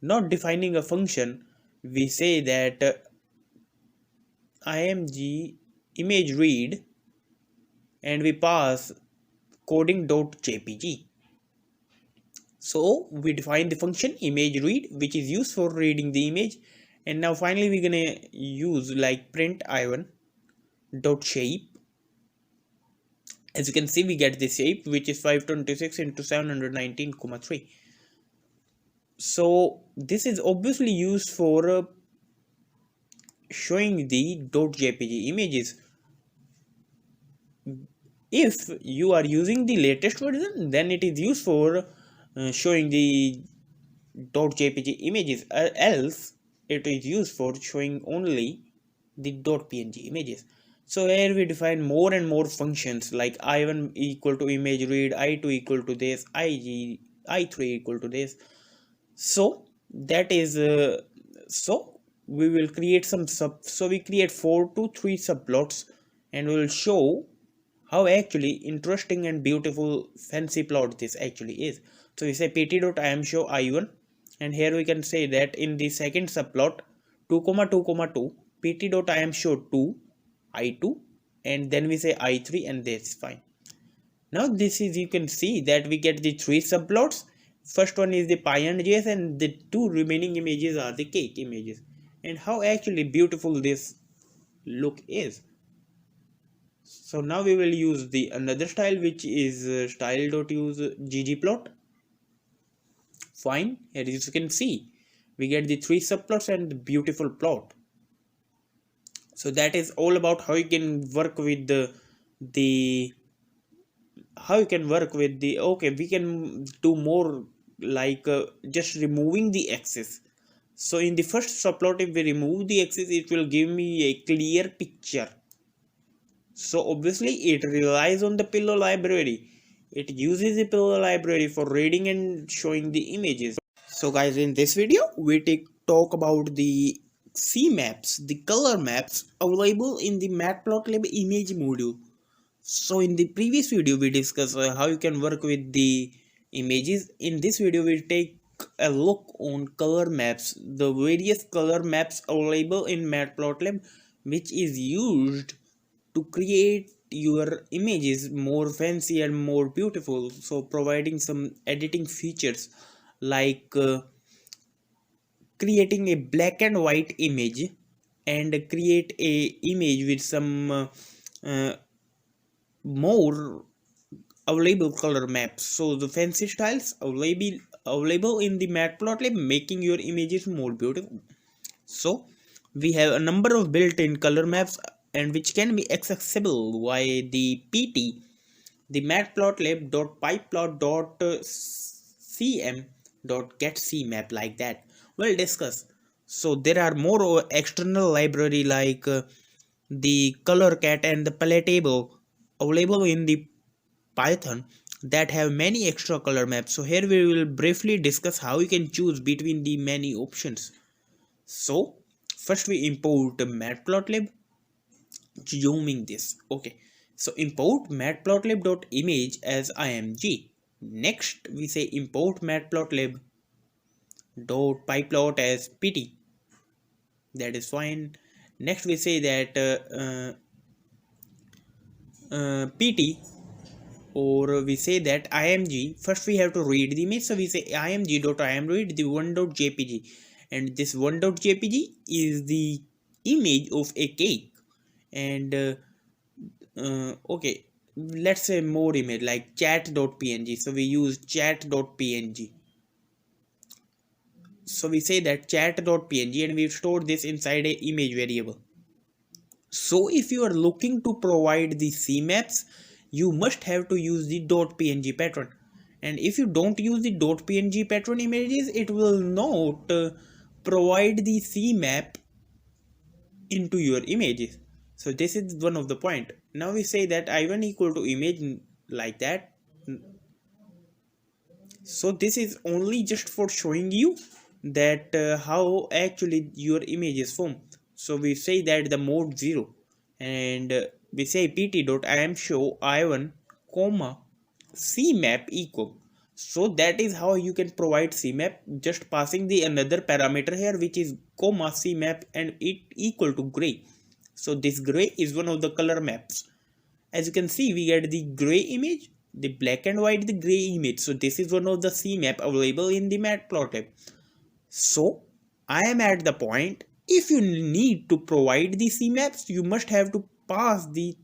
not defining a function, we say that img image read and we pass coding.jpg. So we define the function image read which is used for reading the image, and now finally we're gonna use like print i1 dot shape. As you can see, we get the shape which is 526 into 719, 3. So this is obviously used for showing the .jpg images. If you are using the latest version, then it is used for showing the .jpg images, else it is used for showing only the .png images. So here we define more and more functions like i1 equal to image read, i2 equal to this, i3 equal to this. So that is so we will create some so we create 4 to 3 subplots, and we will show how actually interesting and beautiful fancy plot this actually is. So we say pt.imshow i1, and here we can say that in the second subplot 2, 2, 2 pt.imshow 2 i2, and then we say i3, and that's fine. Now this is, you can see that we get the 3 subplots. First one is the py&js, and the 2 remaining images are the cake images, and how actually beautiful this look is. So now we will use the another style which is style.use ggplot. Fine, here as you can see we get the 3 subplots and the beautiful plot. So that is all about how you can work with the okay, we can do more like just removing the axis. So in the first subplot, if we remove the axis, it will give me a clear picture. So obviously it relies on the pillow library. It uses the pillow library for reading and showing the images. So guys, in this video we talk about the Cmaps, the color maps available in the Matplotlib Image Module. So in the previous video we discussed how you can work with the images. In this video we'll take a look on color maps, the various color maps available in Matplotlib, which is used to create your images more fancy and more beautiful. So providing some editing features like creating a black and white image and create a image with some uh, more available color maps. So the fancy styles available in the Matplotlib, making your images more beautiful. So we have a number of built-in color maps and which can be accessible via the PT, the matplotlib.pyplot.cm.get cmap, like that. We'll discuss. So there are more external library like the color cat and the palatable available in the Python that have many extra color maps. So here we will briefly discuss how you can choose between the many options. So first we import Matplotlib, zooming this. Okay, so import matplotlib.image as img. Next we say import matplotlib.pyplot as pt. That is fine. Next we say that pt, or we say that img. First we have to read the image, so we say img.imread the 1.jpg, and this 1.jpg is the image of a cake. And okay, let's say more image like chat.png, so we use chat.png. So we say that chat.png and we've stored this inside a image variable. So if you are looking to provide the cmaps, you must have to use the .png pattern, and if you don't use the .png pattern images, it will not provide the cmap into your images. So this is one of the point. Now we say that I1 equal to image, like that. So this is only just for showing you that how actually your image is formed. So we say that the mode 0, and we say pt.imshow I1 comma cmap equal. So that is how you can provide cmap, just passing the another parameter here which is comma cmap and it equal to gray. So this gray is one of the color maps. As you can see, we get the gray image, the black and white, the gray image. So this is one of the cmap available in the Matplotlib. So I am at the point, if you need to provide the cmaps, you must have to pass the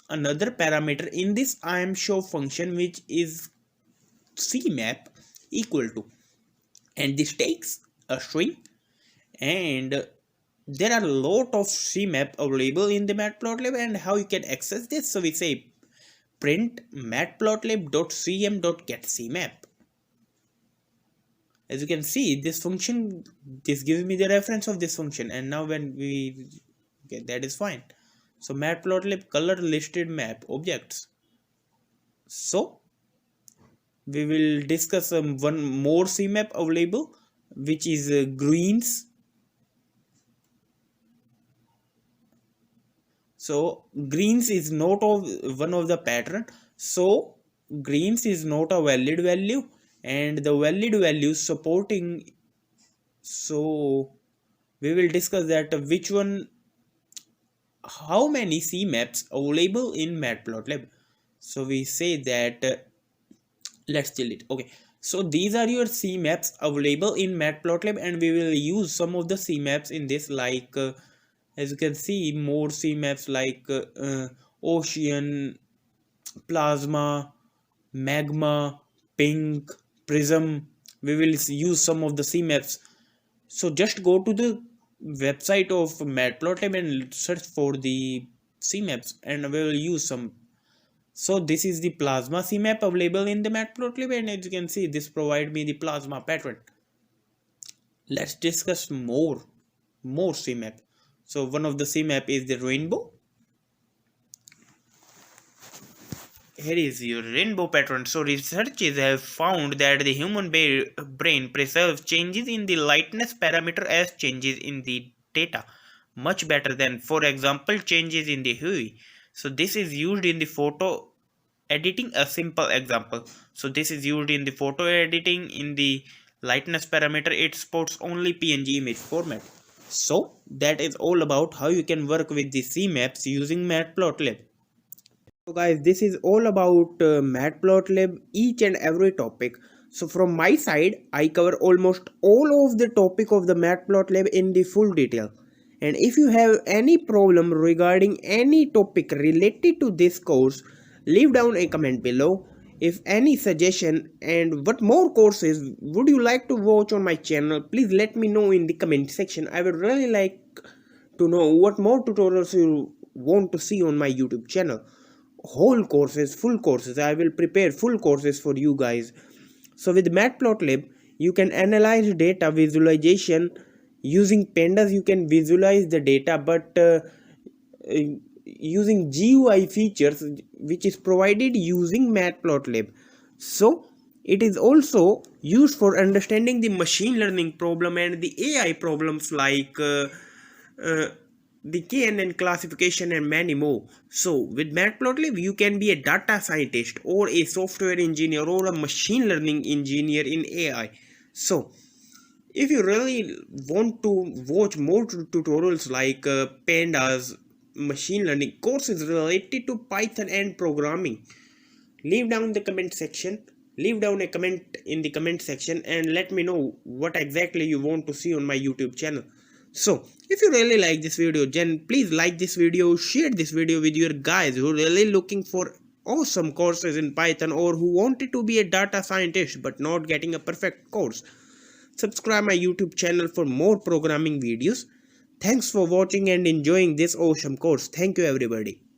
another parameter in this IamShow function, which is cmap equal to, and this takes a string, and there are a lot of cmap available in the Matplotlib. And how you can access this? So we say print matplotlib.cm.getCmap. As you can see, this function, this gives me the reference of this function, and now when we get that is fine. So matplotlib color listed map objects. So we will discuss one more cmap available, which is greens. So greens is not of one of the pattern. So greens is not a valid value, and the valid value supporting. So we will discuss that which one, how many cmaps available in Matplotlib. So we say that let's delete. Okay, so these are your cmaps available in Matplotlib, and we will use some of the cmaps in this, like as you can see, more cmaps like ocean, plasma, magma, pink, prism. We will use some of the cmaps. So just go to the website of Matplotlib and search for the cmaps, and we will use some. So this is the plasma cmap available in the Matplotlib, and as you can see, this provide me the plasma pattern. Let's discuss more cmap. So one of the cmap is the rainbow. here is your rainbow pattern. So researchers have found that the human brain preserves changes in the lightness parameter as changes in the data much better than, for example, changes in the hue. So this is used in the photo editing. A simple example. So this is used in the photo editing. In the lightness parameter, it supports only PNG image format. So that is all about how you can work with the Cmaps using Matplotlib. So guys, this is all about Matplotlib, each and every topic. So from my side, I cover almost all of the topic of the Matplotlib in the full detail. And if you have any problem regarding any topic related to this course, leave down a comment below. If any suggestion and what more courses would you like to watch on my channel, please let me know in the comment section. I would really like to know what more tutorials you want to see on my YouTube channel. Whole courses, full courses, I will prepare full courses for you guys. So with Matplotlib, you can analyze data visualization using pandas. You can visualize the data, but using GUI features which is provided using Matplotlib. So it is also used for understanding the machine learning problem and the AI problems like the KNN classification and many more. So with Matplotlib, you can be a data scientist or a software engineer or a machine learning engineer in AI. So if you really want to watch more tutorials like pandas, machine learning courses related to Python and programming, leave down the comment section. Leave down a comment in the comment section and let me know what exactly you want to see on my YouTube channel. So if you really like this video, then please like this video, share this video with your guys who are really looking for awesome courses in Python or who wanted to be a data scientist but not getting a perfect course. Subscribe my YouTube channel for more programming videos. Thanks for watching and enjoying this awesome course. Thank you everybody.